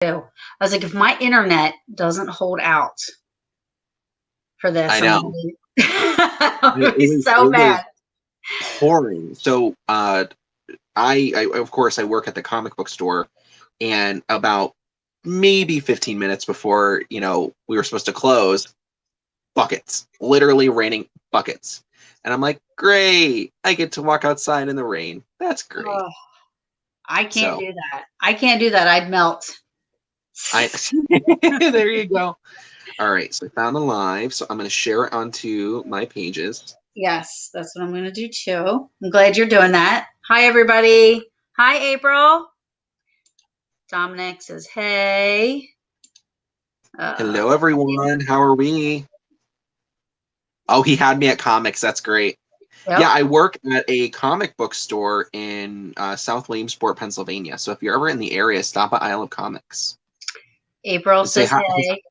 I was like, if my internet doesn't hold out for this, I know. I'll be so mad. Pouring. So I of course I work at the comic book store, and about maybe 15 minutes before, you know, we were supposed to close, buckets, literally raining buckets. And I'm like, great, I get to walk outside in the rain. That's great. Oh, I can't do that. I can't do that. I'd melt. There you go. All right, so I found the live, so I'm going to share it onto my pages. Yes, that's what I'm going to do too. I'm glad you're doing that. Hi, everybody. Hi, April. Dominic says, hey. Hello, everyone. How are we? Oh, he had me at comics. That's great. Yep. Yeah, I work at a comic book store in South Williamsport, Pennsylvania. So if you're ever in the area, stop at Isle of Comics. April says, hey.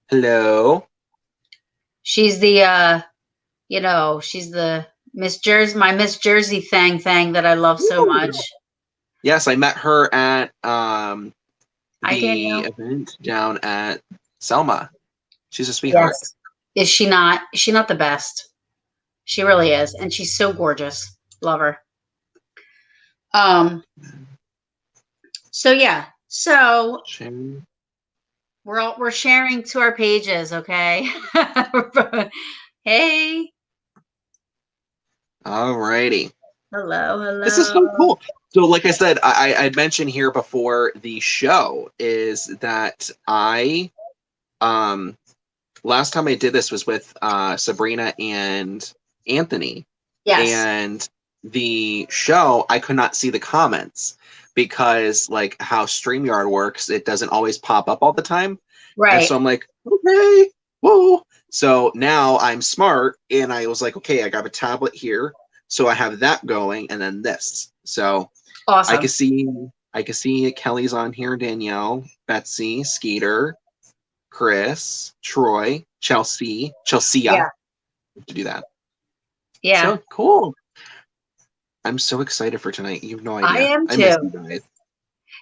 Hello. She's the, you know, she's the Miss Jersey, my Miss Jersey thing that I love so much. Yes, I met her at the event down at Selma. She's a sweetheart. Yes. Is she not? Is she not the best? She really is, and she's so gorgeous. Love her. So yeah. So we're sharing to our pages, okay? Hey. Alrighty. Hello. This is so cool. So like I said, I mentioned here before the show is that I last time I did this was with Sabrina and Anthony. Yes. And the show, I could not see the comments because like how StreamYard works, it doesn't always pop up all the time. Right. And so I'm like, okay, whoa. So now I'm smart and I was like, okay, I got a tablet here. So I have that going and then this. So awesome. I can see Kelly's on here, Danielle, Betsy, Skeeter, Chris, Troy, Chelsea. Yeah. To do that. Yeah. So cool. I'm so excited for tonight. You have no idea. I am too. I miss you guys.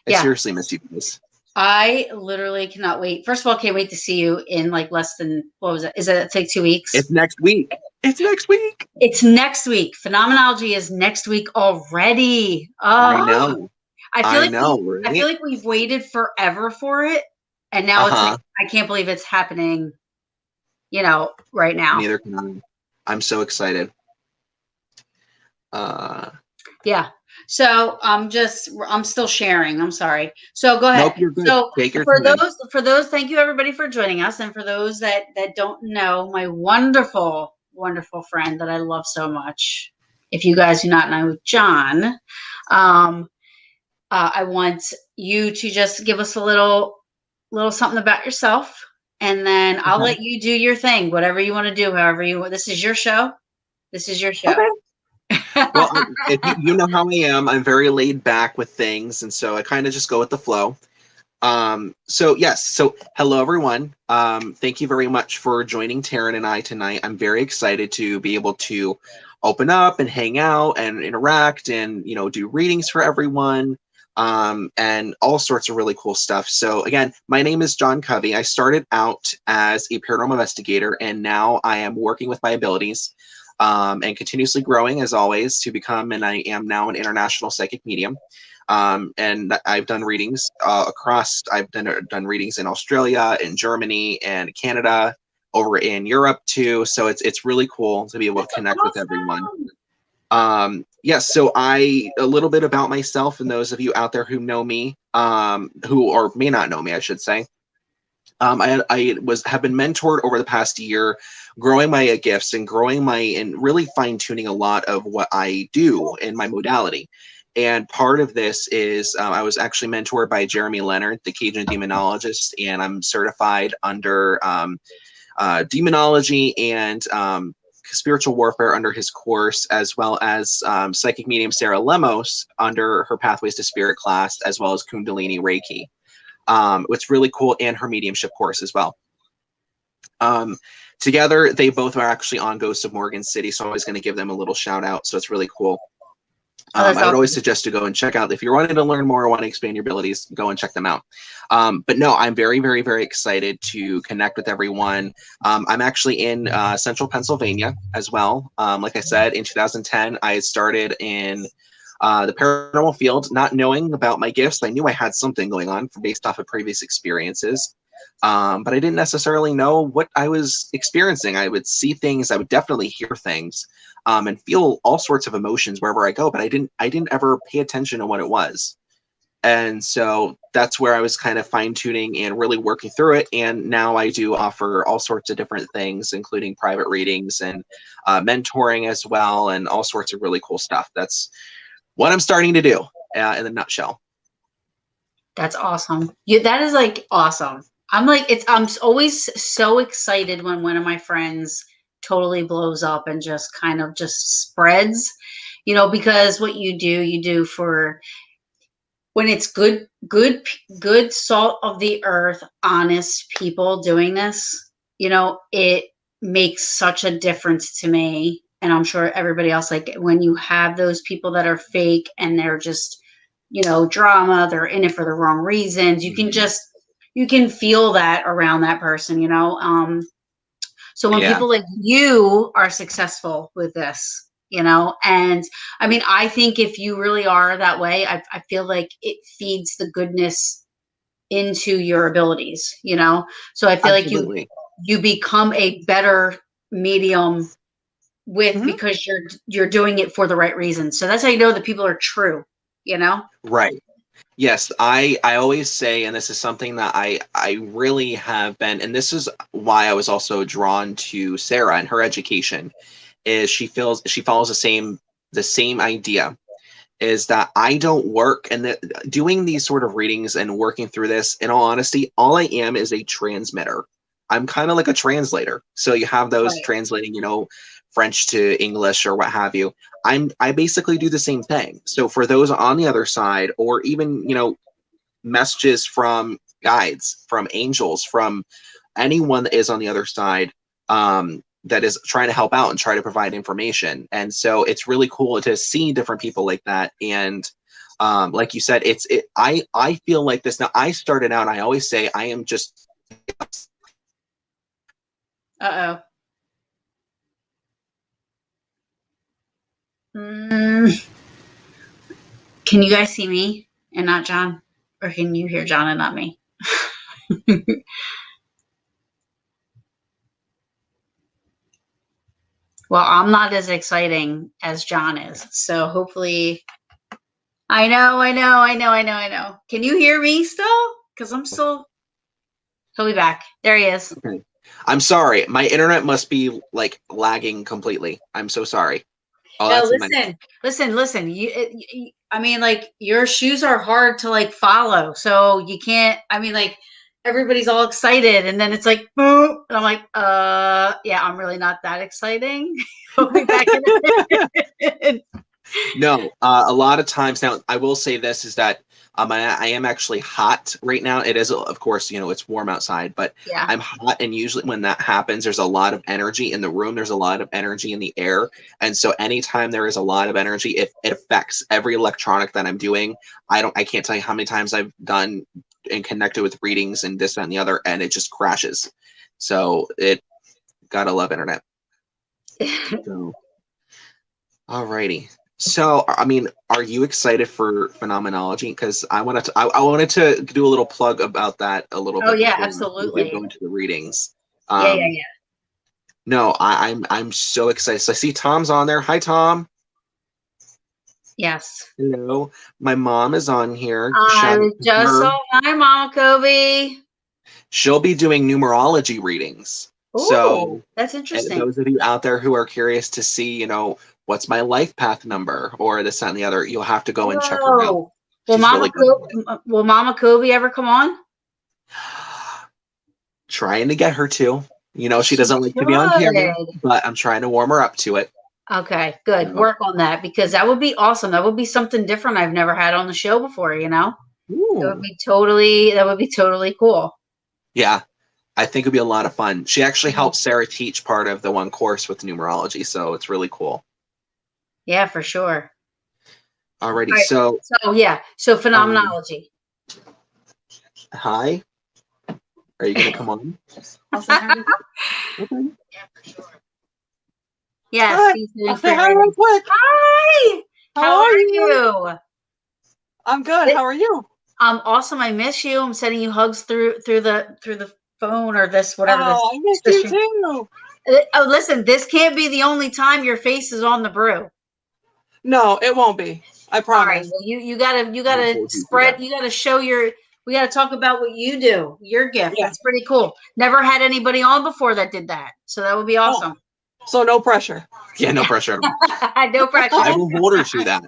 I seriously miss you guys. I literally cannot wait. First of all, can't wait to see you in like less than, what was it? Is it like 2 weeks? It's next week. It's next week. It's next week. Phenomenology is next week already. Oh, I know. I feel like we've waited forever for it. And now it's like, I can't believe it's happening, you know, right now. Neither can I. I'm so excited. Yeah. So I'm still sharing. I'm sorry. So go ahead. Nope, you're good. So take your for time. those, thank you everybody for joining us. And for those that don't know, my wonderful, wonderful friend that I love so much. If you guys do not know John, I want you to just give us a little something about yourself, and then I'll let you do your thing, whatever you want to do, however you want. This is your show. Okay. Well, you know how I am. I'm very laid back with things, and so I kind of just go with the flow. So yes. So hello, everyone. Thank you very much for joining Taryn and I tonight. I'm very excited to be able to open up and hang out and interact and, you know, do readings for everyone. And all sorts of really cool stuff. So again, my name is John Covey. I started out as a paranormal investigator, and now I am working with my abilities and continuously growing as always to become, and I am now an international psychic medium. And I've done readings across, I've done readings in Australia, in Germany, and Canada, over in Europe too. So it's really cool to be able to connect with everyone. Yes, so a little bit about myself, and those of you out there who know me, who or may not know me, I should say. I have been mentored over the past year, growing my gifts and and really fine tuning a lot of what I do in my modality. And part of this is I was actually mentored by Jereme Leonard, the Cajun demonologist, and I'm certified under demonology and spiritual warfare under his course, as well as Psychic Medium Sarah Lemos under her Pathways to Spirit class, as well as Kundalini Reiki. What's really cool, and her mediumship course as well. Together, they both are actually on Ghosts of Morgan City, so I'm always going to give them a little shout out. So it's really cool. Oh, that's I would always awesome. suggest to go and check out, if you're wanting to learn more or want to expand your abilities, go and check them out. But no, I'm very, very, very excited to connect with everyone. I'm actually in Central Pennsylvania as well. Like I said, in 2010, I started in the paranormal field, not knowing about my gifts. I knew I had something going on based off of previous experiences. But I didn't necessarily know what I was experiencing. I would see things, I would definitely hear things, and feel all sorts of emotions wherever I go, but I didn't ever pay attention to what it was. And so that's where I was kind of fine-tuning and really working through it. And now I do offer all sorts of different things, including private readings and mentoring as well, and all sorts of really cool stuff. That's what I'm starting to do in a nutshell. That's awesome. That is like awesome. I'm always so excited when one of my friends totally blows up and just kind of just spreads, because what you do for when it's good salt of the earth, honest people doing this, it makes such a difference to me. And I'm sure everybody else, like when you have those people that are fake and they're just, drama, they're in it for the wrong reasons. You can feel that around that person, so when people like you are successful with this, and I mean, I think if you really are that way, I feel like it feeds the goodness into your abilities, so I feel Absolutely. like you become a better medium because you're doing it for the right reasons. So that's how you know that people are true, Right. Yes, I always say, and this is something that I really have been, and this is why I was also drawn to Sarah and her education, is she follows the same idea, is that I don't work, and doing these sort of readings and working through this, in all honesty, all I am is a transmitter. I'm kind of like a translator. So you have those Right. translating, French to English or what have you. I basically do the same thing. So for those on the other side, or even, messages from guides, from angels, from anyone that is on the other side, that is trying to help out and try to provide information. And so it's really cool to see different people like that. And like you said, I feel like this. Now, I started out, and I always say I am just. Uh-oh. Can you guys see me and not John? Or can you hear John and not me? Well, I'm not as exciting as John is. So hopefully, I know. Can you hear me still? Because he'll be back. There he is. Okay. I'm sorry. My internet must be like lagging completely. I'm so sorry. Oh, No, that's listen. I mean, like your shoes are hard to like follow, so you can't. I mean, like everybody's all excited, and then it's like, boom, and I'm like, yeah, I'm really not that exciting. I'll be back in. No, a lot of times now, I will say this is that I am actually hot right now. It is, of course, it's warm outside, but Yeah. I'm hot. And usually when that happens, there's a lot of energy in the room. There's a lot of energy in the air. And so anytime there is a lot of energy, it affects every electronic that I'm doing. I can't tell you how many times I've done and connected with readings and this, that, and the other, and it just crashes. So gotta love internet. So, alrighty. So, I mean, are you excited for phenomenology? Because I wanted to do a little plug about that a little bit. Oh yeah, before absolutely. we go into the readings. Yeah. No, I'm so excited. So I see Tom's on there. Hi, Tom. Yes. Hello. My mom is on here. I just saw my mom, Covey. She'll be doing numerology readings. Ooh, so that's interesting. Those of you out there who are curious to see, what's my life path number or this, that, and the other, you'll have to go and check her out. Will Mama Covey ever come on? Trying to get her to. She doesn't like to be on camera, but I'm trying to warm her up to it. Okay, good. Work on that, because that would be awesome. That would be something different I've never had on the show before, Ooh. That would be totally cool. Yeah. I think it'd be a lot of fun. She actually helped Sarah teach part of the one course with numerology, so it's really cool. Yeah, for sure. Alrighty. All right. So So phenomenology. Hi. Are you gonna come on? I'll say hi. Okay. Yes, Hi. he's doing I'll say free hi real readings. quick. Hi. How are you? I'm good. How are you? I'm awesome. I miss you. I'm sending you hugs through the phone or this whatever this. Oh, I miss you too. Oh, listen, this can't be the only time your face is on the brew. No, it won't be. I promise. All right. Well, you gotta spread. You gotta show your. We gotta talk about what you do. Your gift. Yeah. That's pretty cool. Never had anybody on before that did that, so that would be awesome. Oh, so no pressure. Yeah, no pressure. No pressure. I will hold her to that.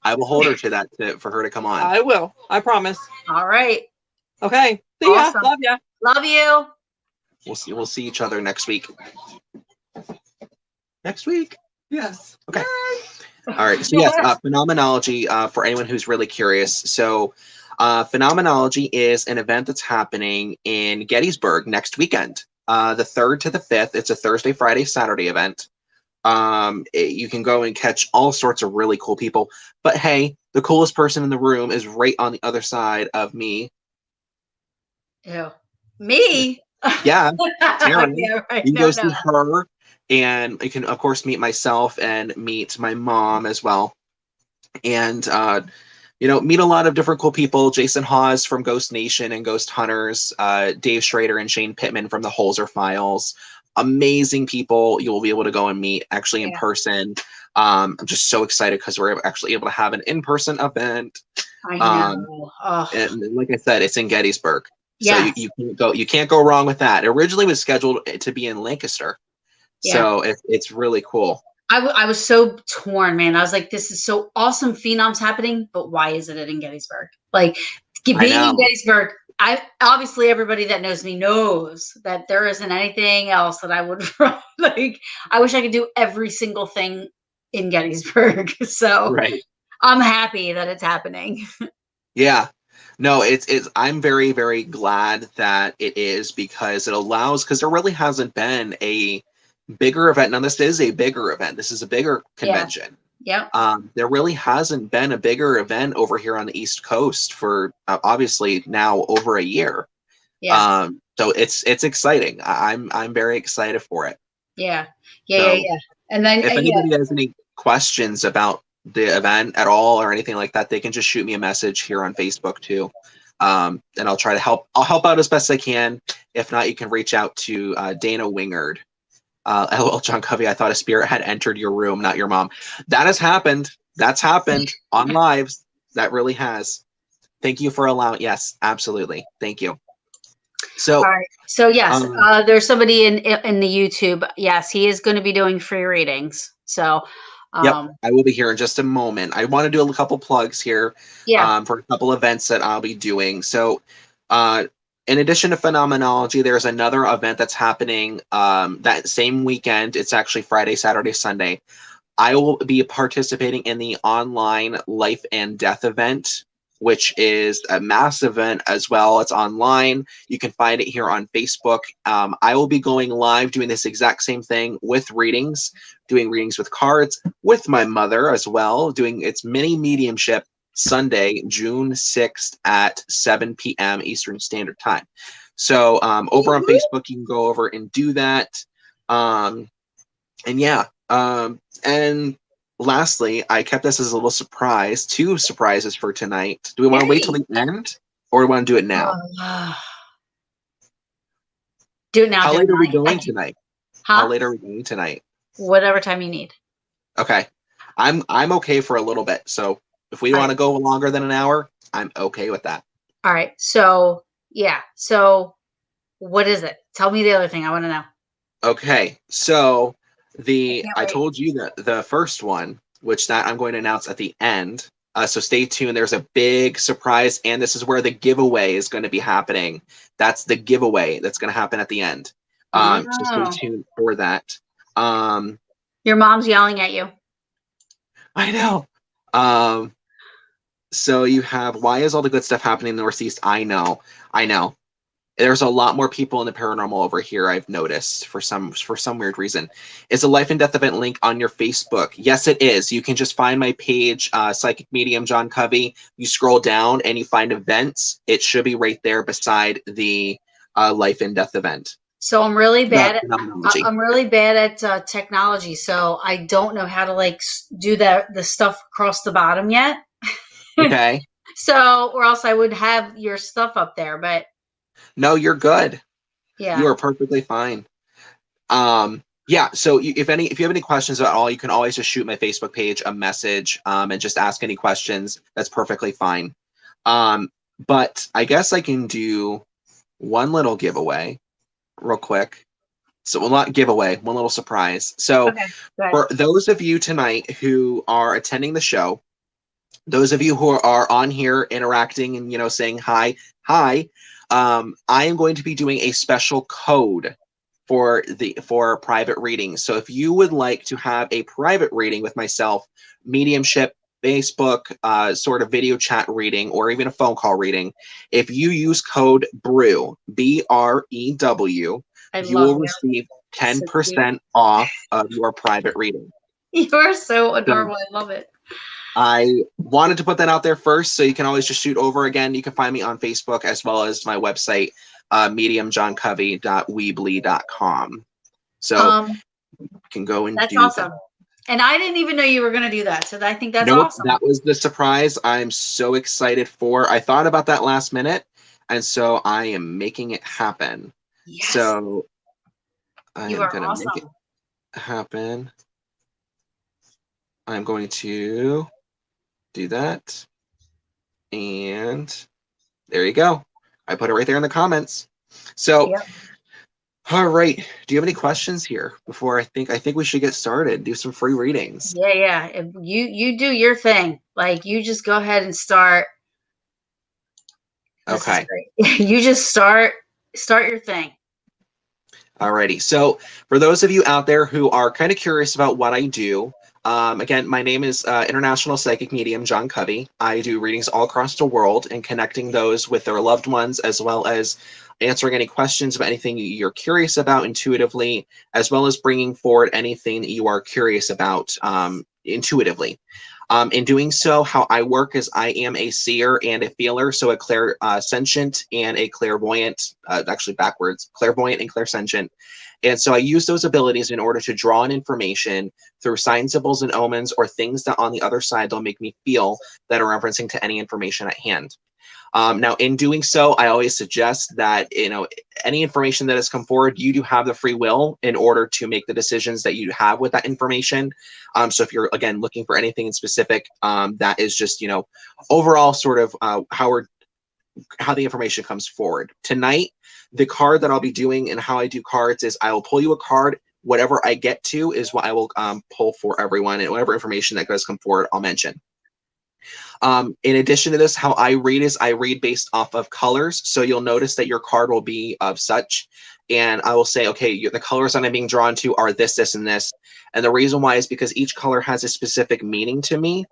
I will hold her to that for her to come on. I will. I promise. All right. Okay. See ya. Love ya. Love you. We'll see each other next week. Next week? Yes. Okay. All right. So yes, phenomenology, for anyone who's really curious. So phenomenology is an event that's happening in Gettysburg next weekend. The 3rd to the 5th. It's a Thursday, Friday, Saturday event. You can go and catch all sorts of really cool people. But hey, the coolest person in the room is right on the other side of me. Ew. Me? Yeah. Taryn. Yeah, right. You can go see her, and you can, of course, meet myself and meet my mom as well. And, meet a lot of different cool people. Jason Hawes from Ghost Nation and Ghost Hunters, Dave Schrader and Shane Pittman from the Holzer Files. Amazing people you will be able to go and meet actually in person. I'm just so excited because we're actually able to have an in-person event. I know. And like I said, it's in Gettysburg. Yes. So you can't go wrong with that. It originally was scheduled to be in Lancaster. Yeah. So it's really cool. I was so torn, man. I was like, this is so awesome. Phenom's happening, but why is it in Gettysburg? Like being in Gettysburg, obviously everybody that knows me knows that there isn't anything else that I would like. I wish I could do every single thing in Gettysburg. So I'm happy that it's happening. Yeah. No, it's I'm very, very glad that it is, because it allows, because there really hasn't been a bigger event. Now this is a bigger event. This is a bigger convention. Yeah. There really hasn't been a bigger event over here on the East Coast for obviously now over a year. Yeah. So it's exciting. I'm very excited for it. Yeah. Yeah. And then if anybody has any questions about the event at all or anything like that, they can just shoot me a message here on Facebook too. And I'll try to help. I'll help out as best I can. If not, you can reach out to Dana Wingard. LOL, John Covey, I thought a spirit had entered your room, not your mom. That has happened. That's happened on lives. That really has. Thank you for allowing. Yes, absolutely. Thank you. So, all right. So yes, there's somebody in the YouTube. Yes, he is going to be doing free readings. So, yep, I will be here in just a moment. I want to do a couple plugs here. For a couple events that I'll be doing. So, in addition to phenomenology, there's another event that's happening that same weekend. It's actually Friday, Saturday, Sunday. I will be participating in the online life and death event, which is a massive event as well. It's online. You can find it here on Facebook. I will be going live doing this exact same thing with readings, doing readings with cards, with my mother as well, doing its mini mediumship Sunday, June 6th at 7 p.m. Eastern Standard Time. So over on Facebook, you can go over and do that. And lastly, I kept this as a little surprise, 2 surprises for tonight. Do we want to wait till the end, or do we want to do it now? Do it now. How late are we going tonight? How late are we going tonight? Whatever time you need. Okay. I'm okay for a little bit. So if we want to go longer than an hour, I'm okay with that. All right. So, yeah. So what is it? Tell me the other thing. I want to know. Okay. So I told you that the first one, which that I'm going to announce at the end. So stay tuned. There's a big surprise, and this is where the giveaway is going to be happening. That's the giveaway that's going to happen at the end. So stay tuned for that. Your mom's yelling at you. I know. So you have, why is all the good stuff happening in the Northeast? I know. There's a lot more people in the paranormal over here, I've noticed, for some weird reason. Is a life and death event link on your Facebook? Yes, it is. You can just find my page, Psychic Medium John Covey. You scroll down and you find events. It should be right there beside the life and death event. So I'm really bad at Numerology. I'm really bad at technology, so I don't know how to like do the stuff across the bottom yet. Okay. So, or else I would have your stuff up there, but No, you're good. yeah. You are perfectly fine. Yeah, so if you have any questions at all, you can always just shoot my Facebook page a message and just ask any questions. That's perfectly fine. But I guess I can do one little giveaway real quick. So, well, not giveaway, one little surprise. So Okay, for those of you tonight who are attending the show, those of you who are on here interacting and, you know, saying hi, I am going to be doing a special code for private readings. So if you would like to have a private reading with myself, mediumship, Facebook, sort of video chat reading, or even a phone call reading, if you use code BREW, BREW, you will receive 10% off of your private reading. You are so adorable. I love it. I wanted to put that out there first, so you can always just shoot over. Again, you can find me on Facebook as well as my website, mediumjohncovey.weebly.com. So you can go and that's do awesome. that. And I didn't even know you were going to do that, so I think that's awesome. That was the surprise I'm so excited for. I thought about that last minute, and so I am making it happen. Yes. So I am going to awesome. make it happen. I'm going to do that. And there you go. I put it right there in the comments. So, yep. All right. Do you have any questions here before I think we should get started? Do some free readings. Yeah. If you do your thing. Like, you just go ahead and start. Okay. You just start your thing. Alrighty. So for those of you out there who are kind of curious about what I do, again, my name is International Psychic Medium John Covey. I do readings all across the world and connecting those with their loved ones, as well as answering any questions about anything you're curious about intuitively, as well as bringing forward anything that you are curious about intuitively. In doing so, how I work is I am a seer and a feeler, so a clairsentient and a clairvoyant, actually backwards, clairvoyant and clairsentient. And so I use those abilities in order to draw in information through sign symbols and omens or things that on the other side they'll make me feel that are referencing to any information at hand. Now, in doing so, I always suggest that, you know, any information that has come forward, you do have the free will in order to make the decisions that you have with that information. So if you're, again, looking for anything in specific, that is just, you know, overall sort of how the information comes forward. Tonight, the card that I'll be doing and how I do cards is I will pull you a card. Whatever I get to is what I will pull for everyone, and whatever information that does come forward, I'll mention. In addition to this, how I read is I read based off of colors. So you'll notice that your card will be of such, and I will say, okay, the colors that I'm being drawn to are this, this, and this. And the reason why is because each color has a specific meaning to me.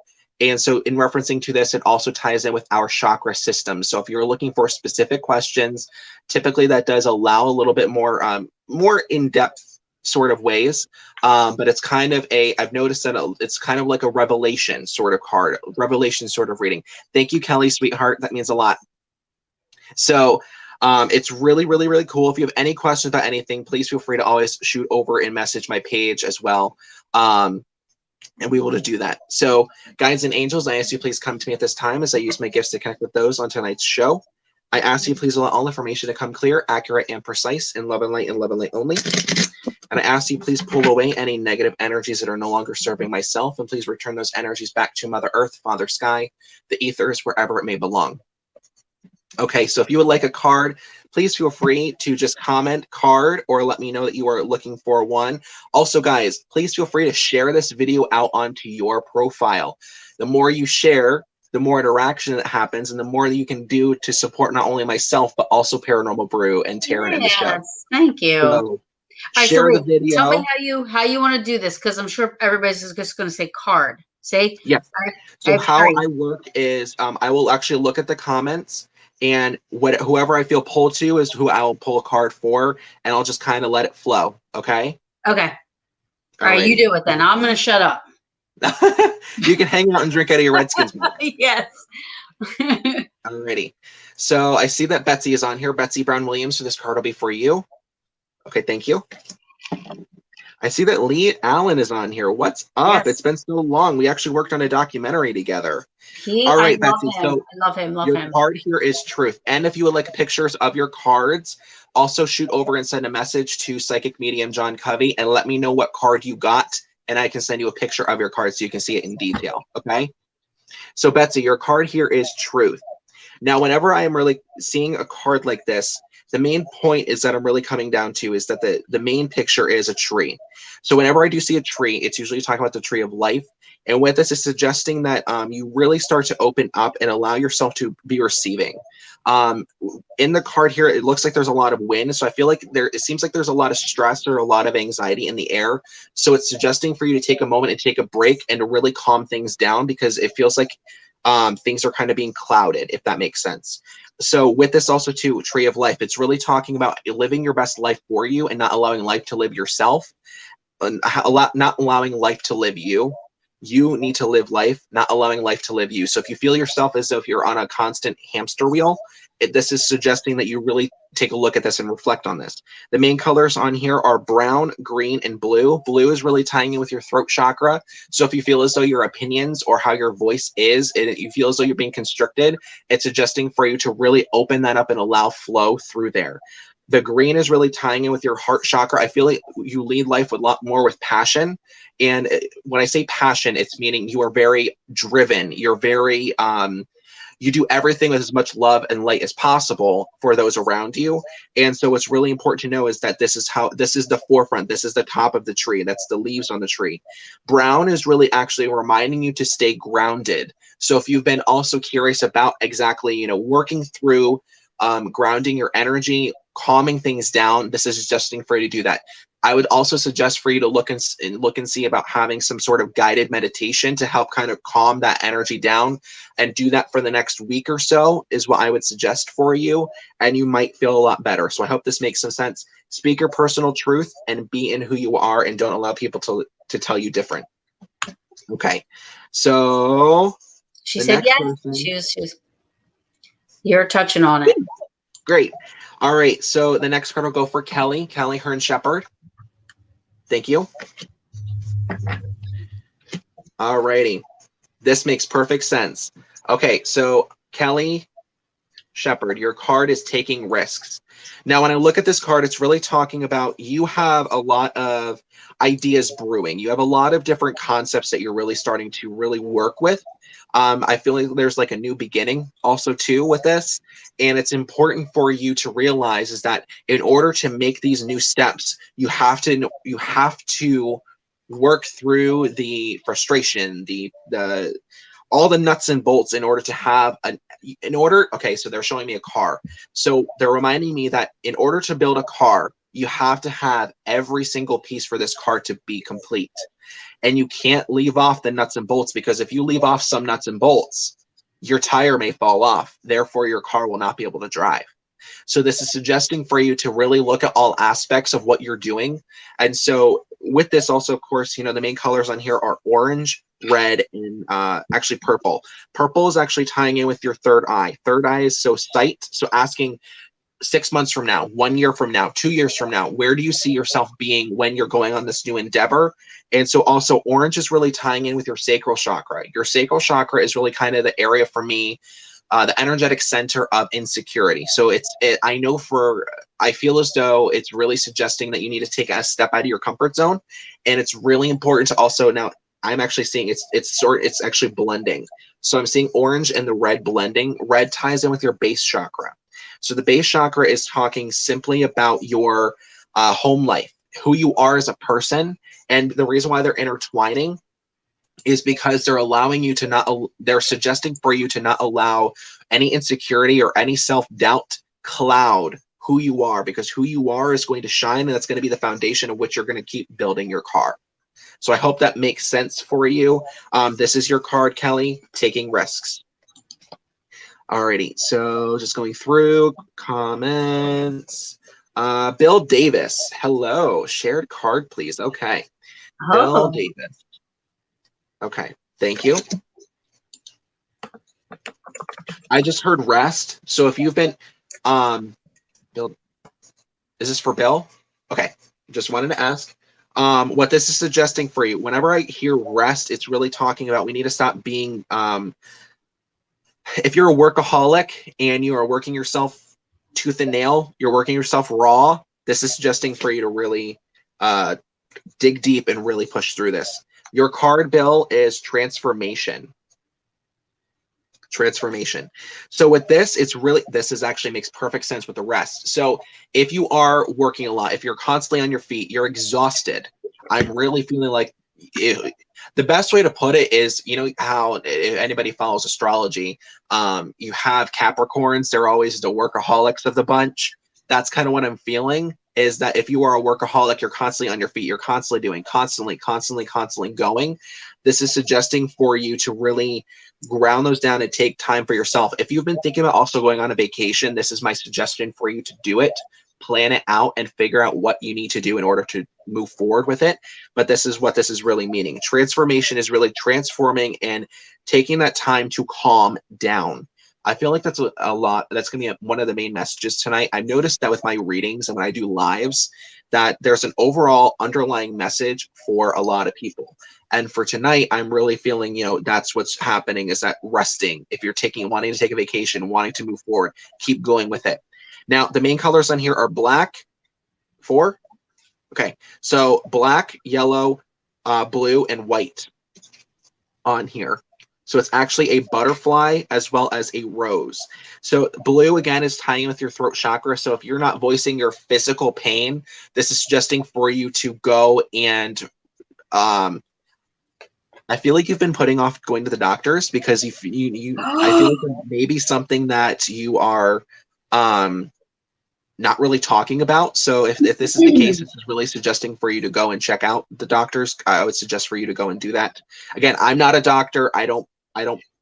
And so in referencing to this, it also ties in with our chakra system. So if you're looking for specific questions, typically that does allow a little bit more, more in-depth sort of ways, but it's kind of I've noticed that it's kind of like a revelation sort of card, revelation sort of reading. Thank you, Kelly, sweetheart. That means a lot. So it's really, really, really cool. If you have any questions about anything, please feel free to always shoot over and message my page as well. And we will do that. So guides and angels, I ask you please come to me at this time as I use my gifts to connect with those on tonight's show. I ask you please allow all information to come clear, accurate, and precise in love and light only. And I ask you please pull away any negative energies that are no longer serving myself, and please return those energies back to Mother Earth, Father Sky, the ethers, wherever it may belong. Okay, so if you would like a card, please feel free to just comment card or let me know that you are looking for one. Also, guys, please feel free to share this video out onto your profile. The more you share, the more interaction that happens, and the more that you can do to support not only myself, but also Paranormal Brew and Taryn in the show. Thank you. So, share the video. Tell me how you want to do this, because I'm sure everybody's just going to say card. Say yes. So how I work is I will actually look at the comments, and whoever I feel pulled to is who I'll pull a card for, and I'll just kind of let it flow. Okay. Okay. All right, you do it then. I'm gonna shut up. You can hang out and drink out of your Redskins mug. Yes. Alrighty. So I see that Betsy is on here. Betsy Brown Williams. So this card will be for you. Okay, thank you. I see that Lee Allen is on here. What's up? Yes. It's been so long. We actually worked on a documentary together. All right, Betsy. So I love him. Your card here is truth. And if you would like pictures of your cards, also shoot over and send a message to Psychic Medium John Covey and let me know what card you got, and I can send you a picture of your card so you can see it in detail. Okay. So Betsy, your card here is truth. Now, whenever I am really seeing a card like this, the main point is that I'm really coming down to is that the main picture is a tree. So whenever I do see a tree, it's usually talking about the tree of life. And with this, it's suggesting that you really start to open up and allow yourself to be receiving. In the card here, it looks like there's a lot of wind. So I feel like it seems like there's a lot of stress or a lot of anxiety in the air. So it's suggesting for you to take a moment and take a break and to really calm things down, because it feels like things are kind of being clouded, if that makes sense. So with this also too, tree of life, it's really talking about living your best life for you and not allowing life to live yourself, and not allowing life to live you. You need to live life, not allowing life to live you. So if you feel yourself as if you're on a constant hamster wheel, this is suggesting that you really take a look at this and reflect on this. The main colors on here are brown, green, and blue. Blue is really tying in with your throat chakra. So if you feel as though your opinions or how your voice is, and you feel as though you're being constricted, it's suggesting for you to really open that up and allow flow through there. The green is really tying in with your heart chakra. I feel like you lead life with a lot more with passion. And when I say passion, it's meaning you are very driven. You're very, you do everything with as much love and light as possible for those around you. And so what's really important to know is that this is the forefront. This is the top of the tree. That's the leaves on the tree. Brown is really actually reminding you to stay grounded. So if you've been also curious about exactly, working through grounding your energy, calming things down, this is suggesting for you to do that. I would also suggest for you to look and see about having some sort of guided meditation to help kind of calm that energy down, and do that for the next week or so is what I would suggest for you, and you might feel a lot better. So I hope this makes some sense. Speak your personal truth and be in who you are, and don't allow people to tell you different. Okay, so she said yes. You're touching on it. Great. All right, so the next card will go for Kelly Hearn Shepard. Thank you. All righty. This makes perfect sense. Okay, so Kelly Shepard, your card is taking risks. Now, when I look at this card, it's really talking about you have a lot of ideas brewing. You have a lot of different concepts that you're really starting to really work with. I feel like there's like a new beginning also too with this. And it's important for you to realize is that in order to make these new steps, you have to work through the frustration, all the nuts and bolts in order to have okay, so they're showing me a car. So they're reminding me that in order to build a car, you have to have every single piece for this car to be complete. And you can't leave off the nuts and bolts, because if you leave off some nuts and bolts, your tire may fall off. Therefore, your car will not be able to drive. So this is suggesting for you to really look at all aspects of what you're doing. And so with this also, of course, the main colors on here are orange, red, and actually purple. Purple is actually tying in with your third eye. Third eye is so sight. So asking 6 months from now, 1 year from now, 2 years from now, where do you see yourself being when you're going on this new endeavor? And so also orange is really tying in with your sacral chakra. Your sacral chakra is really kind of the area for me, the energetic center of insecurity. So I feel as though it's really suggesting that you need to take a step out of your comfort zone. And it's really important to also, now I'm actually seeing it's actually blending. So I'm seeing orange and the red blending. Red ties in with your base chakra. So the base chakra is talking simply about your home life, who you are as a person. And the reason why they're intertwining is because they're suggesting for you to not allow any insecurity or any self-doubt cloud who you are, because who you are is going to shine, and that's going to be the foundation of which you're going to keep building your car. So I hope that makes sense for you. This is your card, Kelly, taking risks. Alrighty, so just going through comments. Bill Davis, hello. Shared card, please. Okay. Bill Oh, Davis. Okay, thank you. I just heard rest. So if you've been, Bill, is this for Bill? Okay, just wanted to ask. What this is suggesting for you, whenever I hear rest, it's really talking about we need to stop being, if you're a workaholic and you are working yourself tooth and nail, you're working yourself raw, this is suggesting for you to really dig deep and really push through this. Your card, Bill, is transformation. Transformation. So with this, it's really, this is actually makes perfect sense with the rest. So if you are working a lot, if you're constantly on your feet, you're exhausted. I'm really feeling like the best way to put it is, you know how if anybody follows astrology, you have Capricorns, they're always the workaholics of the bunch. That's kind of what I'm feeling, is that if you are a workaholic, you're constantly on your feet, you're constantly doing, constantly going. This is suggesting for you to really ground those down and take time for yourself. If you've been thinking about also going on a vacation, this is my suggestion for you to do it. Plan it out and figure out what you need to do in order to move forward with it. But this is what this is really meaning. Transformation is really transforming and taking that time to calm down. I feel like that's a lot. That's going to be one of the main messages tonight. I've noticed that with my readings and when I do lives, that there's an overall underlying message for a lot of people. And for tonight, I'm really feeling, you know, that's what's happening, is that resting. If you're wanting to take a vacation, wanting to move forward, keep going with it. Now, the main colors on here are black, 4. Okay, so black, yellow, blue, and white on here. So it's actually a butterfly as well as a rose. So blue, again, is tying with your throat chakra. So if you're not voicing your physical pain, this is suggesting for you to go and I feel like you've been putting off going to the doctors because I feel like maybe something that you are not really talking about. So if this is the case, this is really suggesting for you to go and check out the doctors. I would suggest for you to go and do that. Again, I'm not a doctor. I don't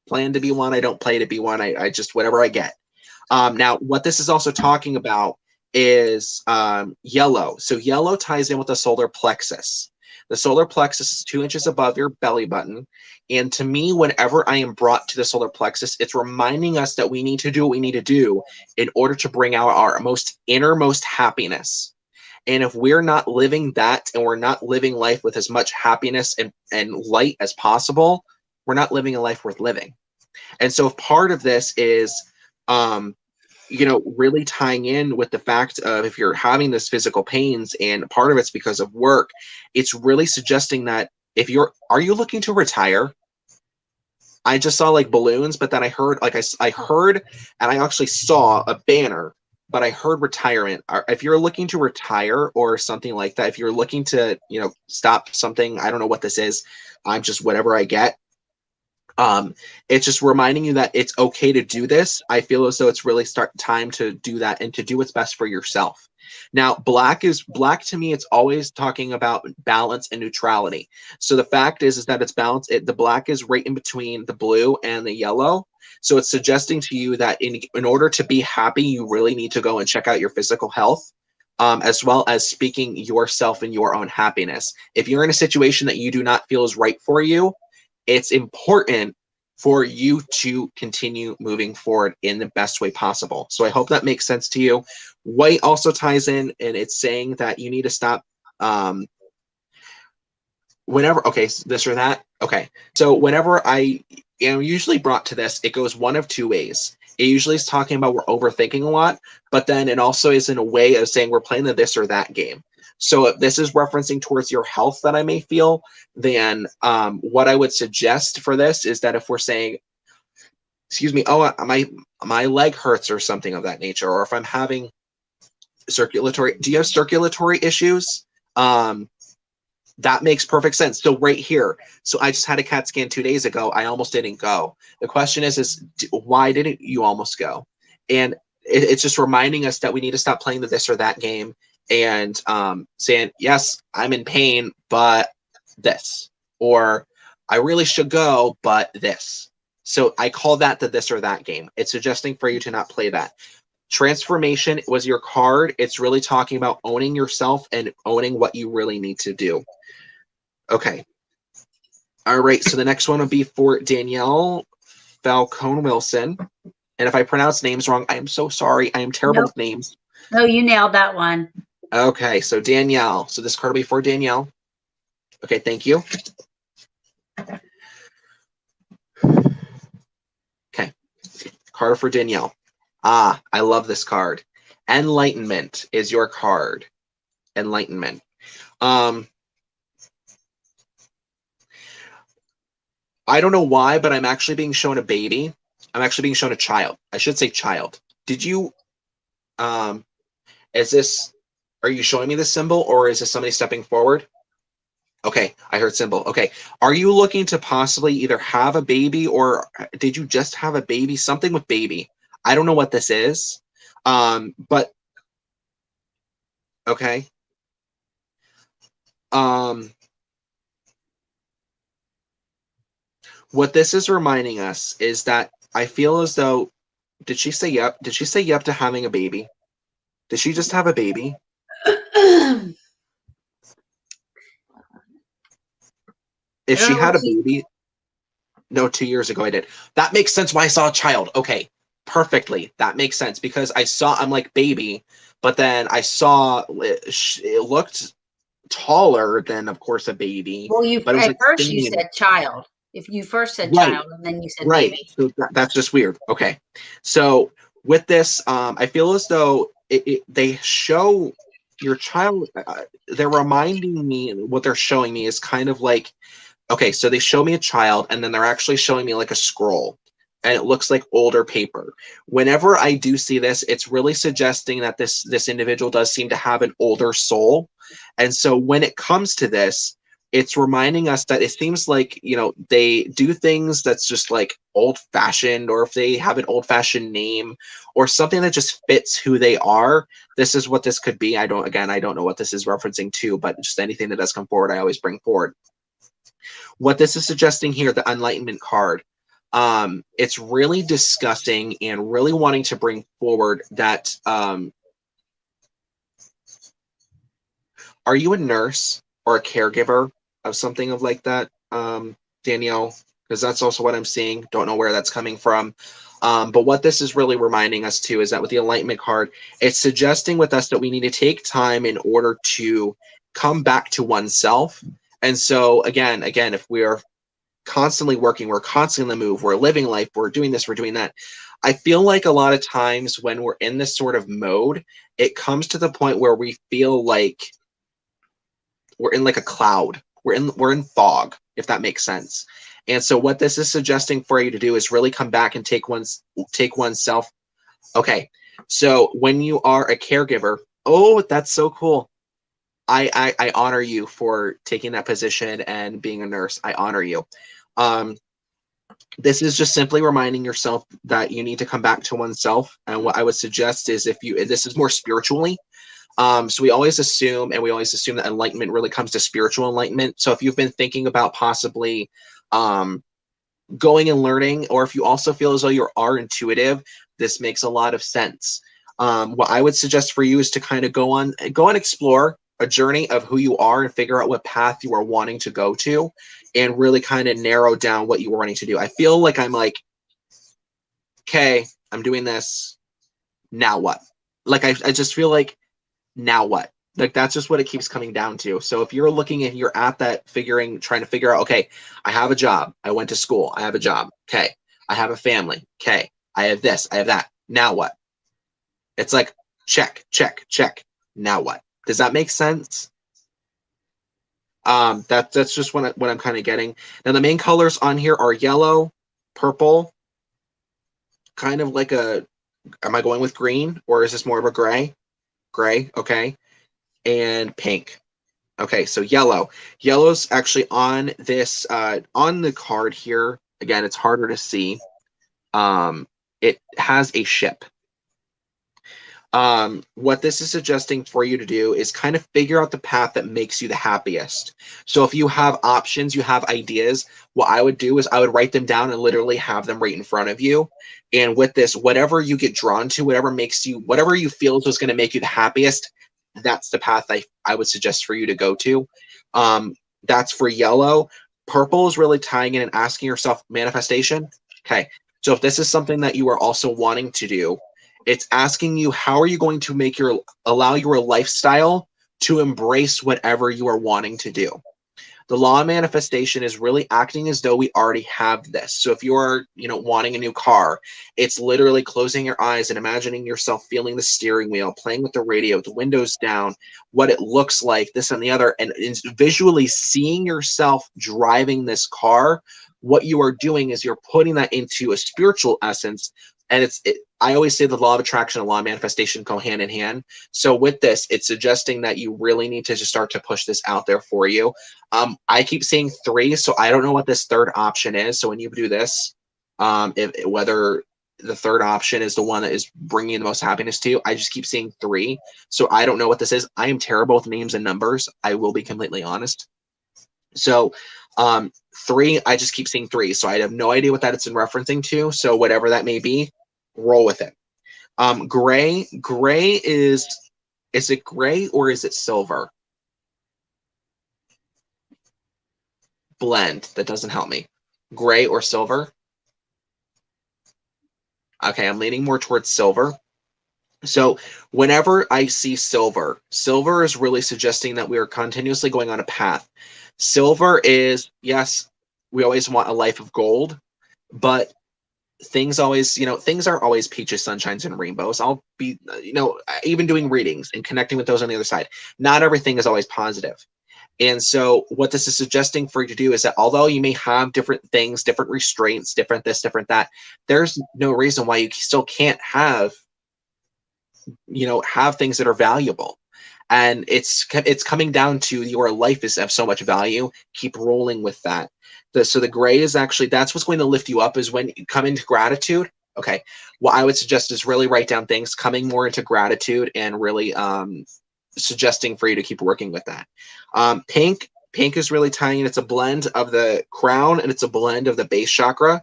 plan to be one. I don't play to be one. I just, whatever I get. Now, what this is also talking about is yellow. So yellow ties in with the solar plexus. The solar plexus is 2 inches above your belly button. And to me, whenever I am brought to the solar plexus, it's reminding us that we need to do what we need to do in order to bring out our innermost happiness. And if we're not living that and we're not living life with as much happiness and light as possible, we're not living a life worth living. And so if part of this is, you know, really tying in with the fact of if you're having this physical pains and part of it's because of work, it's really suggesting that are you looking to retire? I just saw like balloons, but then I heard, like I heard, and I actually saw a banner, but I heard retirement. If you're looking to retire or something like that, if you're looking to, you know, stop something, I don't know what this is. I'm just whatever I get. It's just reminding you that it's okay to do this. I feel as though it's really time to do that and to do what's best for yourself. Now, black to me, it's always talking about balance and neutrality. So the fact is that it's balance. The black is right in between the blue and the yellow. So it's suggesting to you that in order to be happy, you really need to go and check out your physical health, as well as speaking yourself and your own happiness. If you're in a situation that you do not feel is right for you, it's important for you to continue moving forward in the best way possible. So I hope that makes sense to you. White also ties in, and it's saying that you need to stop whenever, okay, this or that. Okay, so whenever I am usually brought to this, it goes one of two ways. It usually is talking about we're overthinking a lot, but then it also is in a way of saying we're playing the this or that game. So if this is referencing towards your health that I may feel, then what I would suggest for this is that if we're saying, excuse me, oh, my leg hurts or something of that nature, or if I'm having do you have circulatory issues? That makes perfect sense. So right here, so I just had a CAT scan 2 days ago. I almost didn't go. The question is why didn't you almost go? And it's just reminding us that we need to stop playing the this or that game and saying, yes, I'm in pain, but this, or I really should go, but this. So I call that the this or that game. It's suggesting for you to not play that. Transformation was your card. It's really talking about owning yourself and owning what you really need to do. Okay. All right. So the next one would be for Danielle Falcone Wilson. And if I pronounce names wrong, I am so sorry. I am terrible with names. No, you nailed that one. Okay. So Danielle. So this card will be for Danielle. Okay. Thank you. Okay. Card for Danielle. Ah, I love this card. Enlightenment is your card. Enlightenment. I don't know why, but I'm actually being shown a baby. I'm actually being shown a child. I should say child. Did you, is this, are you showing me the symbol or is this somebody stepping forward? Okay, I heard symbol. Okay. Are you looking to possibly either have a baby or did you just have a baby? Something with baby. I don't know what this is. But okay. What this is reminding us is that I feel as though, did she say yep? Did she say yep to having a baby? Did she just have a baby? If she had a baby, no, 2 years ago I did. That makes sense why I saw a child. Okay, perfectly. That makes sense because I'm like baby, but then I saw it looked taller than, of course, a baby. Well, But it was at like first you said child. If you first said right, child and then you said right. baby. So that's just weird. Okay, so with this, I feel as though they show your child. They're reminding me what they're showing me is kind of like, okay, so they show me a child and then they're actually showing me like a scroll and it looks like older paper. Whenever I do see this, it's really suggesting that this individual does seem to have an older soul. And so when it comes to this, it's reminding us that it seems like, you know, they do things that's just like old fashioned, or if they have an old fashioned name or something that just fits who they are, this is what this could be. I don't know what this is referencing to, but just anything that does come forward, I always bring forward. What this is suggesting here, the Enlightenment card, it's really discussing and really wanting to bring forward that, are you a nurse or a caregiver of something of like that, Danielle? Because that's also what I'm seeing. Don't know where that's coming from. But what this is really reminding us too is that with the Enlightenment card, it's suggesting with us that we need to take time in order to come back to oneself. And so again, if we are constantly working, we're constantly in the move, we're living life, we're doing this, we're doing that. I feel like a lot of times when we're in this sort of mode, it comes to the point where we feel like we're in like a cloud. We're in fog, if that makes sense. And so what this is suggesting for you to do is really come back and take oneself. Okay. So when you are a caregiver, oh, that's so cool. I honor you for taking that position and being a nurse. I honor you. This is just simply reminding yourself that you need to come back to oneself. And what I would suggest is this is more spiritually. So we always assume that enlightenment really comes to spiritual enlightenment. So if you've been thinking about possibly going and learning, or if you also feel as though you are intuitive, this makes a lot of sense. What I would suggest for you is to kind of go and explore a journey of who you are and figure out what path you are wanting to go to and really kind of narrow down what you are wanting to do. I feel like I'm like, okay, I'm doing this. Now what? Like, I just feel like, now what? Like, that's just what it keeps coming down to. So if you're looking and you're at that trying to figure out, okay, I have a job. I went to school. I have a job. Okay. I have a family. Okay. I have this. I have that. Now what? It's like, check, check, check. Now what? Does that make sense? That's just what I'm kind of getting. Now, the main colors on here are yellow, purple, kind of like am I going with green, or is this more of a gray? Gray, okay. And pink. Okay, so yellow. Yellow's actually on this, on the card here. Again, it's harder to see. It has a ship. What this is suggesting for you to do is kind of figure out the path that makes you the happiest. So if you have options, you have ideas, what I would do is I would write them down and literally have them right in front of you. And with this, whatever you get drawn to, whatever you feel is going to make you the happiest, that's the path I would suggest for you to go to. That's for yellow. Purple is really tying in and asking yourself manifestation. Okay. So if this is something that you are also wanting to do, it's asking you, how are you going to allow your lifestyle to embrace whatever you are wanting to do? The law of manifestation is really acting as though we already have this. So if you are, wanting a new car, it's literally closing your eyes and imagining yourself feeling the steering wheel, playing with the radio, the windows down, what it looks like, this and the other, and visually seeing yourself driving this car. What you are doing is you're putting that into a spiritual essence. And I always say the law of attraction and law of manifestation go hand in hand. So with this, it's suggesting that you really need to just start to push this out there for you. I keep saying 3, so I don't know what this third option is. So when you do this, whether the third option is the one that is bringing the most happiness to you, I just keep saying 3. So I don't know what this is. I am terrible with names and numbers. I will be completely honest. So 3, I just keep saying 3. So I have no idea what that it's in referencing to. So whatever that may be, roll with it. Gray is it gray or is it silver? Blend. That doesn't help me. Gray or silver? Okay, I'm leaning more towards silver. So whenever I see silver is really suggesting that we are continuously going on a path. Silver is, yes, we always want a life of gold, but things aren't always peaches, sunshines, and rainbows. I'll be, even doing readings and connecting with those on the other side. Not everything is always positive. And so what this is suggesting for you to do is that although you may have different things, different restraints, different this, different that, there's no reason why you still can't have things that are valuable. And it's coming down to your life is of so much value. Keep rolling with that. So the gray is actually, that's what's going to lift you up, is when you come into gratitude. Okay. What I would suggest is really write down things, coming more into gratitude, and really suggesting for you to keep working with that. Pink is really tying in. It's a blend of the crown and it's a blend of the base chakra.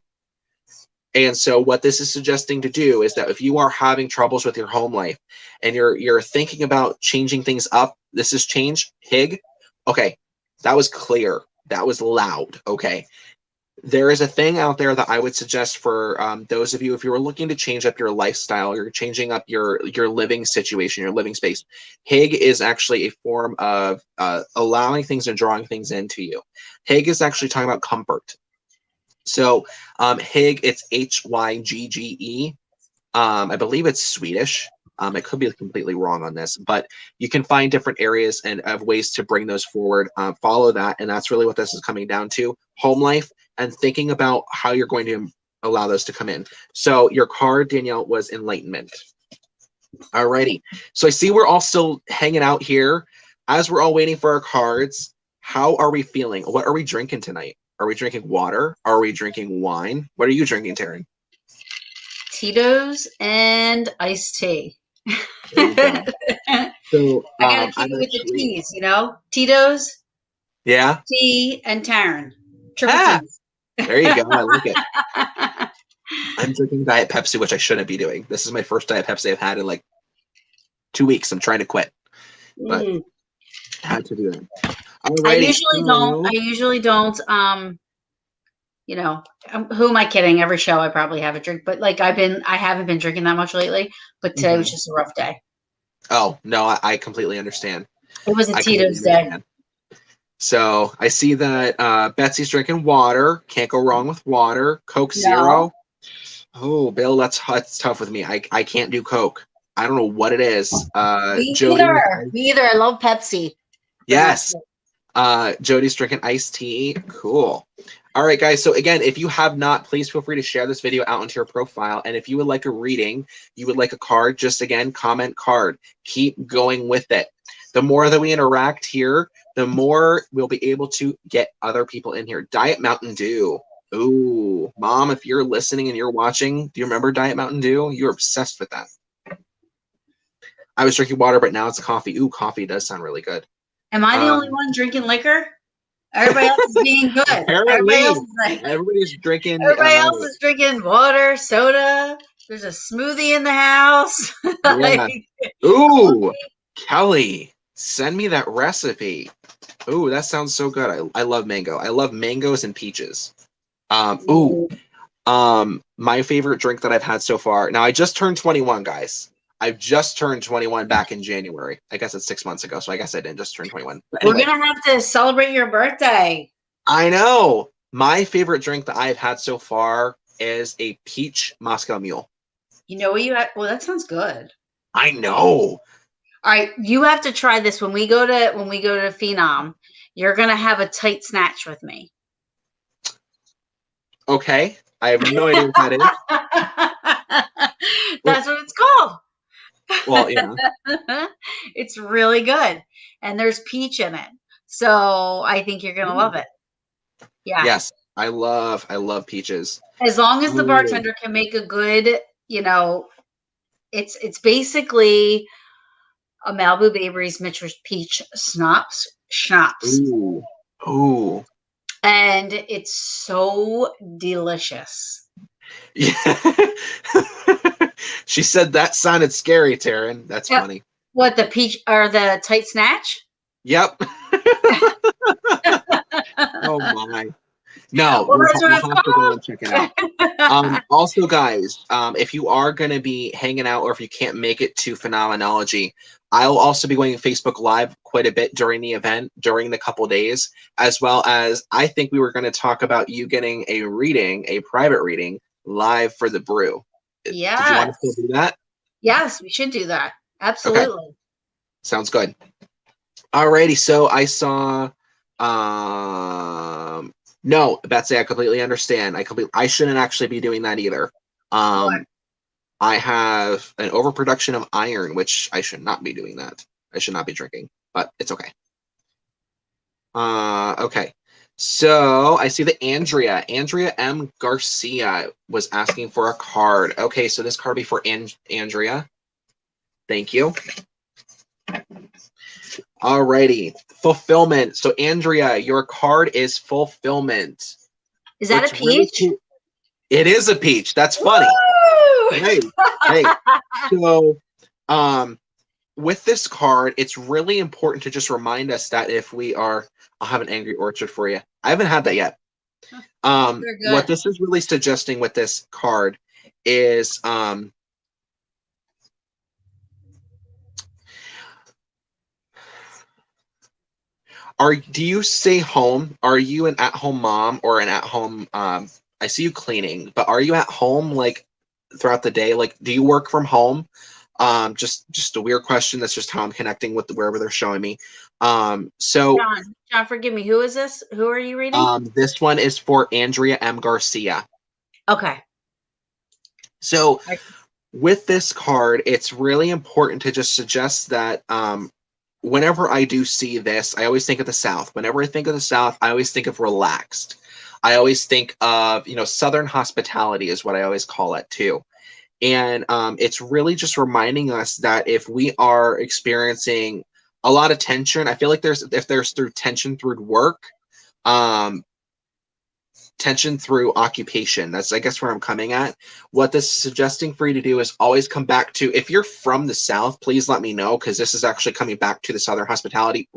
And so what this is suggesting to do is that if you are having troubles with your home life and you're thinking about changing things up, this is change, Hig. Okay, that was clear. That was loud. Okay. There is a thing out there that I would suggest for those of you, if you are looking to change up your lifestyle, you're changing up your living situation, your living space. Hig is actually a form of allowing things and drawing things into you. Hig is actually talking about comfort. So Hig, it's Hygge. I believe it's Swedish. I could be completely wrong on this, but you can find different areas and of ways to bring those forward. Follow that, and that's really what this is coming down to: home life and thinking about how you're going to allow those to come in. So your card, Danielle, was enlightenment. Alrighty. So I see we're all still hanging out here. As we're all waiting for our cards, how are we feeling? What are we drinking tonight? Are we drinking water? Are we drinking wine? What are you drinking, Taryn? Tito's and iced tea. There you go. So I gotta keep it with the teas, Tito's, yeah, tea, and Taryn. Triple teas. There you go. I like it. I'm drinking Diet Pepsi, which I shouldn't be doing. This is my first Diet Pepsi I've had in like 2 weeks. I'm trying to quit, but I had to do that. I usually don't. Who am I kidding? Every show I probably have a drink, but like I haven't been drinking that much lately. But today was just a rough day. Oh no, I completely understand. It was a Tito's day. So I see that Betsy's drinking water. Can't go wrong with water. Coke Zero. Oh, Bill, that's tough with me. I can't do Coke. I don't know what it is. Me either. I love Pepsi. Yes. Jody's drinking iced tea. Cool. All right, guys. So again, if you have not, please feel free to share this video out into your profile. And if you would like a reading, you would like a card, just again, comment card. Keep going with it. The more that we interact here, the more we'll be able to get other people in here. Diet Mountain Dew. Ooh, Mom, if you're listening and you're watching, do you remember Diet Mountain Dew? You're obsessed with that. I was drinking water, but now it's coffee. Ooh, coffee does sound really good. Am I the only one drinking liquor? Everybody else is being good. Apparently, everybody's drinking. Everybody else is drinking water, soda. There's a smoothie in the house. Yeah. Ooh, Kelly, send me that recipe. Ooh, that sounds so good. I love mango. I love mangoes and peaches. My favorite drink that I've had so far. Now, I just turned 21, guys. I've just turned 21 back in January. I guess it's 6 months ago, so I guess I didn't just turn 21. Anyway, we're going to have to celebrate your birthday. I know. My favorite drink that I've had so far is a peach Moscow Mule. You know what you have? Well, that sounds good. I know. All right, you have to try this when we go to Phenom. You're going to have a tight snatch with me. Okay. I have no idea what that is. That's what it's called. Well, yeah. It's really good. And there's peach in it. So I think you're going to love it. Yeah. Yes. I love peaches. As long as the bartender can make a good, it's basically a Malibu Bakery's Mitchell's Peach Schnapps. Ooh. And it's so delicious. Yeah. She said that sounded scary, Taryn. That's funny. What, the peach or the tight snatch? Yep. Oh my. No, we'll have to go and check it out. Also, guys, if you are going to be hanging out or if you can't make it to Phenomenology, I'll also be going Facebook Live quite a bit during the event, during the couple days, as well as I think we were going to talk about you getting a reading, a private reading, live for the Brew. Yeah. Did you want to do that? Yes, we should do that. Absolutely. Okay. Sounds good. Alrighty, so I saw no, Betsy, I completely understand. I shouldn't actually be doing that either. I have an overproduction of iron, which I should not be doing that. I should not be drinking, but it's okay. Okay. So I see that Andrea M. Garcia was asking for a card. Okay, so this card be for Andrea. Thank you. Alrighty, fulfillment. So Andrea, your card is fulfillment. Is that a peach? Really, it is a peach. That's funny. Hey. So, with this card, it's really important to just remind us that if we are, I'll have an angry orchard for you. I haven't had that yet. What this is really suggesting with this card is, do you stay home? Are you an at-home mom or an at-home? I see you cleaning, but are you at home like throughout the day? Like, do you work from home? Just a weird question. That's just how I'm connecting with wherever they're showing me. So John, forgive me. Who is this? Who are you reading? This one is for Andrea M. Garcia. Okay. So with this card, it's really important to just suggest that whenever I do see this, I always think of the South. Whenever I think of the South, I always think of relaxed. I always think of, Southern hospitality is what I always call it too. And it's really just reminding us that if we are experiencing a lot of tension, I feel like if there's through tension through work, tension through occupation, that's I guess where I'm coming at. What this is suggesting for you to do is always come back to, if you're from the South, please let me know, because this is actually coming back to the Southern hospitality.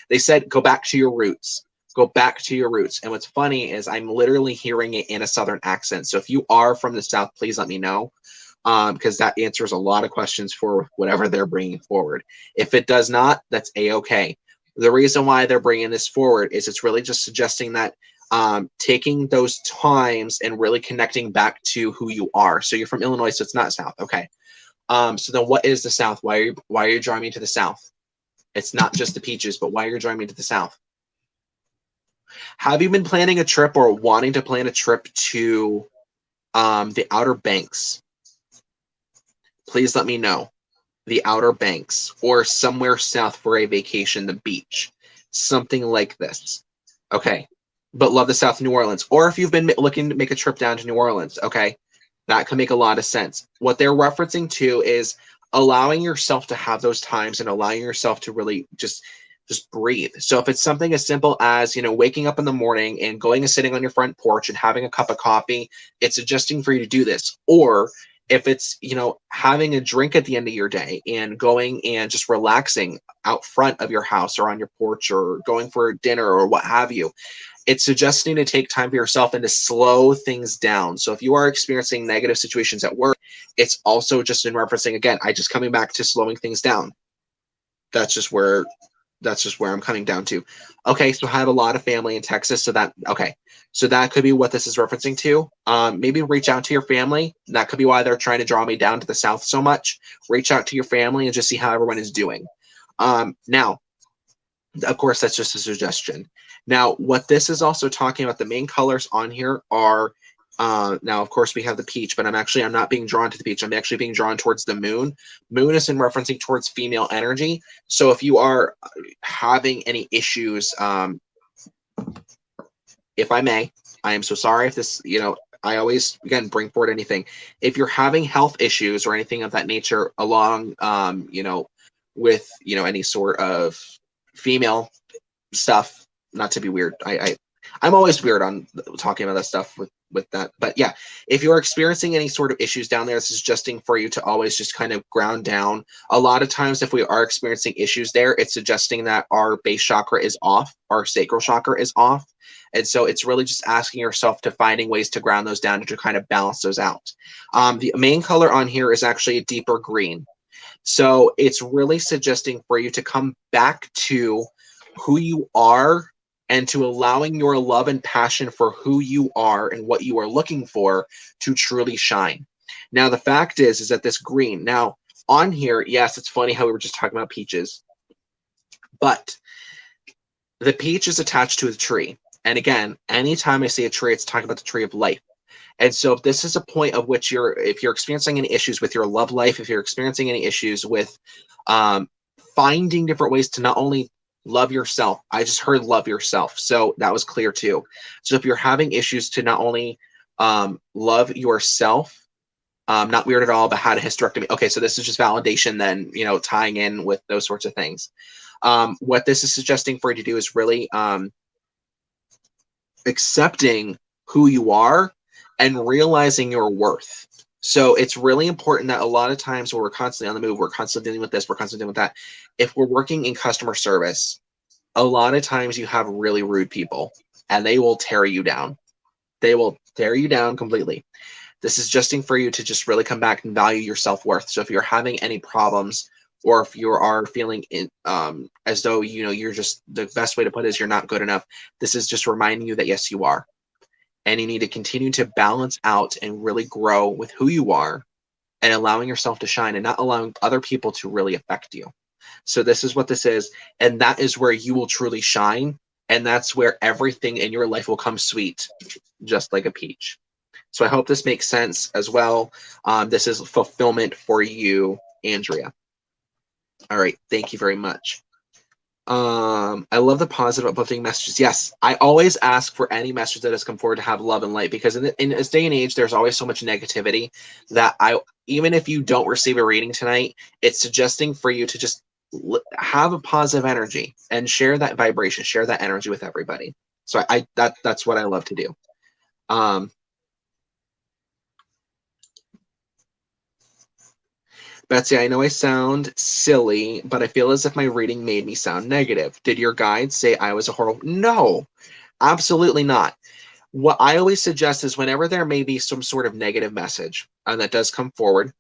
They said go back to your roots. Go back to your roots. And what's funny is I'm literally hearing it in a Southern accent. So if you are from the South, please let me know, because that answers a lot of questions for whatever they're bringing forward. If it does not, that's a-okay. The reason why they're bringing this forward is it's really just suggesting that taking those times and really connecting back to who you are. So you're from Illinois, so it's not South. Okay. So then what is the South? Why are you drawing me to the South? It's not just the peaches, but why are you drawing me to the South? Have you been planning a trip or wanting to plan a trip to the Outer Banks? Please let me know. The Outer Banks or somewhere south for a vacation, the beach, something like this. Okay. But love the South, New Orleans. Or if you've been looking to make a trip down to New Orleans, okay, that could make a lot of sense. What they're referencing to is allowing yourself to have those times and allowing yourself to really just breathe. So if it's something as simple as, you know, waking up in the morning and going and sitting on your front porch and having a cup of coffee, it's suggesting for you to do this. Or if it's, you know, having a drink at the end of your day and going and just relaxing out front of your house or on your porch or going for dinner or what have you, it's suggesting to take time for yourself and to slow things down. So if you are experiencing negative situations at work, it's also just in referencing, again, I just coming back to slowing things down. That's just where I'm coming down to. Okay, so I have a lot of family in Texas, so that, okay, so that could be what this is referencing to. Maybe reach out to your family. That could be why they're trying to draw me down to the south so much. Reach out to your family and just see how everyone is doing. Now, of course, that's just a suggestion. Now, what this is also talking about, the main colors on here are, now, of course, we have the peach, but I'm not being drawn to the peach. I'm actually being drawn towards the moon. Moon is in referencing towards female energy. So if you are having any issues, if I may, I am so sorry if this, you know, I always, again, bring forward anything. If you're having health issues or anything of that nature along, you know, with, you know, any sort of female stuff, not to be weird. I'm always weird on talking about that stuff with that. But yeah, if you're experiencing any sort of issues down there, it's suggesting for you to always just kind of ground down. A lot of times, if we are experiencing issues there, it's suggesting that our base chakra is off, our sacral chakra is off. And so it's really just asking yourself to finding ways to ground those down and to kind of balance those out. The main color on here is actually a deeper green. So it's really suggesting for you to come back to who you are and to allowing your love and passion for who you are and what you are looking for to truly shine. Now, the fact is that this green, now on here, yes, it's funny how we were just talking about peaches, but the peach is attached to the tree. And again, anytime I see a tree, it's talking about the tree of life. And so if this is a point of which if you're experiencing any issues with your love life, if you're experiencing any issues with finding different ways to not only love yourself, I just heard love yourself, so that was clear too. So if you're having issues to not only love yourself, not weird at all, but had a hysterectomy. Okay, so this is just validation then, you know, tying in with those sorts of things. What this is suggesting for you to do is really accepting who you are and realizing your worth. So it's really important that a lot of times when we're constantly on the move, we're constantly dealing with this, we're constantly dealing with that. If we're working in customer service, a lot of times you have really rude people and they will tear you down. They will tear you down completely. This is just for you to just really come back and value your self-worth. So if you're having any problems, or if you are feeling as though, you know, you're just, the best way to put it is you're not good enough, this is just reminding you that yes, you are. And you need to continue to balance out and really grow with who you are and allowing yourself to shine and not allowing other people to really affect you. So this is what this is. And that is where you will truly shine. And that's where everything in your life will come sweet, just like a peach. So I hope this makes sense as well. This is fulfillment for you, Andrea. All right. Thank you very much. I love the positive, uplifting messages. Yes, I always ask for any message that has come forward to have love and light, because in this day and age, there's always so much negativity that even if you don't receive a reading tonight, it's suggesting for you to just have a positive energy and share that vibration, share that energy with everybody. So that's what I love to do. Betsy, I know I sound silly, but I feel as if my reading made me sound negative. Did your guide say I was a horrible? No, absolutely not. What I always suggest is whenever there may be some sort of negative message, and that does come forward,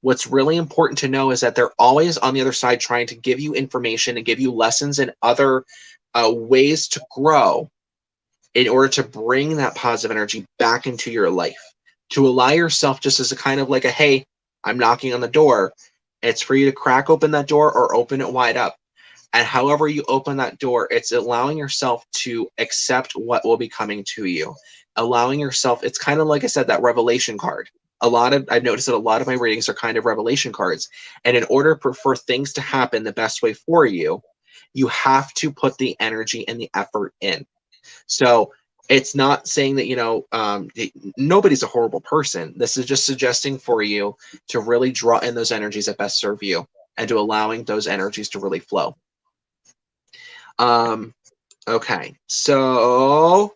what's really important to know is that they're always on the other side trying to give you information and give you lessons and other ways to grow in order to bring that positive energy back into your life, to allow yourself just as a kind of like a, hey, I'm knocking on the door. It's for you to crack open that door or open it wide up. And however you open that door, it's allowing yourself to accept what will be coming to you. Allowing yourself, it's kind of like I said, that revelation card. I've noticed that a lot of my readings are kind of revelation cards. And in order for things to happen the best way for you, you have to put the energy and the effort in. So It's not saying that, nobody's a horrible person. This is just suggesting for you to really draw in those energies that best serve you and to allowing those energies to really flow. Okay, so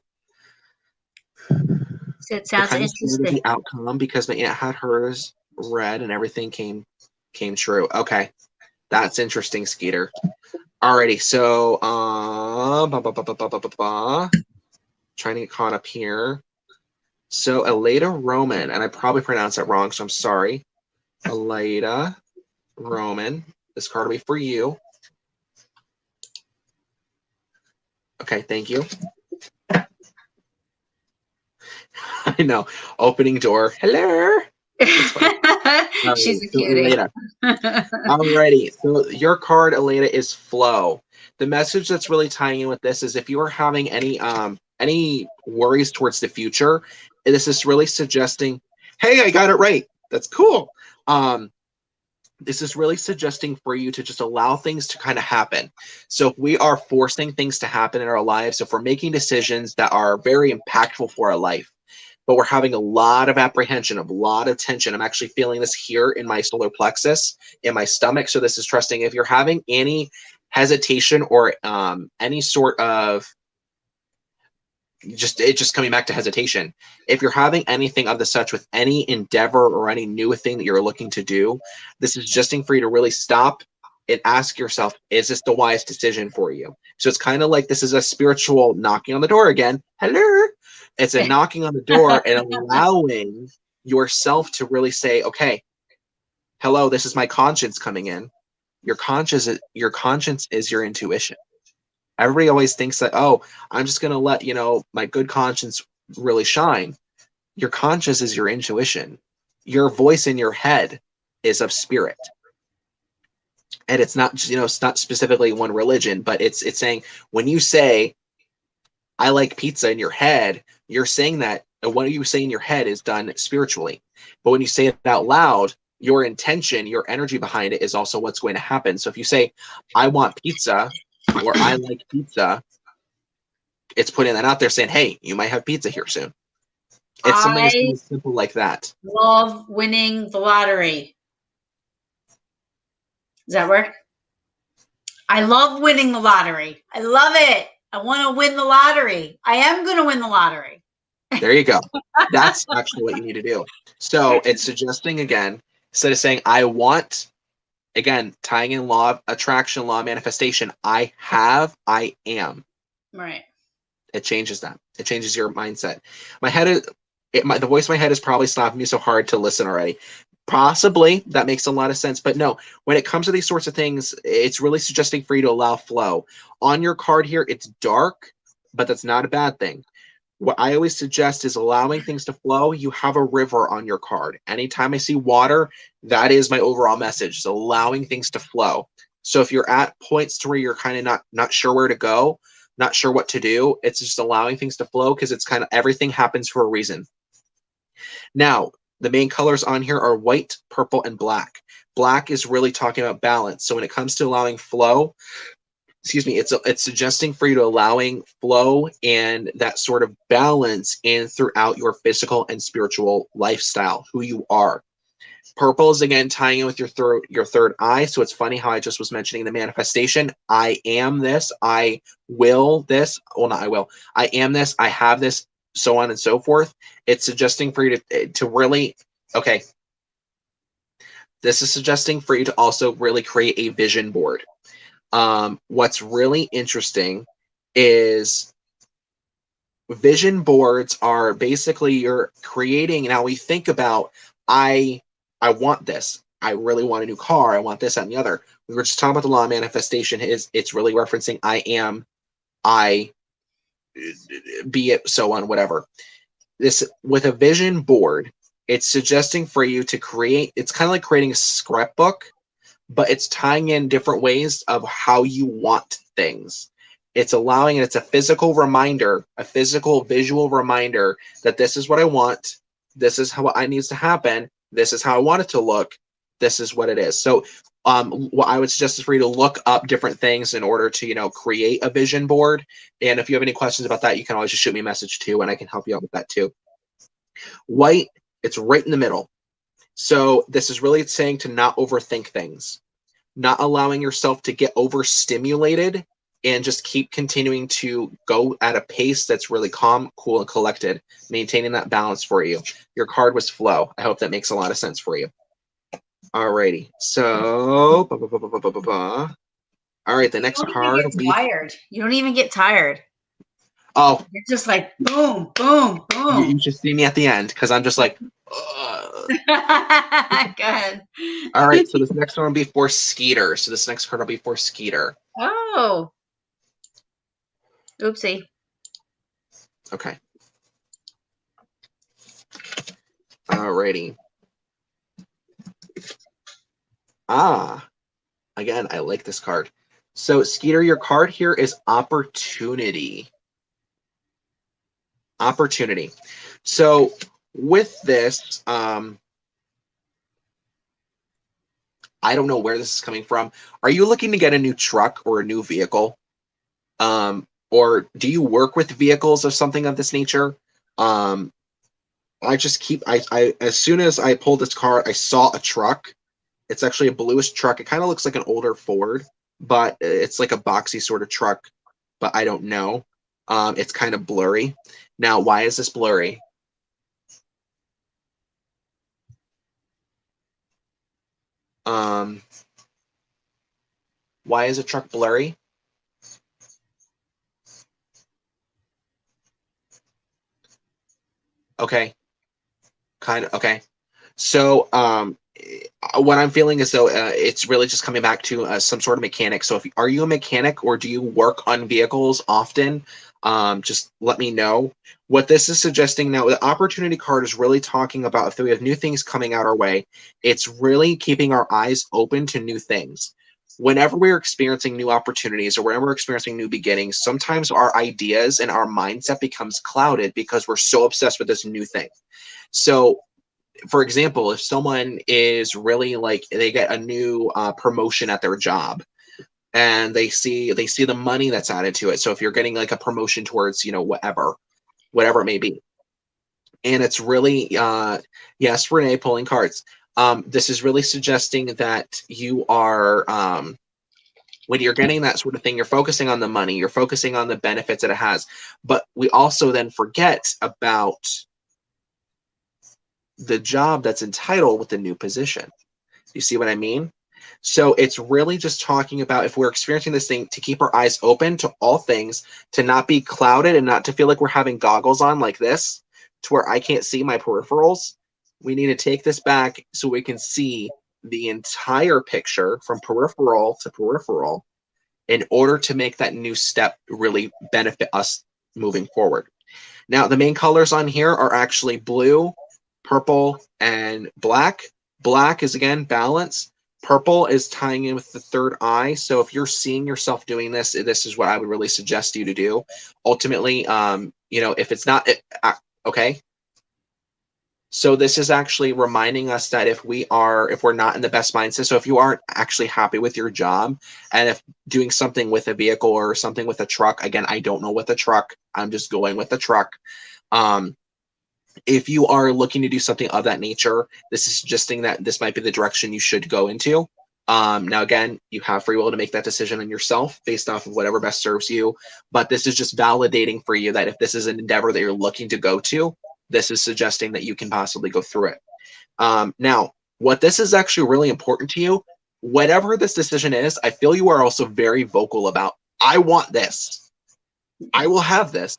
it sounds interesting. The outcome, because my aunt had hers read and everything came true. Okay, that's interesting, Skeeter. Alrighty, so trying to get caught up here. So Aleda Roman, and I probably pronounced that wrong, so I'm sorry. Aleda Roman, this card will be for you. Okay, thank you. I know, opening door. Hello. She's a cutie. Alrighty, so your card, Aleda, is flow. The message that's really tying in with this is if you are having any worries towards the future, this is really suggesting, hey, I got it right. That's cool. This is really suggesting for you to just allow things to kind of happen. So if we are forcing things to happen in our lives, if we're making decisions that are very impactful for our life, but we're having a lot of apprehension, a lot of tension. I'm actually feeling this here in my solar plexus, in my stomach. So this is trusting. If you're having any hesitation or any sort of just coming back to hesitation, if you're having anything of the such with any endeavor or any new thing that you're looking to do, this is suggesting for you to really stop and ask yourself, is this the wise decision for you? So it's kind of like this is a spiritual knocking on the door again. Hello. It's a knocking on the door and allowing yourself to really say, okay, hello, this is my conscience coming in. Your conscience is your intuition. Everybody always thinks that, oh, I'm just going to let, my good conscience really shine. Your conscience is your intuition. Your voice in your head is of spirit. And it's not, it's not specifically one religion, but it's saying when you say, I like pizza in your head, you're saying that what you say in your head is done spiritually. But when you say it out loud, your intention, your energy behind it is also what's going to happen. So if you say, I want pizza, or I like pizza, it's putting that out there saying, hey, you might have pizza here soon. It's something as simple like that. Love winning the lottery. Does that work? I love winning the lottery. I love it. I want to win the lottery. I am going to win the lottery. There you go. That's actually what you need to do. So it's suggesting, again, instead of saying, I want, again, tying in law of attraction, law of manifestation, I have, I am. Right. It changes that. It changes your mindset. My head is, the voice in my head is probably stopping me so hard to listen already. Possibly that makes a lot of sense, but no, when it comes to these sorts of things, it's really suggesting for you to allow flow. On your card here, it's dark, but that's not a bad thing. What I always suggest is allowing things to flow. You have a river on your card. Anytime I see water, that is my overall message, is allowing things to flow. So if you're at points to where you're kind of not sure where to go, not sure what to do, it's just allowing things to flow, because it's kind of everything happens for a reason. Now, the main colors on here are white, purple, and black. Black is really talking about balance. So when it comes to allowing flow, it's suggesting for you to allowing flow and that sort of balance in throughout your physical and spiritual lifestyle, who you are. Purple is, again, tying in with your third eye. So it's funny how I just was mentioning the manifestation. I am this. I will this. Well, not I will. I am this. I have this. So on and so forth. It's suggesting for you to really, okay, this is suggesting for you to also really create a vision board. What's really interesting is vision boards are basically you're creating. Now we think about, I want this. I really want a new car. I want this, that, and the other. We were just talking about the law of manifestation. It's really referencing I am, be it, so on, whatever. This, with a vision board, it's suggesting for you to create, it's kind of like creating a scrapbook, but it's tying in different ways of how you want things. It's allowing it, it's a physical reminder, a physical visual reminder that this is what I want, this is how it needs to happen, this is how I want it to look. this is what it is. So what I would suggest is for you to look up different things in order to, you know, create a vision board. And if you have any questions about that, you can always just shoot me a message too, and I can help you out with that too. White, it's right in the middle. So this is really saying to not overthink things, not allowing yourself to get overstimulated, and just keep continuing to go at a pace that's really calm, cool, and collected, maintaining that balance for you. Your card was flow. I hope that makes a lot of sense for you. Alrighty. So, all right, the next card will be tired. You don't even get tired. Oh, it's just like boom, boom, boom. You should see me at the end because I'm just like, good. All right, so this next one will be for Skeeter. So this next card will be for Skeeter. Oh. Oopsie. Okay. Alrighty. Again, I like this card. So Skeeter, your card here is opportunity. Opportunity. So with this, I don't know where this is coming from. Are you looking to get a new truck or a new vehicle? Or do you work with vehicles or something of this nature? I as soon as I pulled this card, I saw a truck. It's actually a bluish truck. It kind of looks like an older Ford, but it's like a boxy sort of truck, but I don't know. It's kind of blurry. Now, why is this blurry? Why is a truck blurry? Okay. Kind of, okay. So, what I'm feeling is though it's really just coming back to some sort of mechanic. So are you a mechanic or do you work on vehicles often? Just let me know. What this is suggesting now, the opportunity card is really talking about if we have new things coming out our way, it's really keeping our eyes open to new things. Whenever we're experiencing new opportunities or whenever we're experiencing new beginnings, sometimes our ideas and our mindset becomes clouded because we're so obsessed with this new thing. So for example, if someone is really like they get a new promotion at their job and they see the money that's added to it. So if you're getting like a promotion towards, you know, whatever it may be. And it's really, yes, Renee, pulling cards. This is really suggesting that you are, when you're getting that sort of thing, you're focusing on the money, you're focusing on the benefits that it has. But we also then forget about the job that's entitled with the new position. You see what I mean? So it's really just talking about if we're experiencing this thing to keep our eyes open to all things, to not be clouded and not to feel like we're having goggles on like this, to where I can't see my peripherals. We need to take this back so we can see the entire picture from peripheral to peripheral in order to make that new step really benefit us moving forward. Now, the main colors on here are actually blue, purple, and black. Black is, again, balance. Purple is tying in with the third eye. So if you're seeing yourself doing this, this is what I would really suggest you to do. Ultimately, you know, if it's not, okay. So this is actually reminding us that if we're not in the best mindset, so if you aren't actually happy with your job, and if doing something with a vehicle or something with a truck, again, I don't know with a truck, I'm just going with the truck. If you are looking to do something of that nature, this is suggesting that this might be the direction you should go into. Now, again, you have free will to make that decision on yourself based off of whatever best serves you. But this is just validating for you that if this is an endeavor that you're looking to go to, this is suggesting that you can possibly go through it. Now, what this is actually really important to you, whatever this decision is, I feel you are also very vocal about, I want this. I will have this.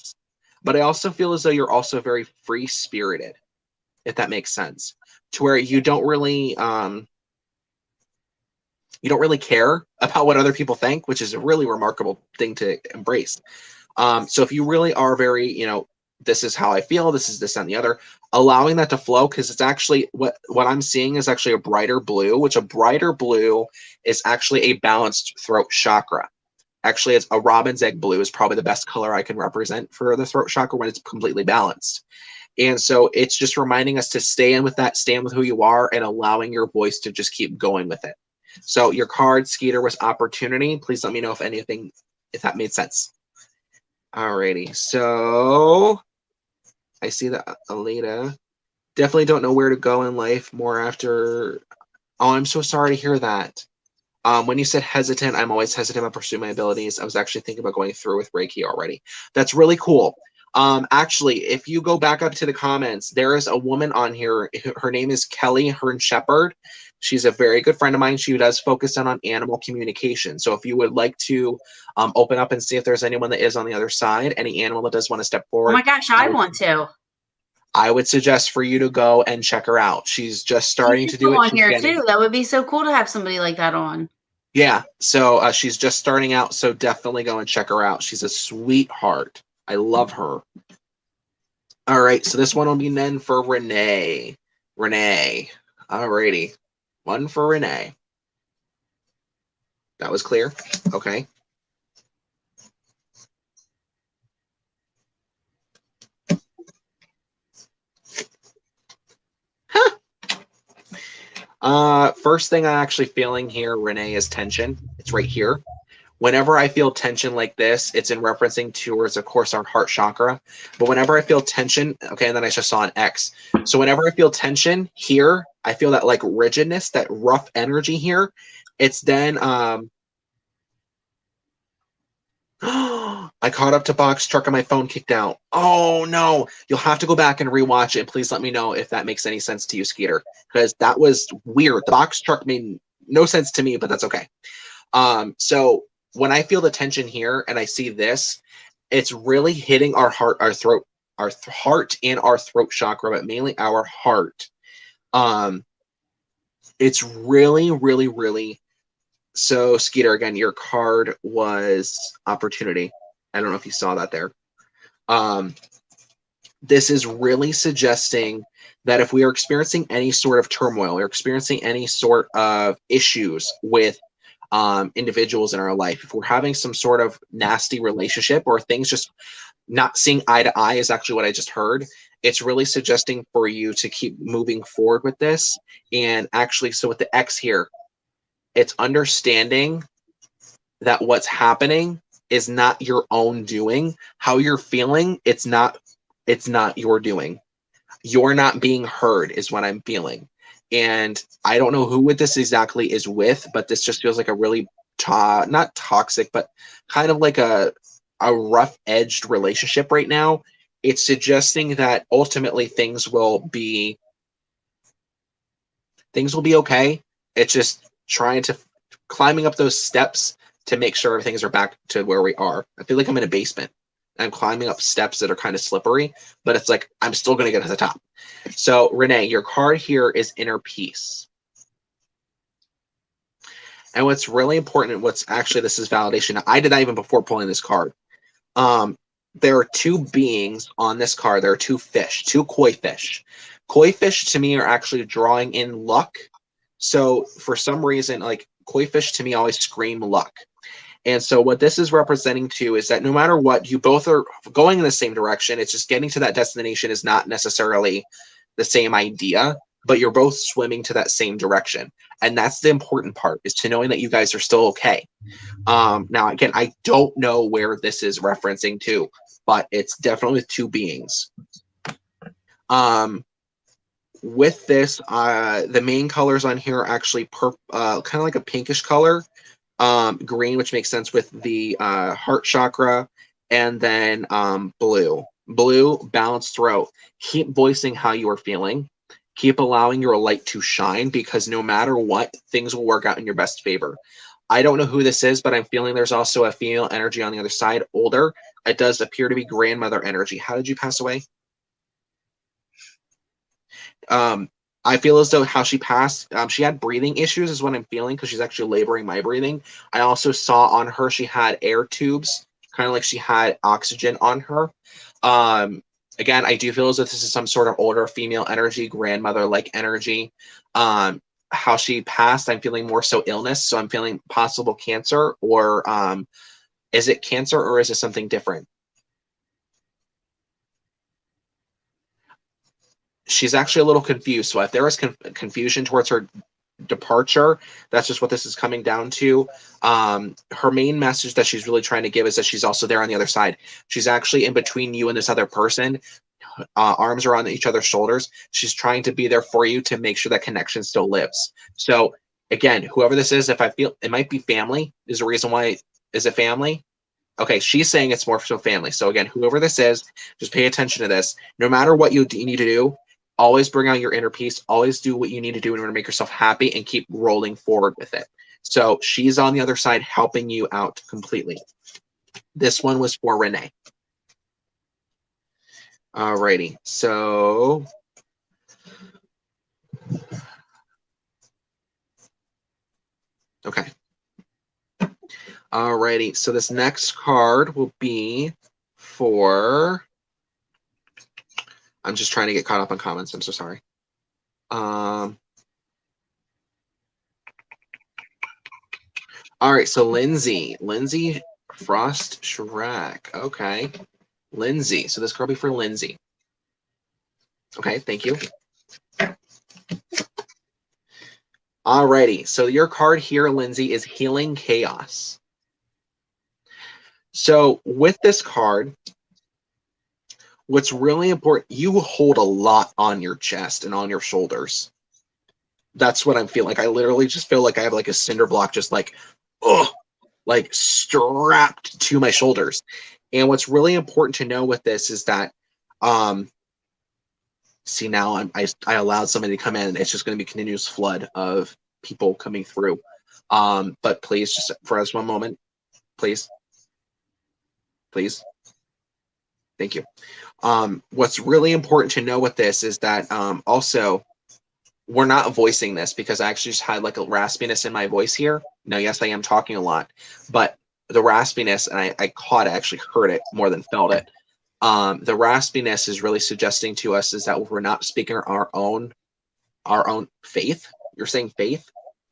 But I also feel as though you're also very free-spirited, if that makes sense, to where you don't really care about what other people think, which is a really remarkable thing to embrace. So if you really are very, you know, this is how I feel, this is this and the other, allowing that to flow, because it's actually what I'm seeing is actually a brighter blue, which a brighter blue is actually a balanced throat chakra. Actually, it's a robin's egg blue is probably the best color I can represent for the throat chakra when it's completely balanced. And so it's just reminding us to stay in with that, stand with who you are, and allowing your voice to just keep going with it. So your card, Skeeter, was opportunity. Please let me know if that made sense. Alrighty, so I see that Alita. Definitely don't know where to go in life more after. Oh, I'm so sorry to hear that. When you said hesitant, I'm always hesitant about pursuing my abilities. I was actually thinking about going through with Reiki already. That's really cool. Actually, if you go back up to the comments, there is a woman on here. Her name is Kelly Hearn Shepard. She's a very good friend of mine. She does focus on animal communication. So if you would like to open up and see if there's anyone that is on the other side, any animal that does want to step Oh forward. my gosh, I want to. I would suggest for you to go and check her out. She's just starting to do it. On here too. That would be so cool to have somebody like that on. Yeah, so she's just starting out, so definitely go and check her out. She's a sweetheart. I love her. All right, so this one will be then for Renee. Renee. Alrighty. One for Renee. That was clear? Okay. First thing I'm actually feeling here, Renee, is tension. It's right here. Whenever I feel tension like this, it's in referencing towards, of course, our heart chakra. But whenever I feel tension, okay, and then I just saw an X. So whenever I feel tension here, I feel that like rigidness, that rough energy here. It's then I caught up to box truck and my phone kicked out. Oh no, you'll have to go back and rewatch it. Please let me know if that makes any sense to you, Skeeter, because that was weird. The box truck made no sense to me, but that's okay. So when I feel the tension here and I see this, it's really hitting our heart, our throat, heart and our throat chakra, but mainly our heart. It's really, really, really. So Skeeter, again, your card was opportunity. I don't know if you saw that there. This is really suggesting that if we are experiencing any sort of turmoil or experiencing any sort of issues with individuals in our life, if we're having some sort of nasty relationship or things just not seeing eye to eye is actually what I just heard. It's really suggesting for you to keep moving forward with this. And actually, so with the X here, it's understanding that what's happening is not your own doing. How you're feeling, it's not your doing. You're not being heard is what I'm feeling. And I don't know who this exactly is with, but this just feels like a really not toxic, but kind of like a rough-edged relationship right now. It's suggesting that ultimately things will be okay. It's just trying to climbing up those steps to make sure things are back to where we are. I feel like I'm in a basement. I'm climbing up steps that are kind of slippery, but it's like I'm still going to get to the top. So Renee, your card here is inner peace. And what's really important, this is validation. I did that even before pulling this card. There are two beings on this card. There are two fish, two koi fish. Koi fish to me are actually drawing in luck. So for some reason, like koi fish to me always scream luck. And so what this is representing too is that no matter what, you both are going in the same direction. It's just getting to that destination is not necessarily the same idea, but you're both swimming to that same direction. And that's the important part, is to knowing that you guys are still okay. Now, again, I don't know where this is referencing to, but it's definitely with two beings. With this, the main colors on here are actually kind of like a pinkish color. Green, which makes sense with the heart chakra, and then blue, balanced throat. Keep voicing how you are feeling. Keep allowing your light to shine, because no matter what, things will work out in your best favor. I don't know who this is, but I'm feeling there's also a female energy on the other side, older. It does appear to be grandmother energy. How did you pass away? I feel as though how she passed, she had breathing issues is what I'm feeling, because she's actually laboring my breathing. I also saw on her she had air tubes, kind of like she had oxygen on her. Again, I do feel as if this is some sort of older female energy, grandmother-like energy. How she passed, I'm feeling more so illness. So I'm feeling possible cancer or Is it Cancer or is it something different? She's actually a little confused. So if there is confusion towards her departure, that's just what this is coming down to. Her main message that she's really trying to give is that she's also there on the other side. She's actually in between you and this other person. Arms are on each other's shoulders. She's trying to be there for you to make sure that connection still lives. So again, whoever this is, if I feel it might be family, is the reason why. Is it family? Okay, she's saying it's more so family. So again, whoever this is, just pay attention to this. No matter what you need to do, always bring out your inner peace. Always do what you need to do in order to make yourself happy and keep rolling forward with it. So she's on the other side helping you out completely. This one was for Renee. Alrighty, so okay. Alrighty, so this next card will be for, I'm just trying to get caught up on comments. I'm so sorry. All right, so Lindsay Frost Shrek. Okay, Lindsay. So this card will be for Lindsay. Okay, thank you. Alrighty, so your card here, Lindsay, is Healing Chaos. So with this card, what's really important, you hold a lot on your chest and on your shoulders. That's what I'm feeling like. I literally just feel like I have like a cinder block just like, like strapped to my shoulders. And what's really important to know with this is that, see now I allowed somebody to come in and it's just going to be a continuous flood of people coming through. But please, just for us one moment, please. Please. Thank you. What's really important to know with this is that also we're not voicing this because I actually just had like a raspiness in my voice here. Now, yes, I am talking a lot, but the raspiness, and I caught it, actually heard it more than felt it. The raspiness is really suggesting to us is that we're not speaking our own faith. You're saying faith?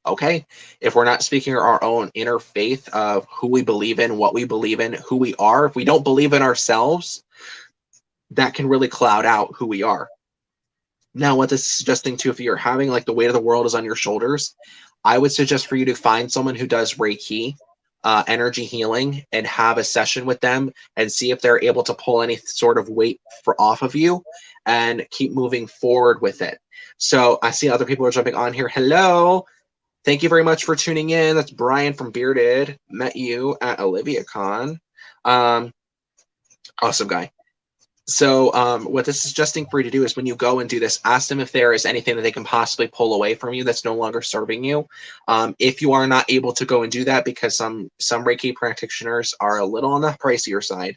Okay, if we're not speaking our own inner faith of who we believe in, what we believe in, who we are, if we don't believe in ourselves, that can really cloud out who we are. Now, what this is suggesting too, if you're having like the weight of the world is on your shoulders, I would suggest for you to find someone who does Reiki, energy healing, and have a session with them and see if they're able to pull any sort of weight off of you and keep moving forward with it. So I see other people are jumping on here. Hello. Thank you very much for tuning in. That's Brian from Bearded. Met you at OliviaCon. Awesome guy. So what this is suggesting for you to do is when you go and do this, ask them if there is anything that they can possibly pull away from you that's no longer serving you. If you are not able to go and do that, because some Reiki practitioners are a little on the pricier side,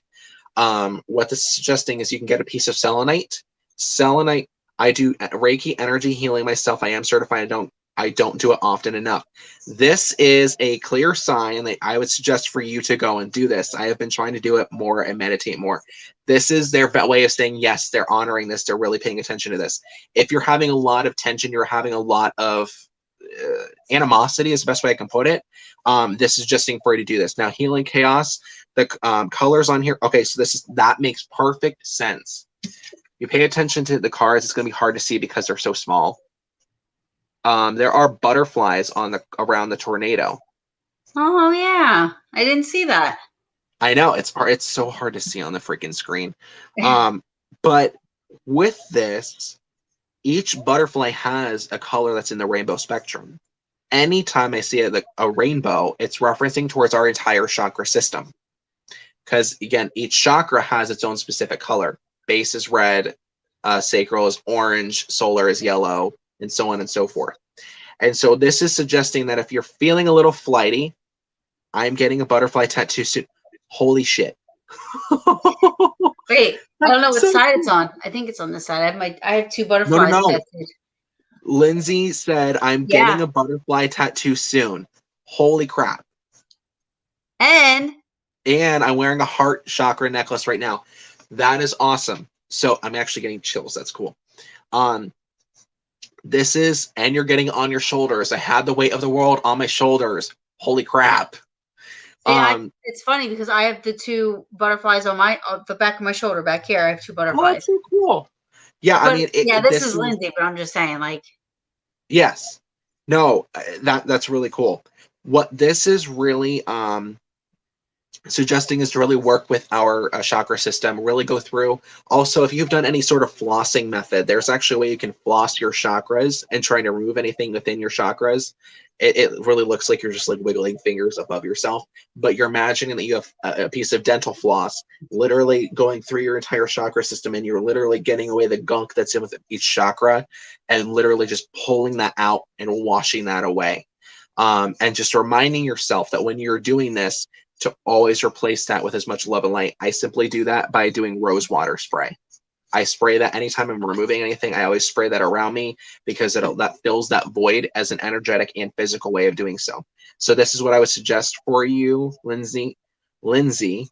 what this is suggesting is you can get a piece of selenite. Selenite, I do Reiki energy healing myself. I am certified. I don't do it often enough. This is a clear sign that I would suggest for you to go and do this. I have been trying to do it more and meditate more. This is their way of saying, yes, they're honoring this. They're really paying attention to this. If you're having a lot of tension, you're having a lot of animosity is the best way I can put it. This is just for you to do this. Now, Healing Chaos, the colors on here. Okay, so that makes perfect sense. You pay attention to the cards. It's going to be hard to see because they're so small. There are butterflies around the tornado. Oh yeah, I didn't see that. I know it's so hard to see on the freaking screen. But with this, each butterfly has a color that's in the rainbow spectrum. Anytime I see a rainbow, it's referencing towards our entire chakra system. Because again, each chakra has its own specific color. Base is red, sacral is orange, solar is yellow, and so on and so forth. And so this is suggesting that if you're feeling a little flighty, I'm getting a butterfly tattoo soon. Holy shit. Wait, I don't know what side it's on. I think it's on this side. I have two butterflies tattooed. Lindsay said, I'm getting a butterfly tattoo soon. Holy crap. And I'm wearing a heart chakra necklace right now. That is awesome. So I'm actually getting chills. That's cool. This is, and you're getting on your shoulders. I had the weight of the world on my shoulders. Holy crap. Yeah, it's funny because I have the 2 butterflies on the back of my shoulder back here. I have 2 Oh, that's butterflies. so cool. Yeah, But I mean, this this is is Lindsay, but I'm just saying, like, yes, no, that's really cool. What this is really suggesting is to really work with our chakra system, really go through. Also, if you've done any sort of flossing method, there's actually a way you can floss your chakras and trying to remove anything within your chakras. It really looks like you're just like wiggling fingers above yourself, but you're imagining that you have a piece of dental floss literally going through your entire chakra system, and you're literally getting away the gunk that's in with each chakra and literally just pulling that out and washing that away. And just reminding yourself that when you're doing this, to always replace that with as much love and light. I simply do that by doing rose water spray. I spray that anytime I'm removing anything. I always spray that around me because that fills that void as an energetic and physical way of doing so. So this is what I would suggest for you, Lindsay. Words.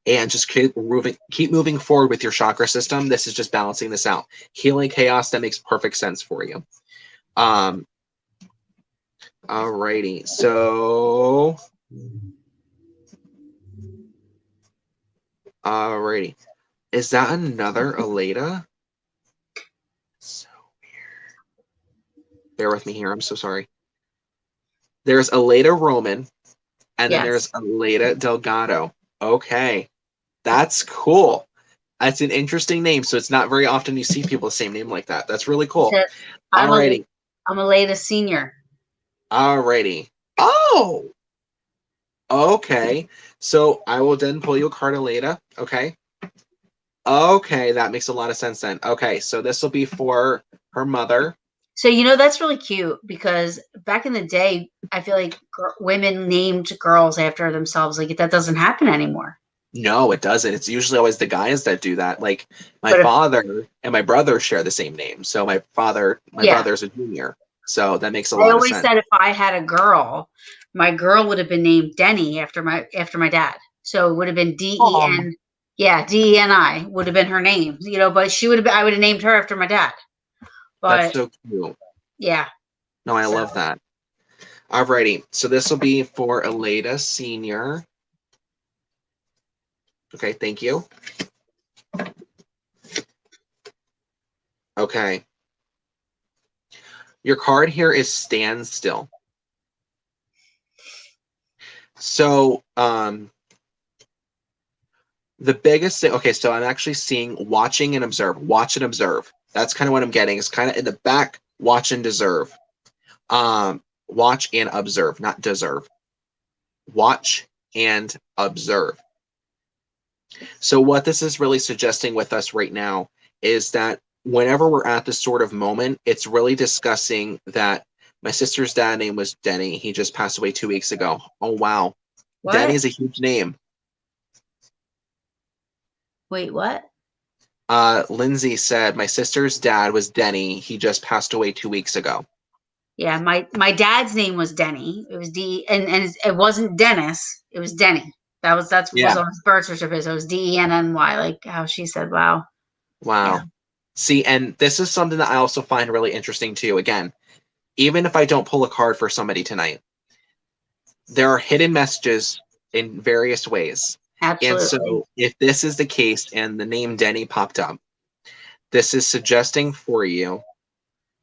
And just keep moving forward with your chakra system. This is just balancing this out. Healing chaos, that makes perfect sense for you. Alrighty, so alrighty. Is that another Aleda? So weird. Bear with me here, I'm so sorry. There's Aleda Roman, and then there's Aleda Delgado. Okay, that's cool. That's an interesting name, so it's not very often you see people the same name like that. That's really cool. Alrighty. I'm Aleda Senior. Alrighty. Oh! Okay. So I will then pull you a card, Aleda. Okay. Okay, that makes a lot of sense then. Okay, so this will be for her mother. So, that's really cute because back in the day, I feel like women named girls after themselves. Like, that doesn't happen anymore. No, it doesn't. It's usually always the guys that do that. Like, my father and my brother share the same name. So my brother's a junior. So that makes a lot of sense. I always said if I had a girl, my girl would have been named Denny after my dad. So it would have been D-E-N. Yeah, D-E-N-I would have been her name. But I would have named her after my dad. But that's so cute. Yeah. No, I love that. Alrighty. So this will be for Aleda Senior. Okay, thank you. Okay. Your card here is Stand Still. So, the biggest thing, okay, so I'm actually seeing watching and observe. Watch and observe. That's kind of what I'm getting. It's kind of in the back, watch and deserve. Watch and observe, not deserve. Watch and observe. So what this is really suggesting with us right now is that whenever we're at this sort of moment, it's really discussing that my sister's dad name was Denny. He just passed away 2 weeks ago. Oh, wow. What? Denny is a huge name. Wait, what? Lindsay said, my sister's dad was Denny. He just passed away 2 weeks ago. Yeah, my dad's name was Denny. It was and it wasn't Dennis. It was Denny. That's what was on his birth certificate. So it was D-E-N-N-Y, like how she said, wow. Wow. Yeah. See, and this is something that I also find really interesting too. Again, even if I don't pull a card for somebody tonight, there are hidden messages in various ways. Absolutely. And so if this is the case and the name Denny popped up, this is suggesting for you,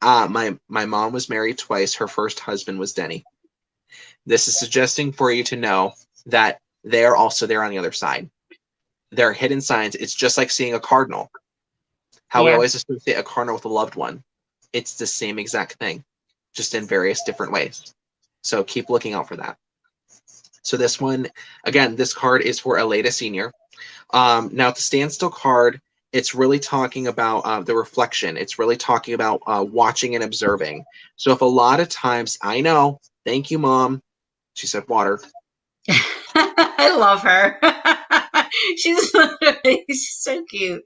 my mom was married twice. Her first husband was Denny. This is suggesting for you to know that they're also there on the other side. There are hidden signs. It's just like seeing a cardinal. How we always associate a cardinal with a loved one. It's the same exact thing, just in various different ways. So keep looking out for that. So this one, again, this card is for Aleda Senior. Now, the standstill card, it's really talking about the reflection. It's really talking about watching and observing. So if a lot of times, I know, thank you, Mom. She said water. I love her. she's so cute.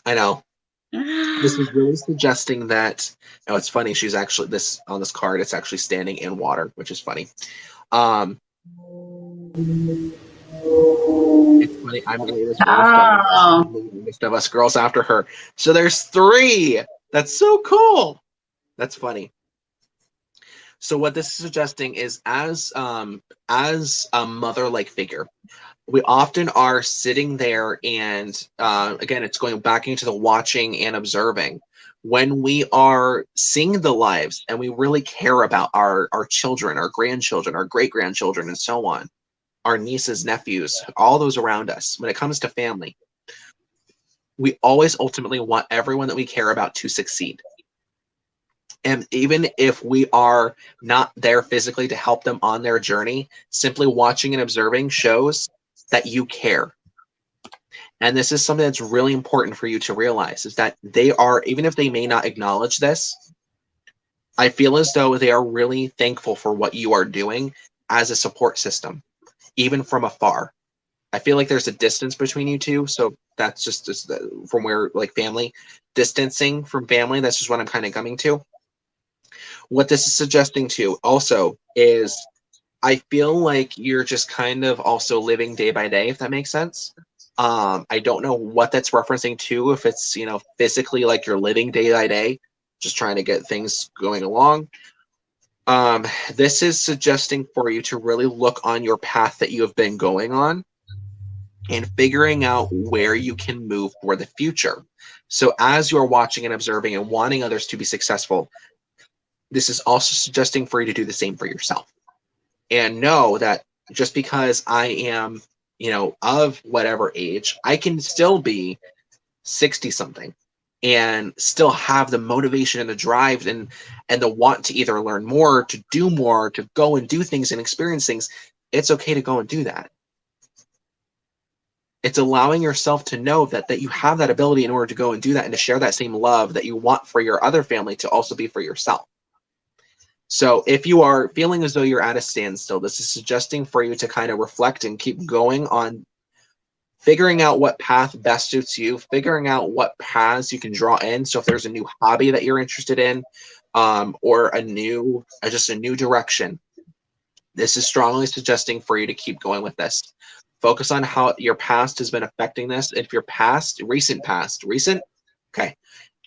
I know. This is really suggesting that, oh, it's funny. She's actually, on this card, it's actually standing in water, which is funny. It's funny. I'm the latest most of us girls after her. So there's 3. That's so cool. That's funny. So what this is suggesting is, as a mother-like figure, we often are sitting there, and again, it's going back into the watching and observing. When we are seeing the lives and we really care about our children, our grandchildren, our great-grandchildren, and so on, our nieces, nephews, all those around us, when it comes to family, we always ultimately want everyone that we care about to succeed. And even if we are not there physically to help them on their journey, simply watching and observing shows that you care. And this is something that's really important for you to realize, is that they are, even if they may not acknowledge this, I feel as though they are really thankful for what you are doing as a support system, even from afar. I feel like there's a distance between you two, so that's just from where, like, family, distancing from family, that's just what I'm kind of coming to. What this is suggesting to also is, I feel like you're just kind of also living day by day, if that makes sense. I don't know what that's referencing to, if it's, you know, physically like you're living day by day, just trying to get things going along. This is suggesting for you to really look on your path that you have been going on and figuring out where you can move for the future. So as you're watching and observing and wanting others to be successful, this is also suggesting for you to do the same for yourself. And know that just because I am, you know, of whatever age, I can still be 60 something and still have the motivation and the drive and the want to either learn more, to do more, to go and do things and experience things. It's okay to go and do that. It's allowing yourself to know that you have that ability in order to go and do that, and to share that same love that you want for your other family to also be for yourself. So if you are feeling as though you're at a standstill, this is suggesting for you to kind of reflect and keep going on figuring out what path best suits you, figuring out what paths you can draw in. So if there's a new hobby that you're interested in, or just a new direction, this is strongly suggesting for you to keep going with this. Focus on how your past has been affecting this. If your recent, okay.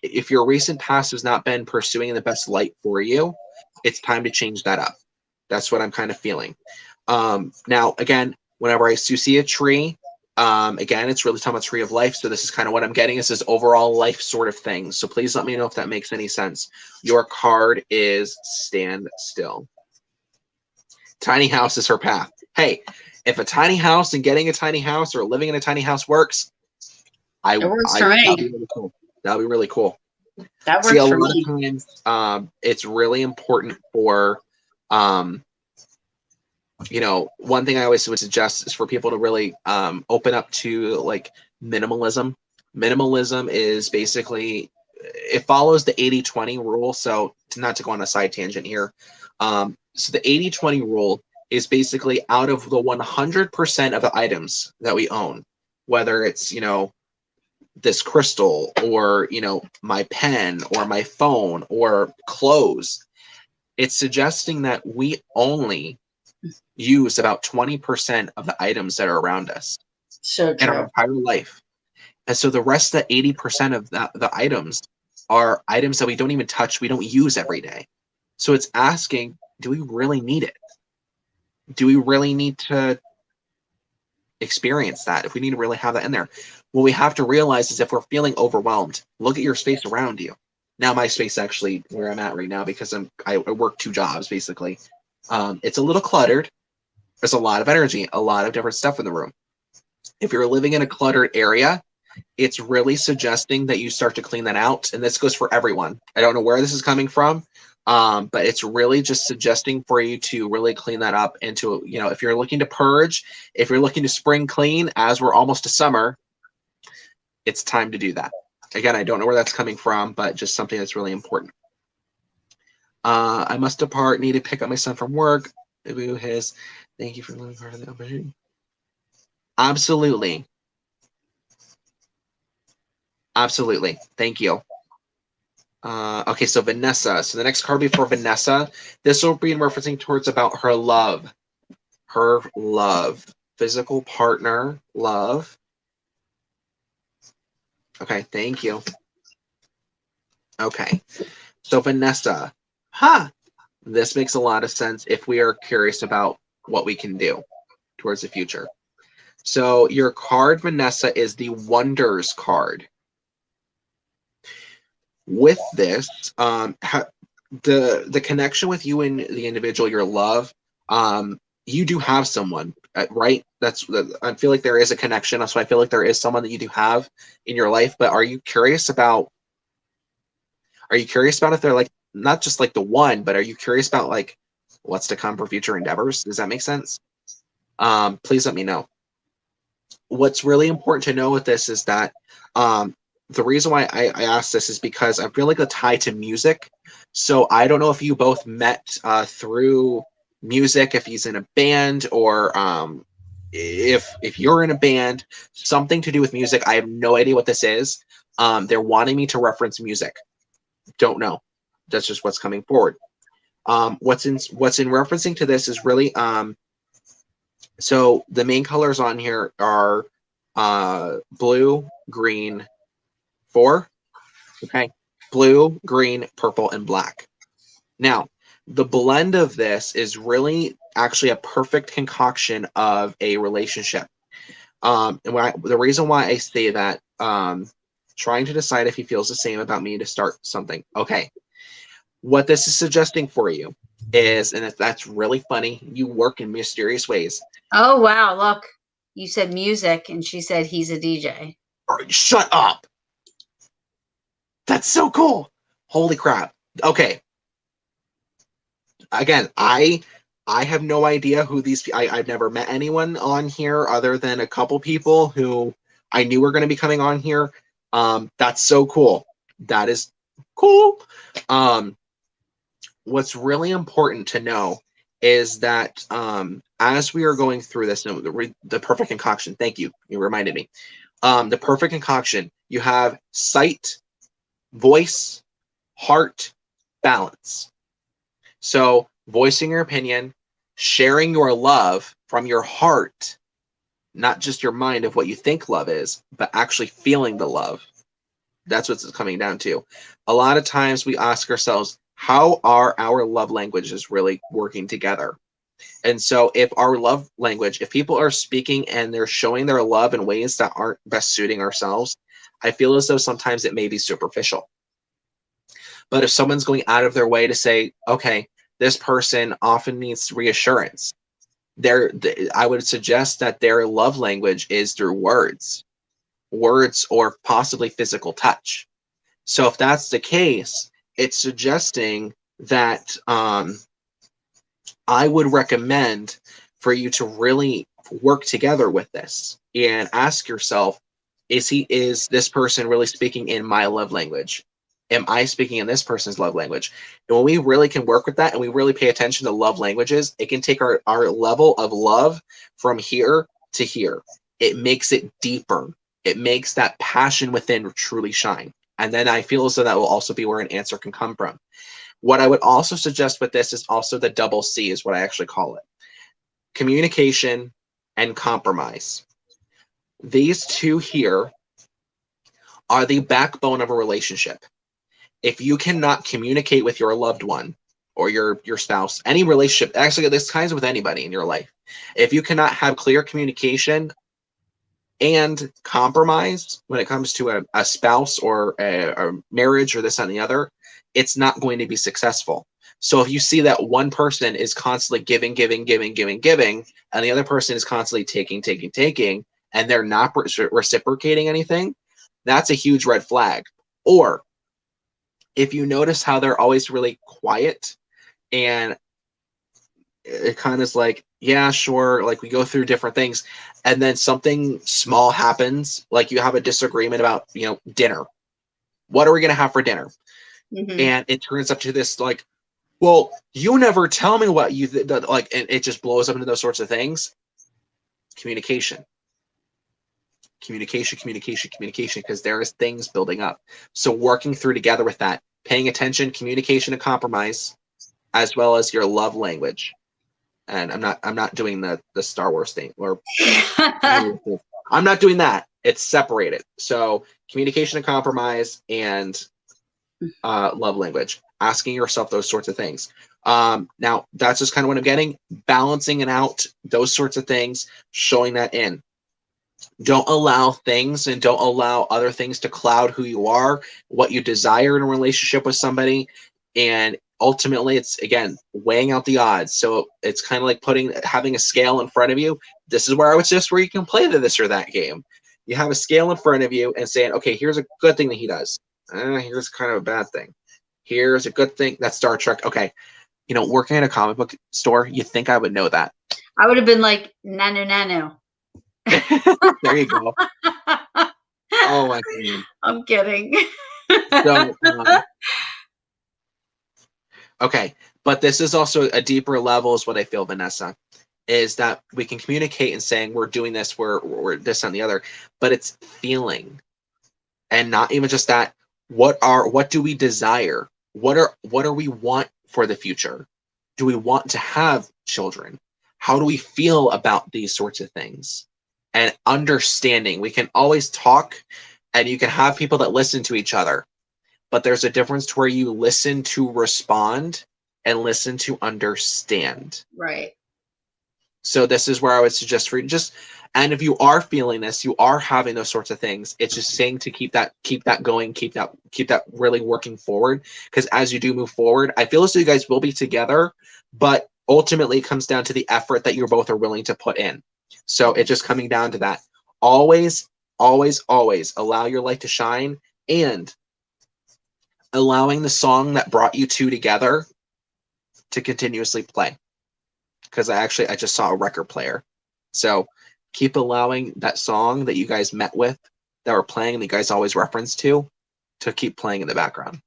If your recent past has not been pursuing in the best light for you, it's time to change that up. That's what I'm kind of feeling. Now, again, whenever you see a tree, again, it's really talking about tree of life. So this is kind of what I'm getting. This is overall life sort of thing. So please let me know if that makes any sense. Your card is stand still. Tiny house is her path. Hey, if a tiny house and getting a tiny house or living in a tiny house works, it works for me. that'll be really cool. That'll be really cool. That works See, a for lot me. of times, it's really important for, you know, one thing I always would suggest is for people to really open up to, like, minimalism. Minimalism is basically, it follows the 80-20 rule. So not to go on a side tangent here. So the 80-20 rule is basically, out of the 100% of the items that we own, whether it's, you know, this crystal, or, you know, my pen, or my phone, or clothes, it's suggesting that we only use about 20% of the items that are around us in our entire life. And so the rest of the 80% of the items are items that we don't even touch, we don't use every day. So it's asking, do we really need it? Do we really need to experience that? If we need to really have that in there, what we have to realize is, if we're feeling overwhelmed, look at your space around you. Now, my space, actually, where I'm at right now, because I work 2 jobs basically, it's a little cluttered. There's a lot of energy, a lot of different stuff in the room. If you're living in a cluttered area, it's really suggesting that you start to clean that out. And this goes for everyone. I don't know where this is coming from, but it's really just suggesting for you to really clean that up. And to, you know, if you're looking to purge, if you're looking to spring clean, as we're almost to summer, it's time to do that. Again, I don't know where that's coming from, but just something that's really important. I must depart, need to pick up my son from work. Thank you for being part of the opportunity. Absolutely. Absolutely. Thank you. Okay, so Vanessa. So the next card before Vanessa, this will be referencing towards about her love. Her love. Physical partner, love. Okay, thank you. Okay. So Vanessa. This makes a lot of sense if we are curious about what we can do towards the future. So your card, Vanessa, is the Wonders card. With this, the connection with you and the individual, your love, you do have someone, right? I feel like there is a connection. So I feel like there is someone that you do have in your life. But are you curious about if they're like not just like the one, but are you curious about like what's to come for future endeavors? Does that make sense? Please let me know. What's really important to know with this is that the reason why I asked this is because I feel like a tie to music. So I don't know if you both met through music, if he's in a band, or if you're in a band, something to do with music. I have no idea what this is. They're wanting me to reference music. Don't know. That's just what's coming forward. What's in referencing to this is really so the main colors on here are blue, green, 4. Okay. Blue, green, purple, and black. Now, the blend of this is really actually a perfect concoction of a relationship. And the reason why I say that, trying to decide if he feels the same about me to start something. Okay. What this is suggesting for you is, and that's really funny, you work in mysterious ways. Oh, wow. Look, you said music, and she said he's a DJ. Shut up. That's so cool. Holy crap. Okay. Again, I have no idea who these, I've never met anyone on here other than a couple people who I knew were going to be coming on here. That's so cool. That is cool. What's really important to know is that as we are going through this, the perfect concoction, thank you, you reminded me. The perfect concoction, you have sight, voice, heart, balance. So voicing your opinion, sharing your love from your heart, not just your mind of what you think love is, but actually feeling the love. That's what it's coming down to. A lot of times we ask ourselves, how are our love languages really working together? And so if our love language, if people are speaking and they're showing their love in ways that aren't best suiting ourselves, I feel as though sometimes it may be superficial. But if someone's going out of their way to say, okay, this person often needs reassurance, I would suggest that their love language is through words or possibly physical touch. So if that's the case, it's suggesting that I would recommend for you to really work together with this and ask yourself, is this person really speaking in my love language? Am I speaking in this person's love language? And when we really can work with that and we really pay attention to love languages, it can take our level of love from here to here. It makes it deeper. It makes that passion within truly shine. And then I feel as though that will also be where an answer can come from. What I would also suggest with this is also the double C is what I actually call it. Communication and compromise. These two here are the backbone of a relationship. If you cannot communicate with your loved one or your spouse, any relationship, actually this kinds with anybody in your life, if you cannot have clear communication and compromise when it comes to a spouse or a marriage or this and the other, it's not going to be successful. So if you see that one person is constantly giving, and the other person is constantly taking, and they're not reciprocating anything, that's a huge red flag. Or if you notice how they're always really quiet and it kind of is like, yeah, sure, like we go through different things, and then something small happens, like you have a disagreement about, dinner. What are we going to have for dinner? Mm-hmm. And it turns up to this like, well, you never tell me what you like, and it just blows up into those sorts of things. Communication, because there is things building up. So working through together with that, paying attention, communication and compromise, as well as your love language. And I'm not doing the Star Wars thing, or I'm not doing that. It's separated. So communication and compromise and love language, asking yourself those sorts of things. Now that's just kind of what I'm getting, balancing it out, those sorts of things, showing that in. Don't allow things and don't allow other things to cloud who you are, what you desire in a relationship with somebody. And ultimately, it's, again, weighing out the odds. So it's kind of like having a scale in front of you. This is where I would suggest where you can play this or that game. You have a scale in front of you and saying, okay, here's a good thing that he does. Here's kind of a bad thing. Here's a good thing. That's Star Trek. Okay. You know, working at a comic book store, you think I would know that. I would have been like, nanu, nanu. There you go. Oh my God. I'm kidding. So, okay, but this is also a deeper level, is what I feel, Vanessa, is that we can communicate and saying we're doing this, we're this and the other, but it's feeling, and not even just that. What do we desire? What are we want for the future? Do we want to have children? How do we feel about these sorts of things? And understanding, we can always talk, and you can have people that listen to each other, but there's a difference to where you listen to respond and listen to understand. Right. So this is where I would suggest for you, and if you are feeling this, you are having those sorts of things, it's just saying to keep that going, keep that really working forward. Because as you do move forward, I feel as though you guys will be together, but ultimately it comes down to the effort that you both are willing to put in. So it's just coming down to that. Always, always, always allow your light to shine, and allowing the song that brought you two together to continuously play. Because I just saw a record player. So keep allowing that song that you guys met with, that were playing, and you guys always reference to keep playing in the background.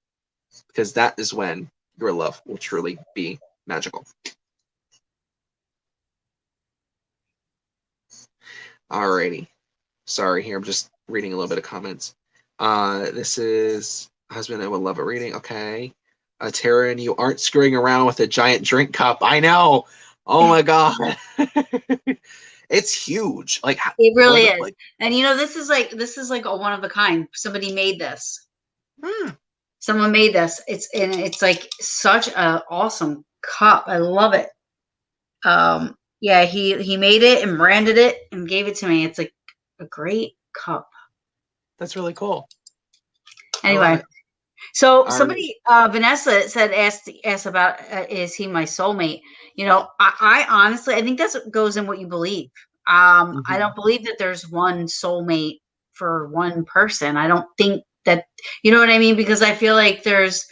Because that is when your love will truly be magical. Alrighty. Sorry, here I'm just reading a little bit of comments. This is husband. I would love a reading. Okay. Taryn, you aren't screwing around with a giant drink cup. I know. Oh my God. It's huge. Like, it really is. Like, and you know, this is like a one of a kind. Somebody made this. Someone made this. It's like such a awesome cup. I love it. Yeah, he made it and branded it and gave it to me. It's like a great cup. That's really cool. Anyway, so somebody, Vanessa said, asked about, is he my soulmate? You know, I honestly, I think that goes in what you believe. I don't believe that there's one soulmate for one person. I don't think that, you know what I mean? Because I feel like there's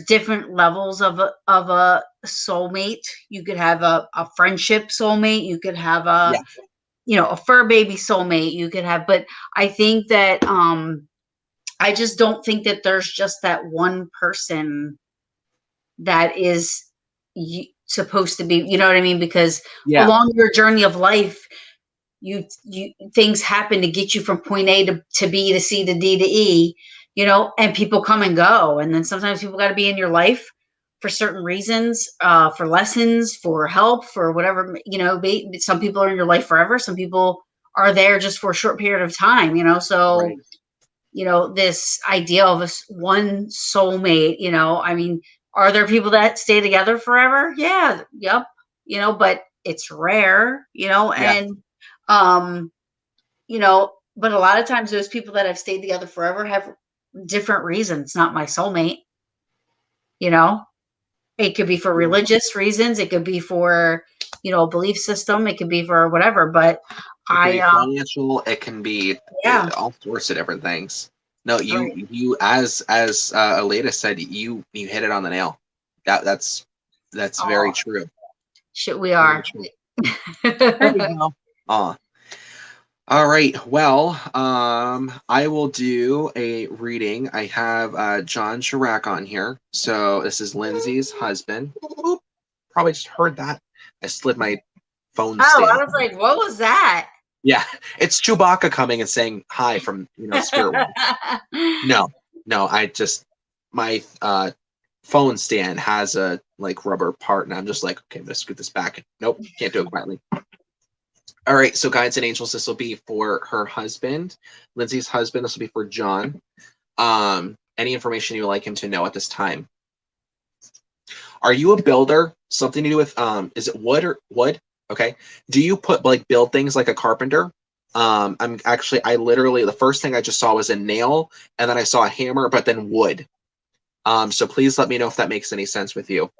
different levels of a soulmate. You could have a friendship soulmate. You could have a fur baby soulmate. You could have, but I think that, I just don't think that there's just that one person that is supposed to be, you know what I mean? Because along your journey of life, you things happen to get you from point A to B to C to D to E, you know, and people come and go. And then sometimes people got to be in your life for certain reasons, for lessons, for help, for whatever, you know. Some people are in your life forever. Some people are there just for a short period of time, you know, so. Right. You know, this idea of one soulmate, you know, I mean, are there people that stay together forever? Yeah. Yep. You know, but it's rare, you know, and, you know, but a lot of times those people that have stayed together forever have different reasons, not my soulmate, you know. It could be for religious reasons. It could be for, you know, a belief system. It could be for whatever, but financial, it can be all sorts of different things. No, you as Aleda said, you hit it on the nail. That's very true. Shit, we are. There you go. All right. Well, I will do a reading. I have John Chirac on here. So this is Lindsay's husband. Oop, probably just heard that. I slid my phone stand. I was like, what was that? Yeah, it's Chewbacca coming and saying hi from, you know, spirit world. No, I just, my phone stand has a like rubber part, and I'm just like, okay, I'm gonna scoot this back. Nope, can't do it quietly. All right, so guides and angels, this will be for her husband, Lindsay's husband. This will be for John. Any information you would like him to know at this time? Are you a builder? Something to do with is it wood or wood? Okay. Do you put like build things like a carpenter? I literally the first thing I just saw was a nail, and then I saw a hammer, but then wood. So please let me know if that makes any sense with you.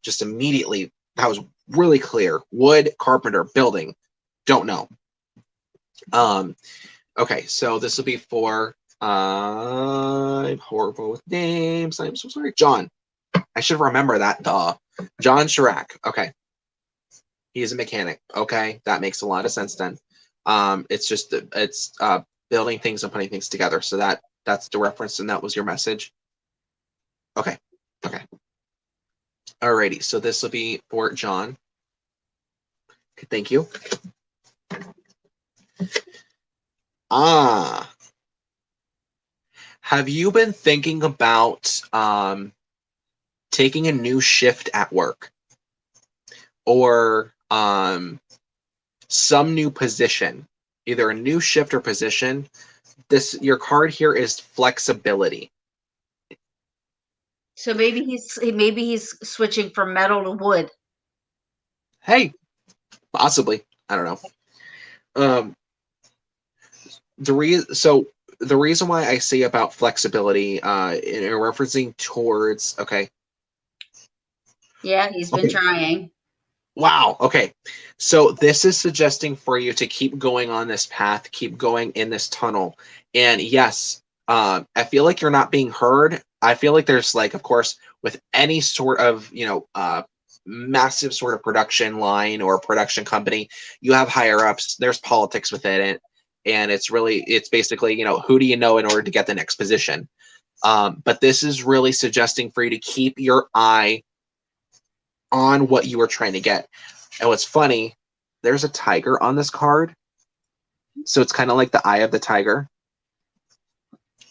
Just immediately, that was really clear. Wood, carpenter, building. Don't know. Okay, so this will be for I'm horrible with names. I'm so sorry. John. I should remember that. Duh. John Chirac. Okay. He's a mechanic. Okay. That makes a lot of sense then. It's building things and putting things together. So that's the reference, and that was your message. Okay. Okay. Alrighty. So this will be for John. Okay, thank you. Have you been thinking about taking a new shift at work, or some new position, either a new shift or position? Your card here is flexibility. So maybe he's switching from metal to wood. Hey, possibly. I don't know. The reason why I say about flexibility, in referencing towards, okay. Yeah, he's been trying. Wow. Okay. So this is suggesting for you to keep going on this path, keep going in this tunnel. And yes, I feel like you're not being heard. I feel like there's like, of course, with any sort of, massive sort of production line or production company, you have higher ups, there's politics within it. And it's basically, who do you know in order to get the next position? But this is really suggesting for you to keep your eye on what you are trying to get. And what's funny, there's a tiger on this card. So it's kind of like the eye of the tiger.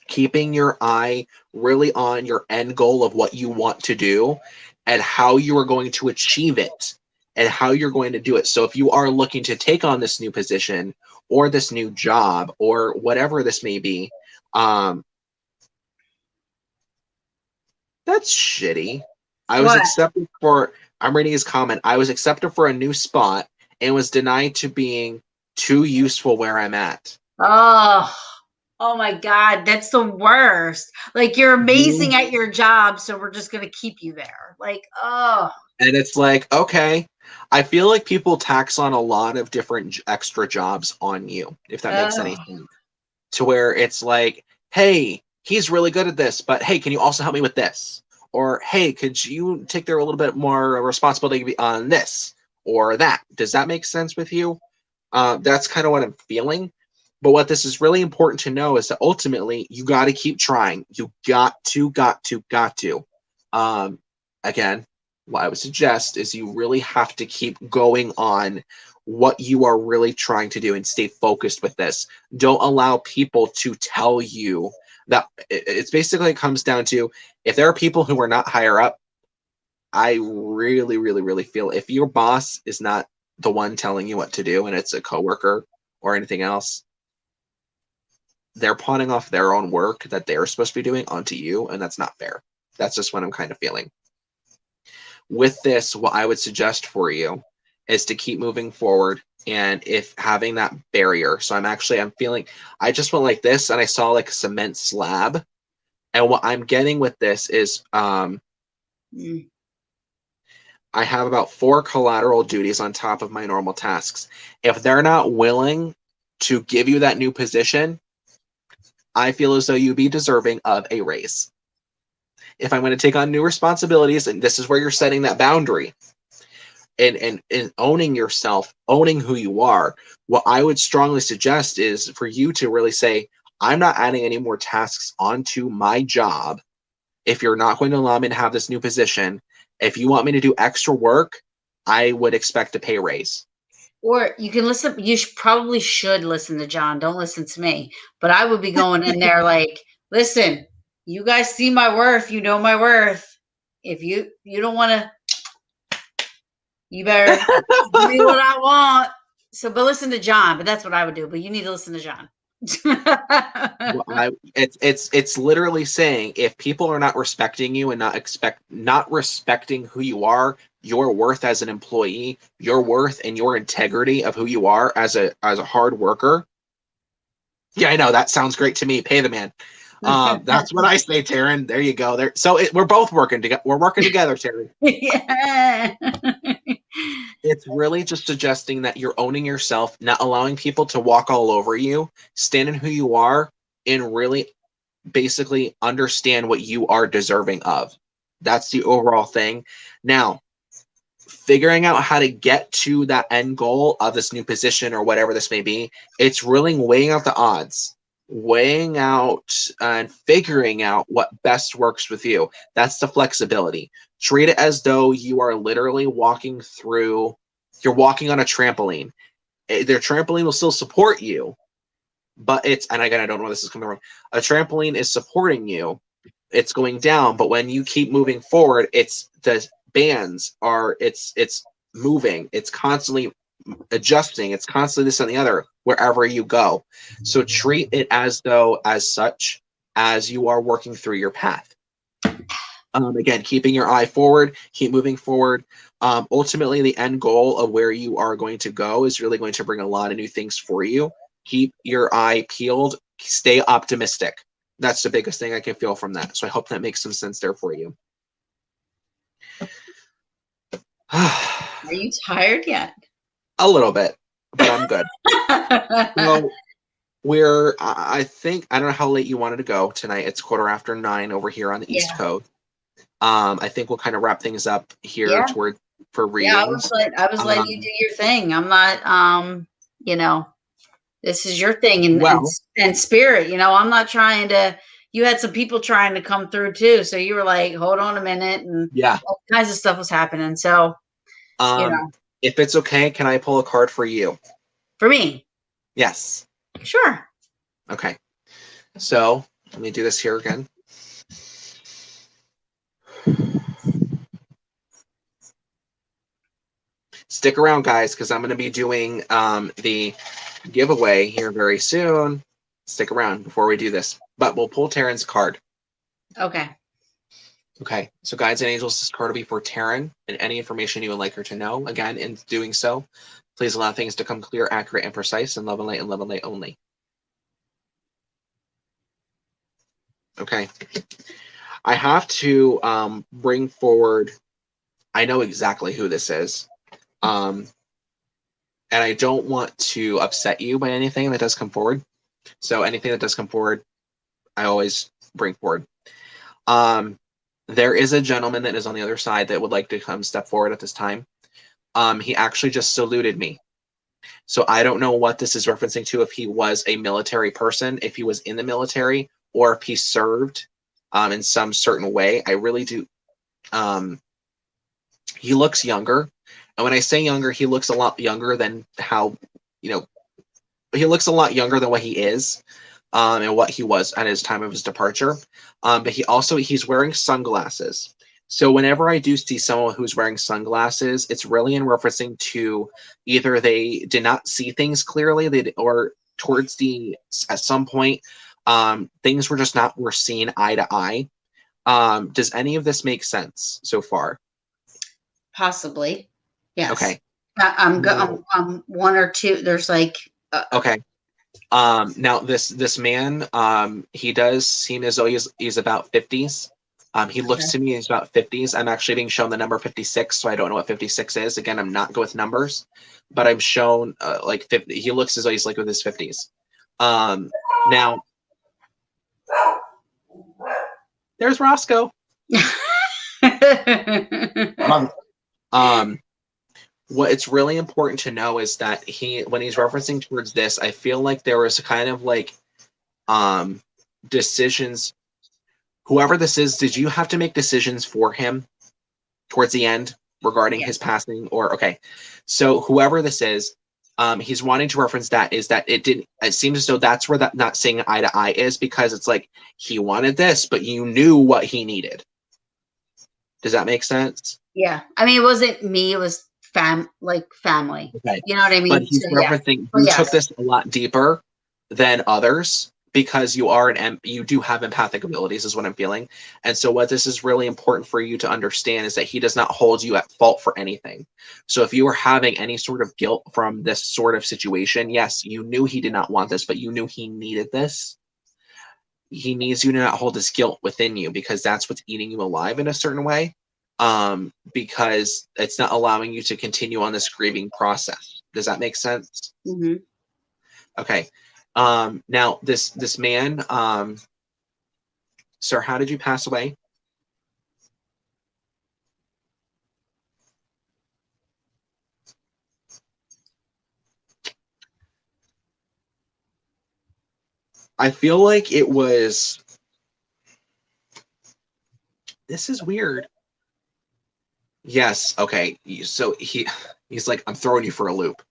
Keeping your eye really on your end goal of what you want to do and how you are going to achieve it and how you're going to do it. So if you are looking to take on this new position or this new job or whatever this may be, that's shitty. I'm reading his comment. I was accepted for a new spot and was denied to being too useful where I'm at. Oh my God, that's the worst. Like, you're amazing at your job, so we're just going to keep you there. Like, oh. And it's like, okay, I feel like people tax on a lot of different extra jobs on you, if that makes any sense. To where it's like, hey, he's really good at this, but hey, can you also help me with this? Or, hey, could you take there a little bit more responsibility on this or that? Does that make sense with you? That's kind of what I'm feeling. But what this is really important to know is that ultimately you got to keep trying. You got to. Again, what I would suggest is you really have to keep going on what you are really trying to do and stay focused with this. Don't allow people to tell you that it's basically, it comes down to, if there are people who are not higher up, I really, really, really feel if your boss is not the one telling you what to do and it's a coworker or anything else, they're pawning off their own work that they're supposed to be doing onto you, and that's not fair. That's just what I'm kind of feeling. With this, what I would suggest for you is to keep moving forward, and if having that barrier, so I'm feeling, I just went like this, and I saw like a cement slab, and what I'm getting with this is, I have about 4 collateral duties on top of my normal tasks. If they're not willing to give you that new position, I feel as though you'd be deserving of a raise. If I'm going to take on new responsibilities, and this is where you're setting that boundary and owning yourself, owning who you are, what I would strongly suggest is for you to really say, I'm not adding any more tasks onto my job. If you're not going to allow me to have this new position, if you want me to do extra work, I would expect a pay raise. Or you can listen. You probably should listen to John. Don't listen to me. But I would be going in there like, listen, you guys see my worth. You know my worth. If you don't want to, you better give me what I want. So, but listen to John. But that's what I would do. But you need to listen to John. It's literally saying if people are not respecting you and not respecting who you are, your worth as an employee, your worth and your integrity of who you are as a hard worker. Yeah, I know that sounds great to me. Pay the man. That's what I say, Taryn. There you go. There. So we're both working together. We're working together, Taryn. Yeah. It's really just suggesting that you're owning yourself, not allowing people to walk all over you, stand in who you are, and really basically understand what you are deserving of. That's the overall thing. Now, figuring out how to get to that end goal of this new position or whatever this may be, it's really weighing out the odds, weighing out and figuring out what best works with you. That's the flexibility. Treat it as though you are literally walking through, you're walking on a trampoline. Their trampoline will still support you, but it's, and again, I don't know where this is coming from. A trampoline is supporting you. It's going down, but when you keep moving forward, it's the bands are, it's moving. It's constantly adjusting. It's constantly this and the other wherever you go. So treat it as though, as such, as you are working through your path. Again, keeping your eye forward, keep moving forward. Ultimately, the end goal of where you are going to go is really going to bring a lot of new things for you. Keep your eye peeled. Stay optimistic. That's the biggest thing I can feel from that. So I hope that makes some sense there for you. Are you tired yet? A little bit, but I'm good. So I think, I don't know how late you wanted to go tonight. It's 9:15 over here on the East Coast. I think we'll kind of wrap things up here for readings. Yeah, I was letting you do your thing. I'm not, you know, this is your thing and spirit, you know, I'm not trying to, you had some people trying to come through too. So you were like, hold on a minute. And all kinds of stuff was happening. So, you know, if it's okay, can I pull a card for you? For me? Yes. Sure. Okay. So let me do this here again. Stick around, guys, because I'm going to be doing the giveaway here very soon. Stick around before we do this. But we'll pull Taryn's card. Okay. Okay. So guides and angels, this card will be for Taryn, and any information you would like her to know. Again, in doing so, please allow things to come clear, accurate, and precise, and love and light only. Okay. I have to bring forward, I know exactly who this is. And I don't want to upset you by anything that does come forward. So anything that does come forward, I always bring forward. There is a gentleman that is on the other side that would like to come step forward at this time. He actually just saluted me. So I don't know what this is referencing to, if he was a military person, if he was in the military, or if he served in some certain way. I really do. He looks younger. And when I say younger, he looks a lot younger than how, you know, he looks a lot younger than what he is and what he was at his time of his departure. But he's wearing sunglasses. So whenever I do see someone who's wearing sunglasses, it's really in referencing to either they did not see things clearly, or towards at some point, things were seen eye to eye. Does any of this make sense so far? Possibly. Yes. Okay. I'm one or two. There's like. Okay. Now this man, he does seem as though he's about 50s. He looks to me he's about 50s. I'm actually being shown the number 56, so I don't know what 56 is. Again, I'm not good with numbers, but I'm shown like 50. He looks as though he's like with his 50s. Now, there's Roscoe. What it's really important to know is that when he's referencing towards this, I feel like there was a kind of like decisions. Whoever this is, did you have to make decisions for him towards the end regarding his passing? Or okay, so whoever this is, he's wanting to reference that is that it seems as though that's where that not seeing eye to eye is, because it's like he wanted this, but you knew what he needed. Does that make sense? Yeah, I mean, it wasn't me, it was family. Okay. You know what I mean? But he's referencing, you took this a lot deeper than others because you do have empathic abilities is what I'm feeling. And so what this is really important for you to understand is that he does not hold you at fault for anything. So if you are having any sort of guilt from this sort of situation, yes, you knew he did not want this, but you knew he needed this. He needs you to not hold this guilt within you because that's what's eating you alive in a certain way. Because it's not allowing you to continue on this grieving process. Does that make sense? Mm-hmm. Okay. Now this man, sir, how did you pass away? I feel like it was, this is weird. Yes. Okay. So he's like, I'm throwing you for a loop.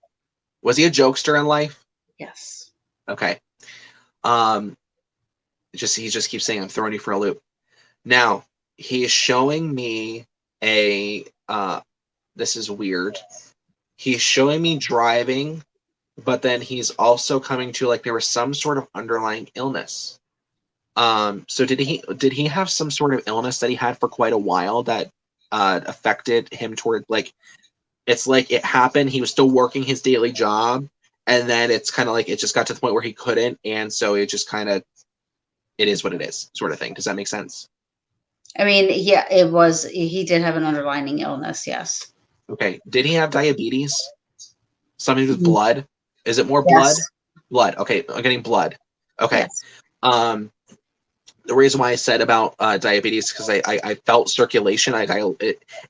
Was he a jokester in life? Yes. Okay. He just keeps saying, I'm throwing you for a loop. Now he is showing me this is weird. He's showing me driving, but then he's also coming to like there was some sort of underlying illness. So did he have some sort of illness that he had for quite a while that affected him toward like, it's like it happened, he was still working his daily job, and then it's kind of like it just got to the point where he couldn't, and so it just kind of, it is what it is sort of thing. Does that make sense? I mean, yeah, he did have an underlying illness. Yes. Okay. Did he have diabetes? Something with Mhm. blood? Is it more blood? Yes. Blood. Okay. I'm getting blood. Okay. Yes. The reason why I said about diabetes because I felt circulation.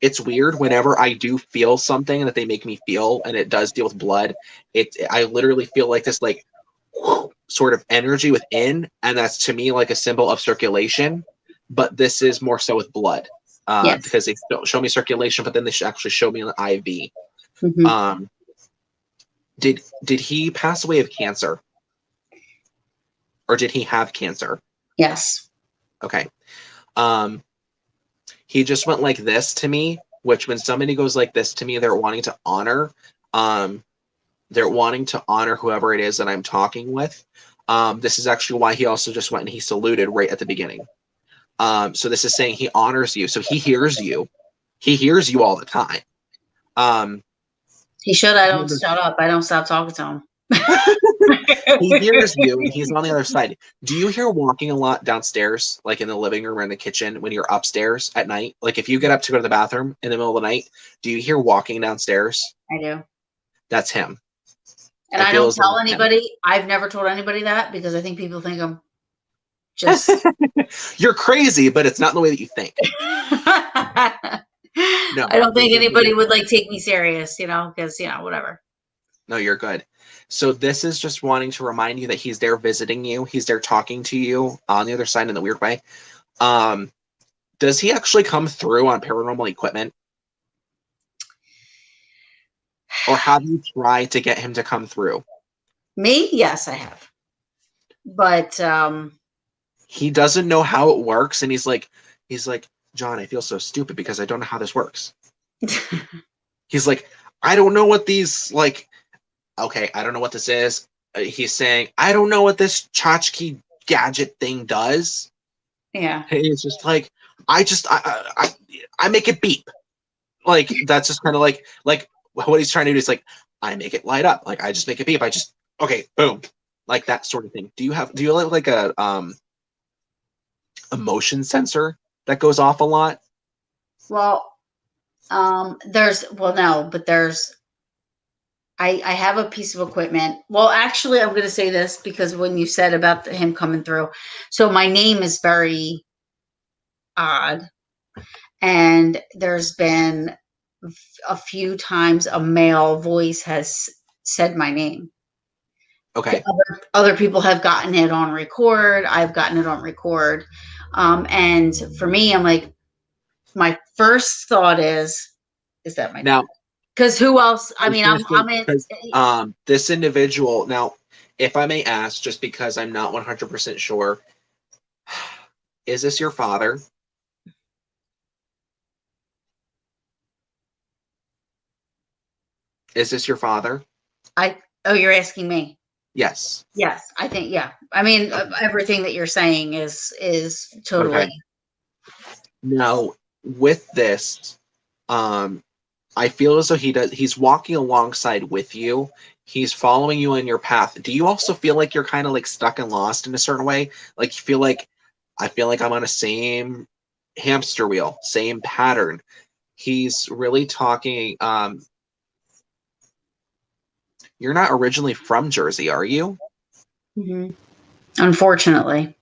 It's weird whenever I do feel something that they make me feel, and it does deal with blood. I literally feel like this like sort of energy within, and that's to me like a symbol of circulation. But this is more so with blood Yes. because they don't show me circulation, but then they actually show me an IV. Mm-hmm. Did he pass away of cancer, or did he have cancer? Yes. Okay. He just went like this to me, which when somebody goes like this to me, they're wanting to honor. They're wanting to honor whoever it is that I'm talking with. This is actually why he also just went and he saluted right at the beginning. So this is saying he honors you. So he hears you. He hears you all the time. He should. I don't shut up. I don't stop talking to him. He hears you and he's on the other side. Do you hear walking a lot downstairs, like in the living room or in the kitchen when you're upstairs at night? Like if you get up to go to the bathroom in the middle of the night, do you hear walking downstairs? I do. That's him. And I don't tell anybody. I've never told anybody that because I think people think I'm just. You're crazy, but it's not the way that you think. No, I don't think anybody would like take me serious, because whatever. No, you're good. So this is just wanting to remind you that he's there visiting you. He's there talking to you on the other side in the weird way. Does he actually come through on paranormal equipment? Or have you tried to get him to come through? Me? Yes, I have. But he doesn't know how it works, and he's like, John, I feel so stupid because I don't know how this works. He's like, I don't know what these like. Okay, I don't know what this is. He's saying, I don't know what this tchotchke gadget thing does. Yeah. It's just like, I make it beep. Like, that's just kind of like what he's trying to do is like, I make it light up. Like, I just make it beep. Okay, boom. Like that sort of thing. Do you have like a motion sensor that goes off a lot? Well, no, but I have a piece of equipment. Well, actually, I'm going to say this because when you said about him coming through, so my name is very odd, and there's been a few times a male voice has said my name. Okay. Other people have gotten it on record. I've gotten it on record. And for me, I'm like, my first thought is that my now? Because who else? I mean, I'm in. This individual. Now, if I may ask, just because I'm not 100% sure, is this your father? Is this your father? Oh, you're asking me? Yes. Yes, I think, yeah. I mean, everything that you're saying is totally. Okay. Now, with this, I feel as though he's walking alongside with you. He's following you on your path. Do you also feel like you're kind of like stuck and lost in a certain way? Like you feel like I feel like I'm on a same hamster wheel, same pattern. He's really talking. You're not originally from Jersey, are you? Mhm. Unfortunately.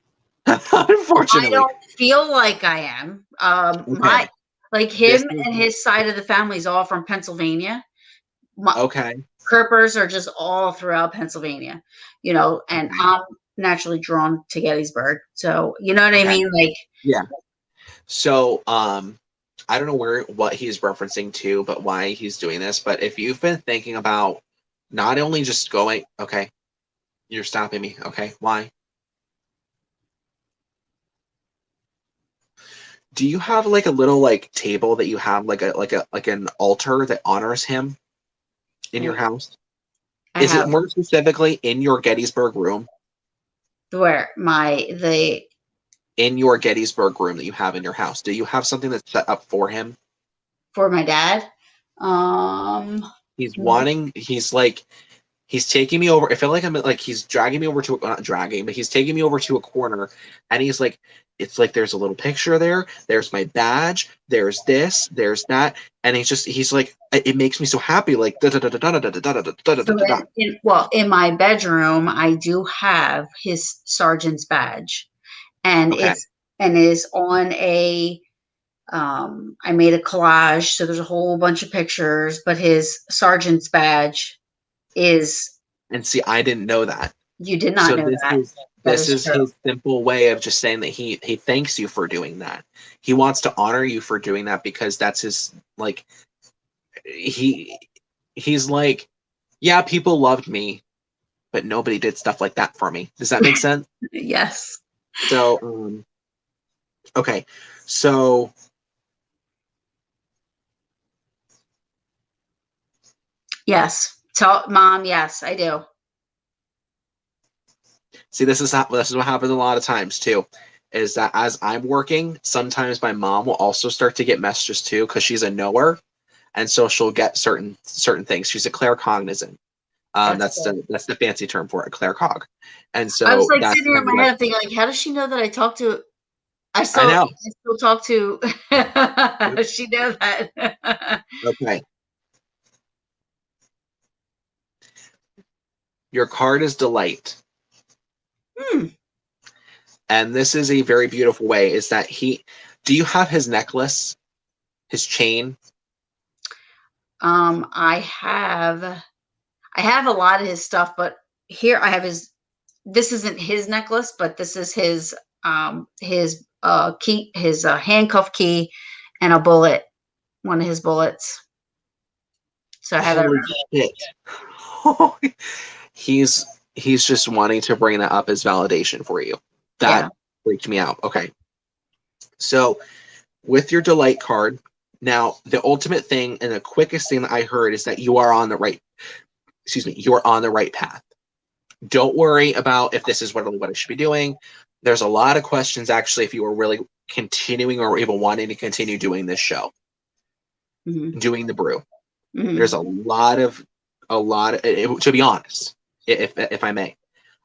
I Unfortunately. don't feel like I am. Okay. Like This him is and his side of the family is all from Pennsylvania. My okay. Kerpers are just all throughout Pennsylvania, and Okay. I'm naturally drawn to Gettysburg. So, you know what I Okay. mean? Like, Yeah. So, I don't know what he's referencing to, but why he's doing this. But if you've been thinking about not only just going, okay, you're stopping me. Okay, why? Do you have like a little like table that you have like an altar that honors him in your house? I Is it have more specifically in your Gettysburg room? where In your Gettysburg room that you have in your house, do you have something that's set up for him? for my dad. Um, He's taking me over. I feel like I'm like he's dragging me over to not dragging, but he's taking me over to a corner, and he's like, it's like there's a little picture there. There's my badge. There's this. There's that, and he's like, it makes me so happy. Like da da da da da da da da da da da so da da. in my bedroom, I do have his sergeant's badge, and Okay, it is on a. I made a collage, so there's a whole bunch of pictures, but his sergeant's badge is. and see, I didn't know that. You did not So know that. That this is is true. his simple way of just saying that he thanks you for doing that. He wants to honor you for doing that because that's his like he's like, yeah, people loved me, but nobody did stuff like that for me. Does that make sense? Yes. So, okay. So, Yes. Tell mom, yes, I do. see, this is what happens a lot of times too, is that as I'm working, sometimes my mom will also start to get messages too because she's a knower, and so she'll get certain things. She's a claircognizant. That's That's cool. the fancy term for it, claircog. And I was so like that's sitting here in kind of my what head thinking, like, how does she know that I talk to I know. I still talk to she knows that. Okay. Your card is delight. Hmm. And this is a very beautiful way is that do you have his necklace, his chain? I have a lot of his stuff, but here I have this isn't his necklace, but this is his key, his handcuff key, and a bullet, one of his bullets. So I have it Holy around. shit. he's he's just wanting to bring that up as validation for you. Yeah. That freaked me out. Okay. So with your delight card, now the ultimate thing and the quickest thing that I heard is that you are on the right, you're on the right path. Don't worry about if this is what I should be doing. There's a lot of questions actually if you are really continuing or even wanting to continue doing this show, doing the brew. There's a lot of to be honest, if I may,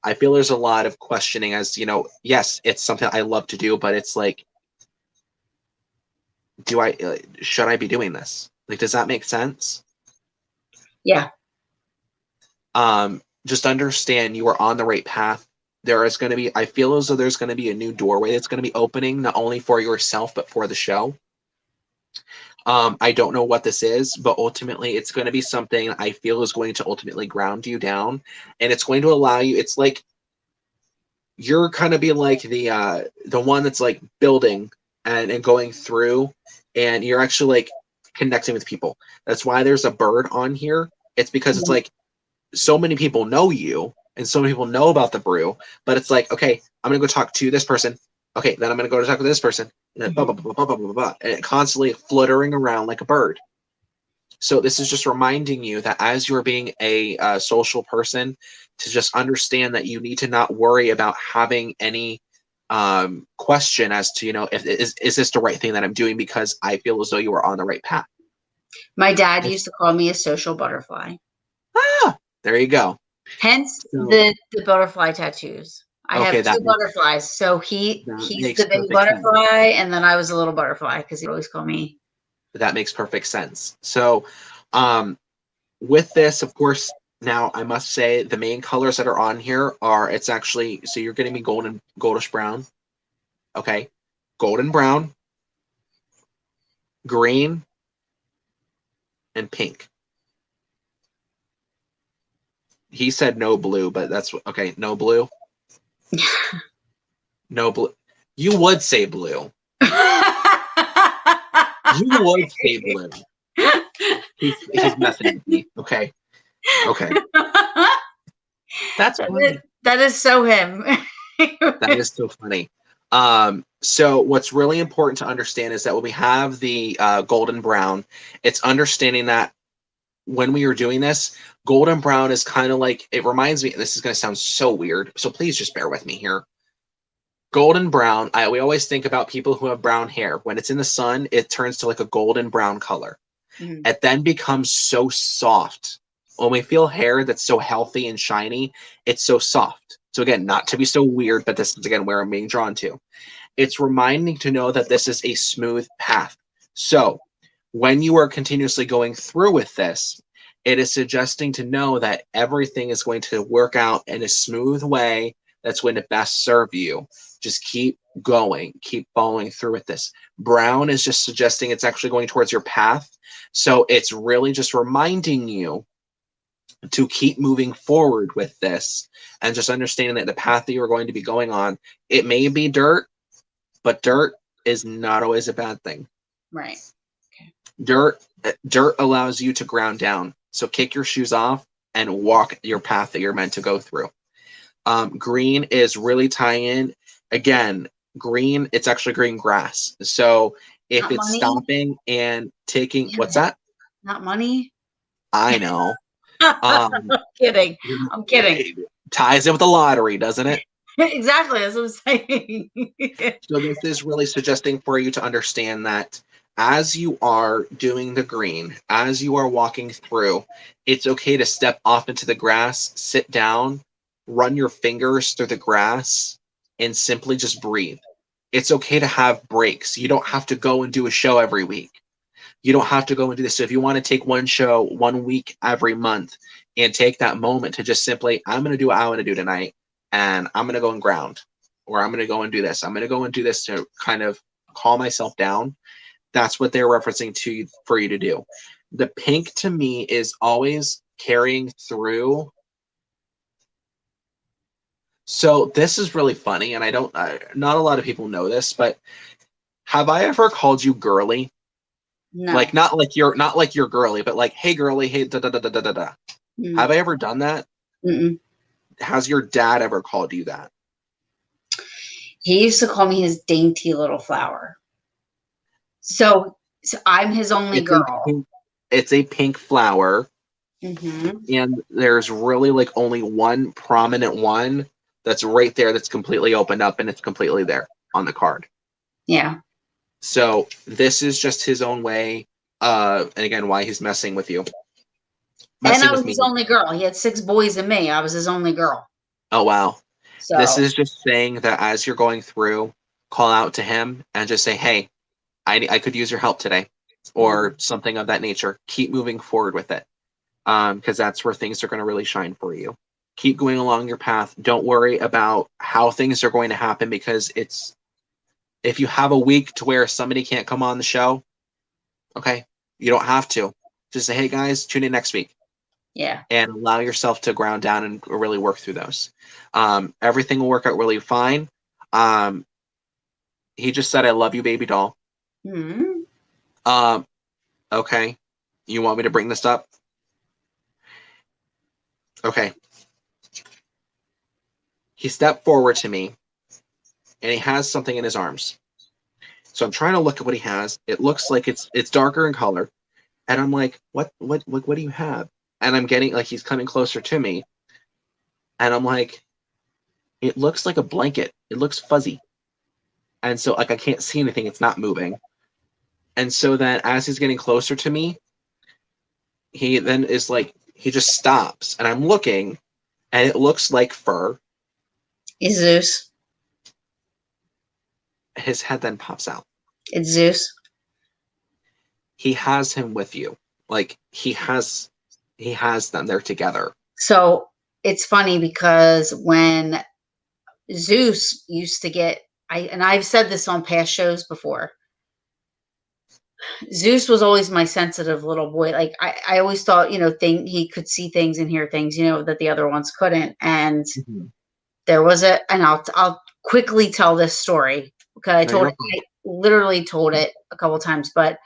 I feel there's a lot of questioning as yes, it's something I love to do, but it's like, should I be doing this? Like, does that make sense? Yeah. Just understand you are on the right path. There is going to be, I feel as though there's going to be a new doorway that's going to be opening, not only for yourself, but for the show. I don't know what this is, but ultimately it's going to be something I feel is going to ultimately ground you down, and it's going to allow you, it's like, you're kind of be like the one that's like building and going through, and you're actually like connecting with people. That's why there's a bird on here. It's because it's like so many people know you and so many people know about the brew, but it's like, okay, I'm gonna go talk to this person. Okay, then I'm gonna go to talk to this person, and then blah blah blah blah blah blah blah, and it constantly fluttering around like a bird. So this is just reminding you that as you're being a social person, to just understand that you need to not worry about having any question as to, you know, if is this the right thing that I'm doing, because I feel as though you are on the right path. My dad used to call me a social butterfly. Ah, there you go. Hence So, the butterfly tattoos. I okay, have that two butterflies. So he's makes the big perfect sense. butterfly, and then I was a little butterfly because he'd always call me. That makes perfect sense. So, with this, of course, now I must say the main colors that are on here are, it's actually, so you're getting me goldish brown, okay, golden brown, green, and pink. He said no blue, but that's okay. No blue. No blue. You would say blue. You would say blue. He's messing with me. Okay. Okay. That's funny. That is so him. That is so funny. So what's really important to understand is that when we have the golden brown, it's understanding that when we are doing this, golden brown is kind of like, it reminds me, this is going to sound so weird, so please just bear with me here. Golden brown, we always think about people who have brown hair. When it's in the sun, it turns to like a golden brown color. Mm. It then becomes so soft. When we feel hair that's so healthy and shiny, it's so soft. So again, not to be so weird, but this is again where I'm being drawn to. It's reminding to know that this is a smooth path. So when you are continuously going through with this, it is suggesting to know that everything is going to work out in a smooth way that's going to best serve you. Just keep going, keep following through with this. Brown is just suggesting it's actually going towards your path. So it's really just reminding you to keep moving forward with this and just understanding that the path that you're going to be going on, it may be dirt, but dirt is not always a bad thing. Right. Okay. Dirt allows you to ground down. So kick your shoes off and walk your path that you're meant to go through. Green is really tying in. Again, green, it's actually green grass. So if not it's money. Stopping and taking, what's that? Not money. I know. I'm kidding. I'm kidding. Ties in with the lottery, doesn't it? Exactly, as I'm saying. So this is really suggesting for you to understand that as you are doing the green, as you are walking through, it's okay to step off into the grass, sit down, run your fingers through the grass, and simply just breathe. It's okay to have breaks. You don't have to go and do a show every week. You don't have to go and do this. So if you want to take one show 1 week every month and take that moment to just simply, I'm going to do what I want to do tonight, and I'm going to go and ground, or I'm going to go and do this. I'm going to go and do this to kind of calm myself down. That's what they're referencing to you, for you to do. The pink to me is always carrying through. So this is really funny, and not a lot of people know this, but have I ever called you girly? No. Like not like you're girly, but like, hey girly, hey da da da da da da. Have I ever done that? Mm-mm. Has your dad ever called you that? He used to call me his dainty little flower. So I'm his only girl. It's a pink flower. Mm-hmm. And there's really like only one prominent one that's right there that's completely opened up, and it's completely there on the card. Yeah. So this is just his own way, and again, why he's messing with you. And I was his only girl. He had 6 boys and me. I was his only girl. Oh, wow. So this is just saying that as you're going through, call out to him and just say, hey, I could use your help today, or something of that nature. Keep moving forward with it, because that's where things are going to really shine for you. Keep going along your path. Don't worry about how things are going to happen, because if you have a week to where somebody can't come on the show, okay, you don't have to. Just say, hey guys, tune in next week. Yeah. And allow yourself to ground down and really work through those. Everything will work out really fine. He just said, I love you, baby doll. Mm-hmm. Okay. You want me to bring this up? Okay. He stepped forward to me, and he has something in his arms. So I'm trying to look at what he has. It looks like it's darker in color, And I'm like, what do you have? And I'm getting like, he's coming closer to me. And I'm like, it looks like a blanket. It looks fuzzy. And so like, I can't see anything. It's not moving. And so then as he's getting closer to me, he then is like, he just stops. And I'm looking, and it looks like fur. It's Zeus. His head then pops out. It's Zeus. He has him with you. Like he has them. They're together. So it's funny because when Zeus used to get, I've said this on past shows before, Zeus was always my sensitive little boy. Like I always thought, he could see things and hear things, that the other ones couldn't. And there was and I'll quickly tell this story because I literally told it a couple times, but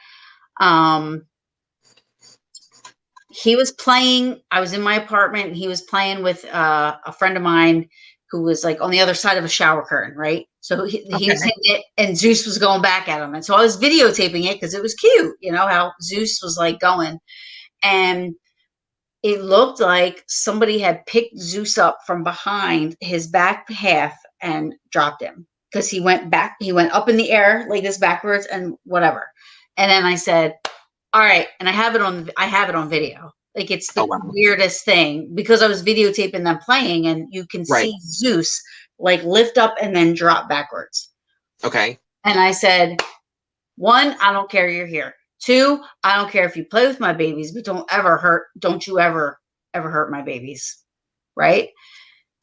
he was playing. I was in my apartment and he was playing with a friend of mine who was like on the other side of a shower curtain, right? So he was hitting it and Zeus was going back at him. And so I was videotaping it because it was cute, how Zeus was like going. And it looked like somebody had picked Zeus up from behind his back half and dropped him because he went up in the air like this backwards and whatever. And then I said, all right. And I have it on video. Like it's the weirdest thing because I was videotaping them playing and you can see Zeus like lift up and then drop backwards. Okay. And I said, 1, I don't care you're here. 2, I don't care if you play with my babies, but don't you ever hurt my babies. Right.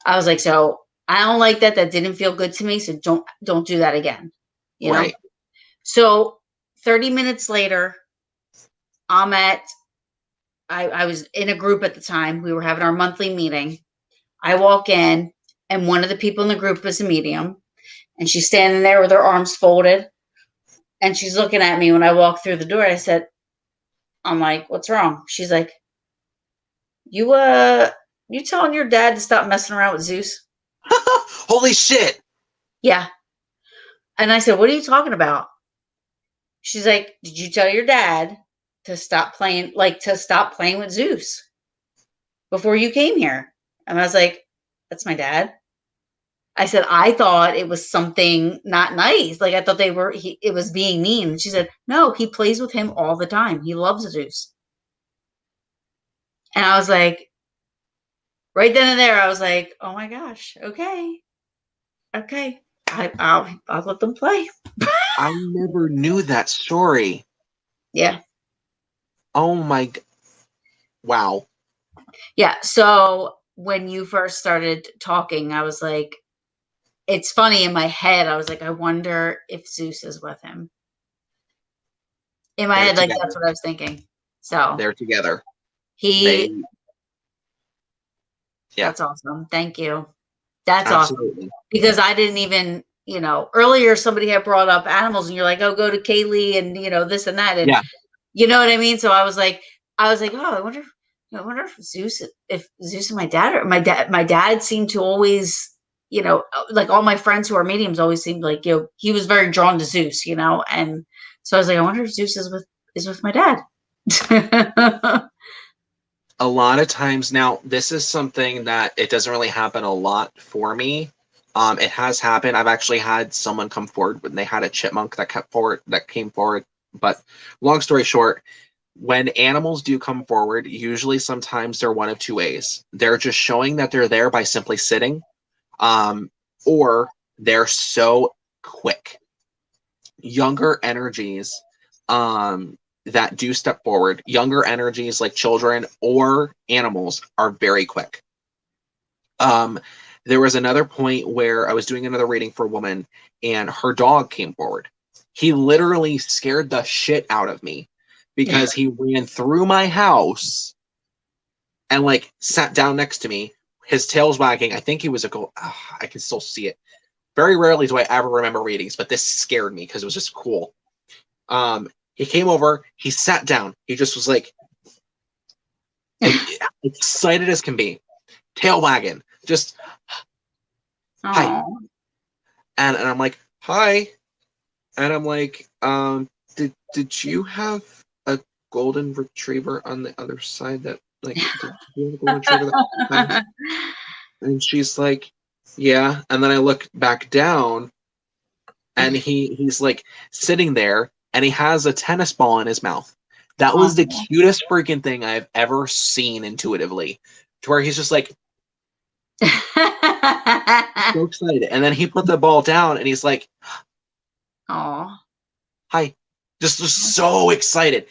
I was like, so I don't like that. That didn't feel good to me. So don't do that again. You know? So 30 minutes later, I was in a group at the time. We were having our monthly meeting. I walk in and one of the people in the group is a medium and she's standing there with her arms folded and she's looking at me when I walk through the door. I'm like, what's wrong? She's like, you telling your dad to stop messing around with Zeus? Holy shit. Yeah. And I said, what are you talking about? She's like, did you tell your dad to stop playing with Zeus before you came here? And I was like, that's my dad. I said, I thought it was something not nice. Like I thought it was being mean. And she said, no, he plays with him all the time. He loves Zeus. And I was like, right then and there, I was like, oh my gosh. Okay. I'll let them play. I never knew that story. Yeah. Oh my. Wow. Yeah. So when you first started talking, I was like, it's funny in my head. I was like, I wonder if Zeus is with him. In my head, like that's what I was thinking. So they're together. That's awesome. Thank you. That's absolutely awesome. Because I didn't even, earlier somebody had brought up animals and you're like, oh, go to Kaylee and, this and that. And you know what I mean? So I was like, oh, I wonder if Zeus and my dad seemed to always, like all my friends who are mediums always seemed like, he was very drawn to Zeus, and so I was like, I wonder if Zeus is with my dad. A lot of times now, this is something that it doesn't really happen a lot for me. It has happened. I've actually had someone come forward when they had a chipmunk that came forward. But long story short, when animals do come forward, usually sometimes they're one of two ways. They're just showing that they're there by simply sitting, or they're so quick. Younger energies, that do step forward, younger energies like children or animals are very quick. There was another point where I was doing another reading for a woman and her dog came forward. He literally scared the shit out of me because he ran through my house and like sat down next to me. His tail's wagging. I think he was I can still see it. Very rarely do I ever remember readings, but this scared me because it was just cool. He came over, he sat down. He just was like excited as can be. Tail wagging. Just hi. And I'm like, hi. And I'm like, did you have a golden retriever on the other side that like do you have a golden retriever that and she's like, yeah. And then I look back down and he's like sitting there and he has a tennis ball in his mouth. That was the cutest freaking thing I've ever seen intuitively. To where he's just like so excited. And then he put the ball down and he's like, "Aw, hi." Just so excited.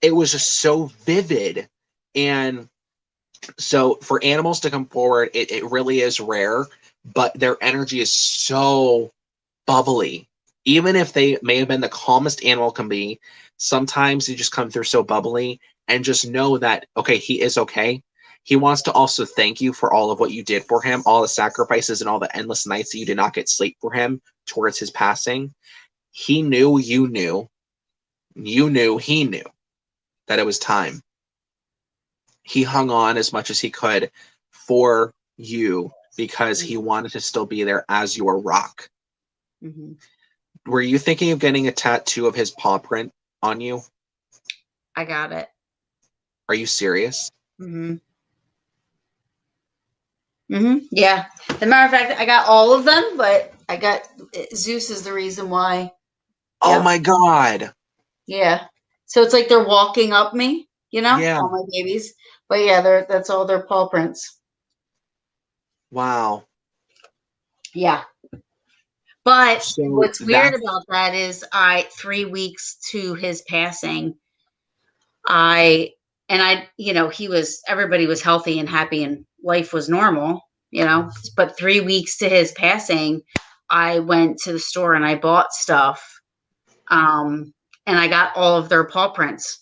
It was just so vivid. And so for animals to come forward, it really is rare, but their energy is so bubbly. Even if they may have been the calmest animal can be, sometimes they just come through so bubbly, and just know that, okay, he is okay. He wants to also thank you for all of what you did for him, all the sacrifices and all the endless nights that you did not get sleep for him towards his passing. He knew, you knew he knew that it was time. He hung on as much as he could for you because he wanted to still be there as your rock. Mm-hmm. Were you thinking of getting a tattoo of his paw print on you? I got it." Are you serious? Mm-hmm. Mm-hmm. Yeah. As a matter of fact, I got all of them, but I got Zeus is the reason why. Oh Yep. my God. Yeah. So it's like they're walking up me, Yeah. all my babies. But yeah, that's all their paw prints. Wow. Yeah. But So what's weird about that is 3 weeks to his passing, everybody was healthy and happy and life was normal, but 3 weeks to his passing, I went to the store and I bought stuff. And I got all of their paw prints,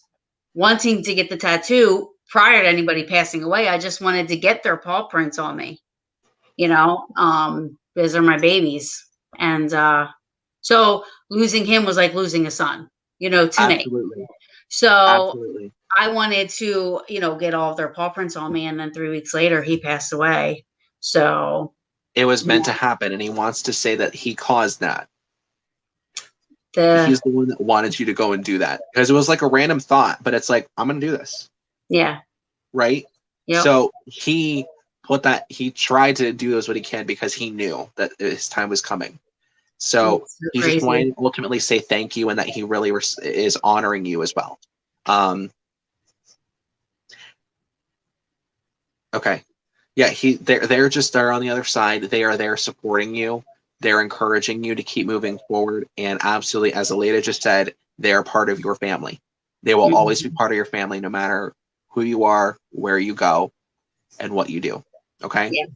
wanting to get the tattoo prior to anybody passing away. I just wanted to get their paw prints on me, because they're my babies. And so losing him was like losing a son, to absolutely. me. So Absolutely. I wanted to, get all of their paw prints on me. And then 3 weeks later, he passed away. So it was meant to happen. And he wants to say that he caused that. He's the one that wanted you to go and do that, because it was like a random thought, but it's like, I'm going to do this. Yeah. Right. Yep. So he tried to do what he can because he knew that his time was coming. So he just wanted to ultimately say thank you, and that he really is honoring you as well. Okay. Yeah, they're just there on the other side. They are there supporting you. They're encouraging you to keep moving forward. And absolutely, as Aleda just said, they are part of your family. They will always be part of your family, no matter who you are, where you go, and what you do. Okay? Yeah.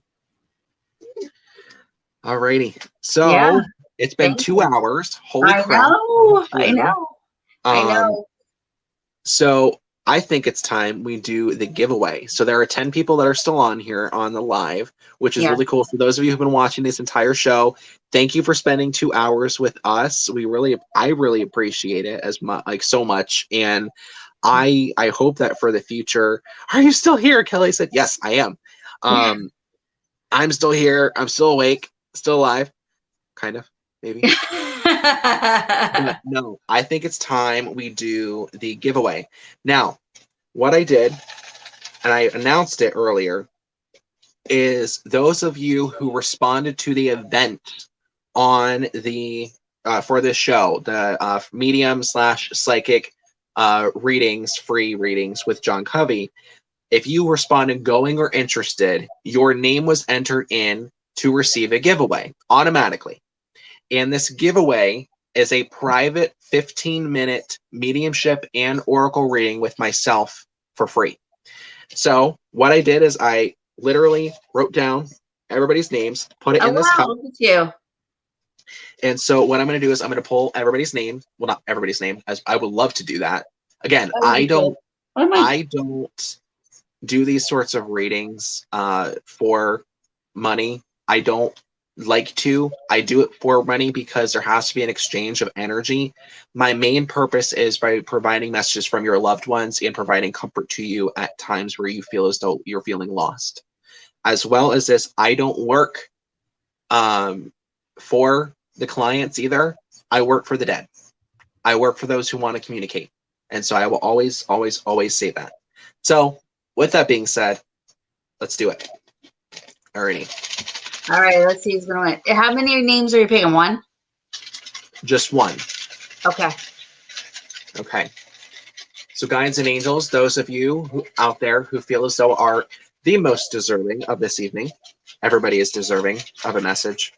Alrighty. So it's been 2 hours. Holy crap. I know. So I think it's time we do the giveaway. So there are 10 people that are still on here on the live, which is really cool. For those of you who've been watching this entire show, thank you for spending 2 hours with us. I really appreciate it so much. And I hope that for the future. Are you still here? Kelly said, yes, I am. I'm still here. I'm still awake, still alive. Kind of, maybe. But no, I think it's time we do the giveaway. Now, what I did, and I announced it earlier, is those of you who responded to the event on the for this show, the medium/psychic readings, free readings with John Covey. If you responded going or interested, your name was entered in to receive a giveaway automatically. And this giveaway is a private 15-minute mediumship and oracle reading with myself for free. So what I did is I literally wrote down everybody's names, put it in this cup. Look at you. And so what I'm going to do is I'm going to pull everybody's name. Well, not everybody's name, as I would love to do that. Again, I don't do these sorts of readings for money. I don't like to. I do it for money because there has to be an exchange of energy. My main purpose is by providing messages from your loved ones and providing comfort to you at times where you feel as though you're feeling lost. As well as this, I don't work for the clients either. I work for the dead. I work for those who want to communicate. And so I will always, always, always say that. So with that being said, let's do it. Alrighty. All right, let's see who's going to win. How many names are you picking? One? Just one. Okay. Okay. So guides and angels, those of you out there who feel as though are the most deserving of this evening, everybody is deserving of a message,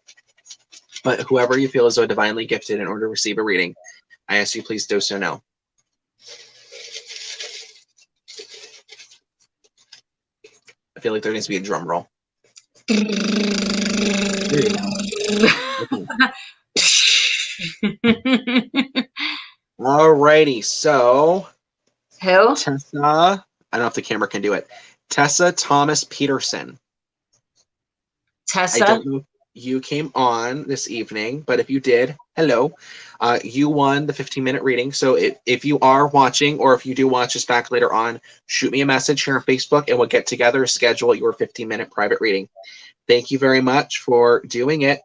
but whoever you feel as though divinely gifted in order to receive a reading, I ask you please do so now. I feel like there needs to be a drum roll. There you go. Okay. Alrighty, so Who? Tessa, I don't know if the camera can do it. Tessa Thomas Peterson. Tessa? I don't know if you came on this evening, but if you did, hello. You won the 15-minute reading. So if you are watching, or if you do watch this back later on, shoot me a message here on Facebook and we'll get together, schedule your 15-minute private reading. Thank you very much for doing it.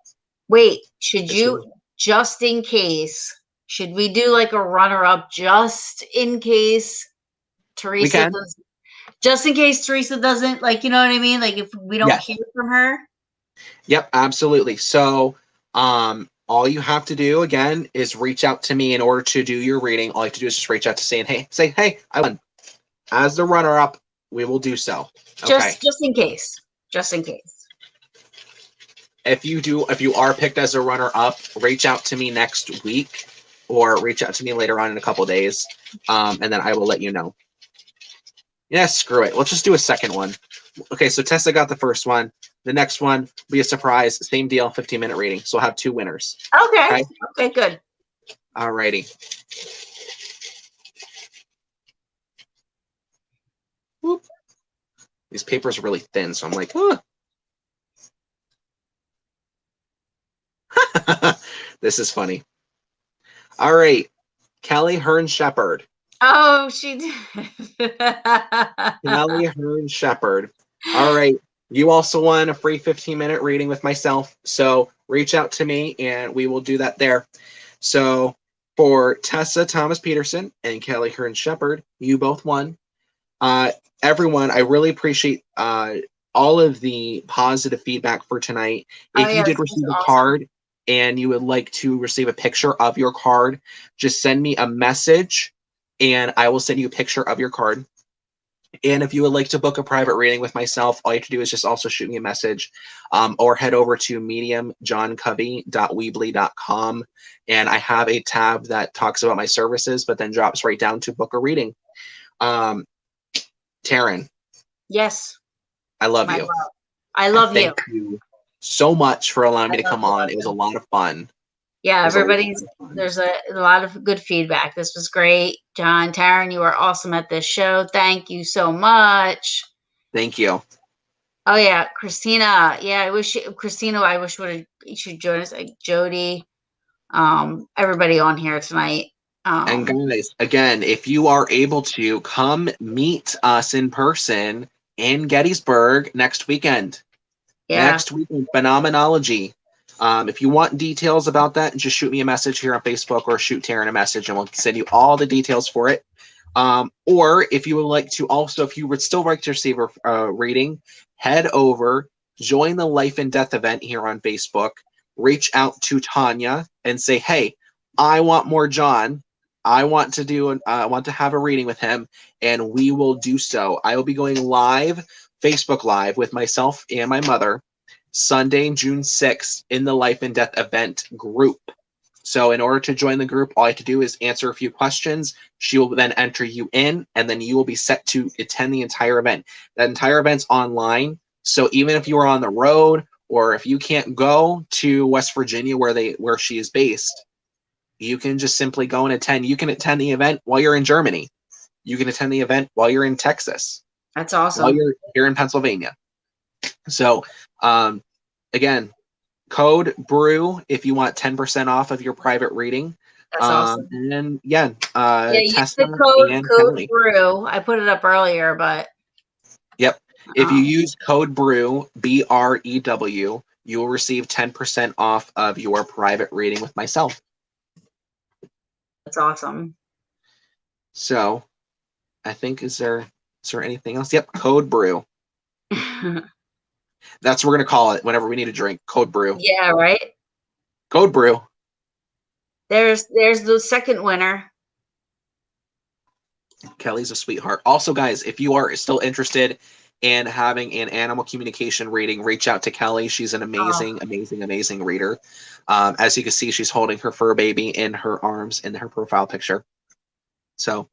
Wait, should you, just in case, should we do like a runner-up just in case Teresa does, just in case Teresa doesn't, like, you know what I mean? Like if we don't hear from her? Yep, absolutely. So all you have to do again is reach out to me in order to do your reading. All you have to do is just reach out to say, hey, I won. As the runner-up, we will do so. Okay. Just in case. Just in case. If you are picked as a runner-up, reach out to me next week or reach out to me later on in a couple of days, and then I will let you know. Yeah, screw it. Let's just do a second one. Okay, so Tessa got the first one. The next one will be a surprise. Same deal, 15-minute reading. So we'll have two winners. Okay. Okay, good. Alrighty. Whoop. These papers are really thin, so I'm like, huh. This is funny. All right. Kelly Hearn Shepard. Oh, she did. Kelly Hearn Shepard. All right. You also won a free 15-minute reading with myself. So reach out to me and we will do that there. So for Tessa Thomas Peterson and Kelly Hearn Shepard, you both won. Everyone, I really appreciate all of the positive feedback for tonight. If you did receive a card and you would like to receive a picture of your card, just send me a message and I will send you a picture of your card. And if you would like to book a private reading with myself, all you have to do is just also shoot me a message or head over to mediumjohncovey.weebly.com. And I have a tab that talks about my services, but then drops right down to book a reading. Taryn. Yes. I love you. I love you. Thank you so much for allowing me to come on. It was a lot of fun. Yeah, there's a lot of good feedback. This was great. John, Taryn, you were awesome at this show. Thank you so much. Thank you. Oh yeah, Christina. Yeah, I wish should join us. Like Jody, everybody on here tonight. And guys, again, if you are able to come meet us in person in Gettysburg next weekend. Yeah. Next weekend, Phenomenology. If you want details about that, just shoot me a message here on Facebook or shoot Taryn a message and we'll send you all the details for it. Or if you would like to also, if you would still like to receive a reading, head over, join the Life and Death event here on Facebook, reach out to Tanya and say, hey, I want more John. I want to have a reading with him, and we will do so. I will be going live, Facebook Live, with myself and my mother, Sunday, June 6th, in the Life and Death event group. So in order to join the group, all you have to do is answer a few questions. She will then enter you in, and then you will be set to attend the entire event. That entire event's online, so even if you are on the road or if you can't go to West Virginia where she is based, you can just simply go and attend. You can attend the event while you're in Germany. You can attend the event while you're in Texas. That's awesome. While you're here in Pennsylvania. So, again, code BREW if you want 10% off of your private reading. That's awesome. And use the code BREW. I put it up earlier, but. Yep. If you use code BREW, BREW, you will receive 10% off of your private reading with myself. That's awesome. So I think, is there anything else? Yep, Code Brew. That's what we're gonna call it whenever we need a drink. Code Brew. Yeah, right. Code Brew. There's the second winner. Kelly's a sweetheart. Also, guys, if you are still interested in having an animal communication reading, reach out to Kelly. She's an amazing, amazing, amazing reader. As you can see, she's holding her fur baby in her arms in her profile picture. So,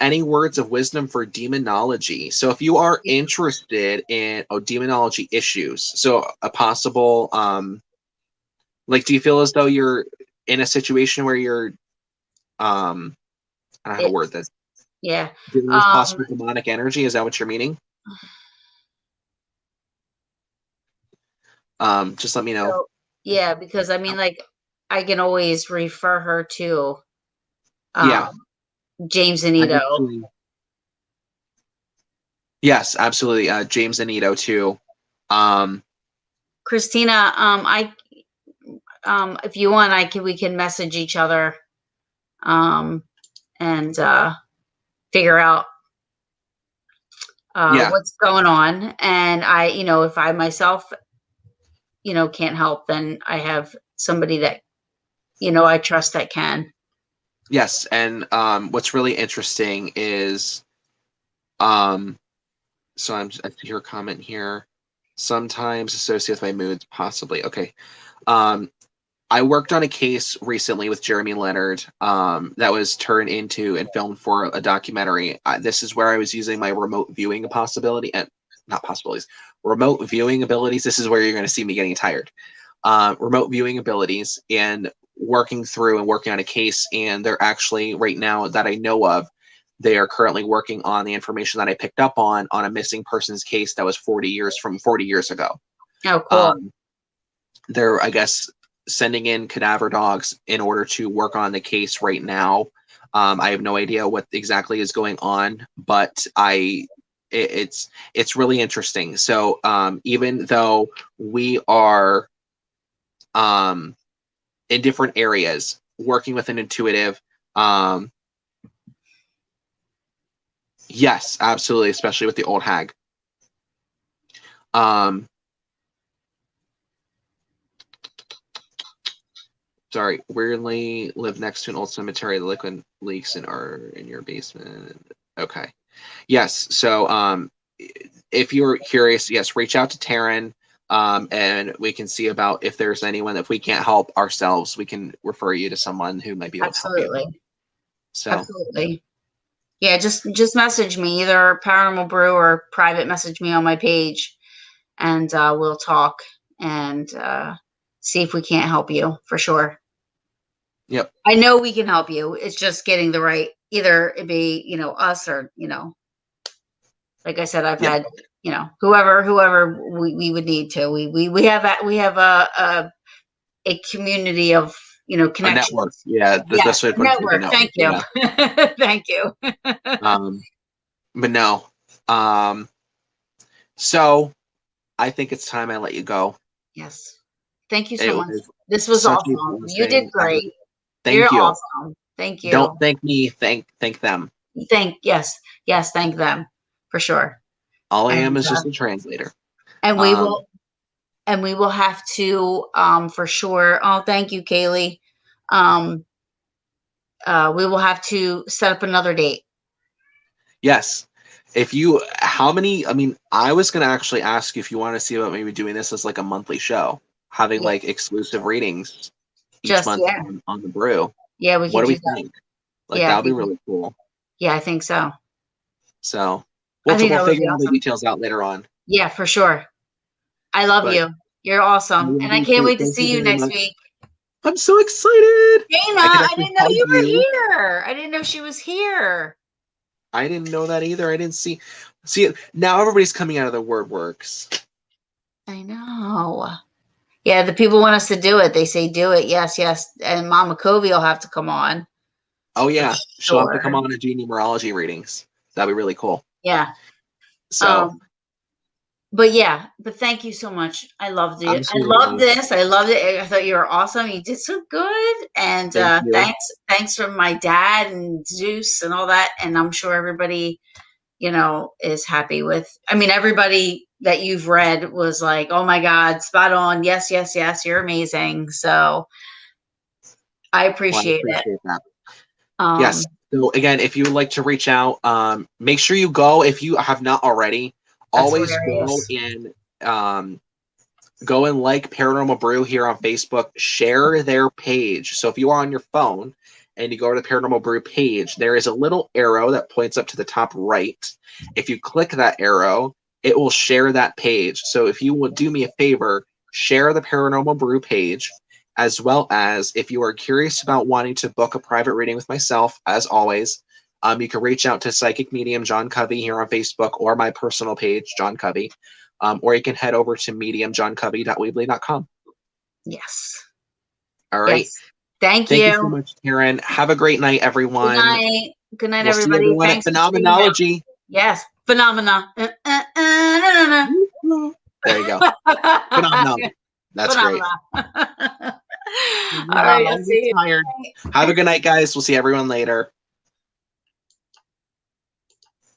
any words of wisdom for demonology? So, if you are interested in demonology issues, so a possible, like, do you feel as though you're in a situation where you're, I don't know how to word this. Yeah. Dealing with possible demonic energy? Is that what you're meaning? Just let me know. So, yeah, because I mean, like, I can always refer her to James Anito. Yes, absolutely. James Anito too. Christina, if you want, we can message each other, and figure out what's going on. And if I myself, can't help, then I have somebody that, I trust that can. Yes, and what's really interesting is, so I see your comment here. Sometimes associated with my moods, possibly. Okay. I worked on a case recently with Jereme Leonard that was turned into and filmed for a documentary. This is where I was using my remote viewing possibility, and not possibilities, remote viewing abilities. This is where you're going to see me getting tired. Remote viewing abilities and working on a case. And they're actually, right now that I know of, they are currently working on the information that I picked up on a missing persons case that was 40 years ago. Oh, cool. They're, I guess, sending in cadaver dogs in order to work on the case right now. I have no idea what exactly is going on, but it's really interesting. So even though we are in different areas, working with an intuitive, yes, absolutely, especially with the old hag. Sorry, weirdly live next to an old cemetery. The liquid leaks in your basement. Okay. Yes. So if you're curious, yes, reach out to Taryn, and we can see about if there's anyone. If we can't help ourselves, we can refer you to someone who might be able to help you. So absolutely. Yeah, just message me, either Paranormal Brew or private message me on my page, and we'll talk and see if we can't help you, for sure. Yep. I know we can help you. It's just getting the right, either it be, us or, like I said, I've had, whoever we would need to. We have a community of, connections. A network. Yeah. That's what network. Thank you. Yeah. Thank you. But no. So I think it's time I let you go. Yes. Thank you so much. This was awesome. You did great. You're awesome. Thank you. Don't thank me. Thank them. Yes. Thank them for sure. All I am is just a translator. And we will have to for sure. Oh, thank you, Kaylee. We will have to set up another date. Yes. I was going to actually ask you if you want to see about maybe doing this as like a monthly show, having like exclusive readings each month on the Brew. Yeah, we can. What do we think? Like, that would be really cool. Yeah, I think so. So we'll figure all the details out later on. Yeah, for sure. I love you. You're awesome. And I can't wait to see you next week. I'm so excited. Dana, I didn't know you were here. I didn't know she was here. I didn't know that either. I didn't see it. Now everybody's coming out of the word works. I know. Yeah, the people want us to do it. They say do it. Yes. And Mama Covey will have to come on. Oh, yeah. She'll have to come on and do numerology readings. That'd be really cool. Yeah. So But yeah, but thank you so much. I loved it. I loved Absolutely. this. I loved it. I thought you were awesome. You did so good. And Thank you. thanks from my dad and Zeus and all that. And I'm sure everybody, is happy with. I mean, everybody that you've read was like, "Oh my God, spot on. Yes, yes, yes. You're amazing." So I Well, I appreciate it. appreciate that. Yes. So again, if you would like to reach out, make sure you go if you have not already. That's Always hilarious. go and like Paranormal Brew here on Facebook. Share their page. So if you are on your phone and you go to the Paranormal Brew page, there is a little arrow that points up to the top right. If you click that arrow, it will share that page. So if you would do me a favor, share the Paranormal Brew page, as well as if you are curious about wanting to book a private reading with myself, as always, you can reach out to Psychic Medium John Covey here on Facebook or my personal page, John Covey, or you can head over to mediumjohncovey.weebly.com. Yes. All right. Yes. Thank Thank you so you. much, Karen. Have a great night, Good everyone. night. Good night, We'll see everybody. everyone at Thanks for tuning in. Phenomenology. Yes. Phenomena. There you go. Phenomenology. That's great. Phenomena. All right. Wow, I'll I'm see you. tired. Have a good night, guys. We'll see everyone later.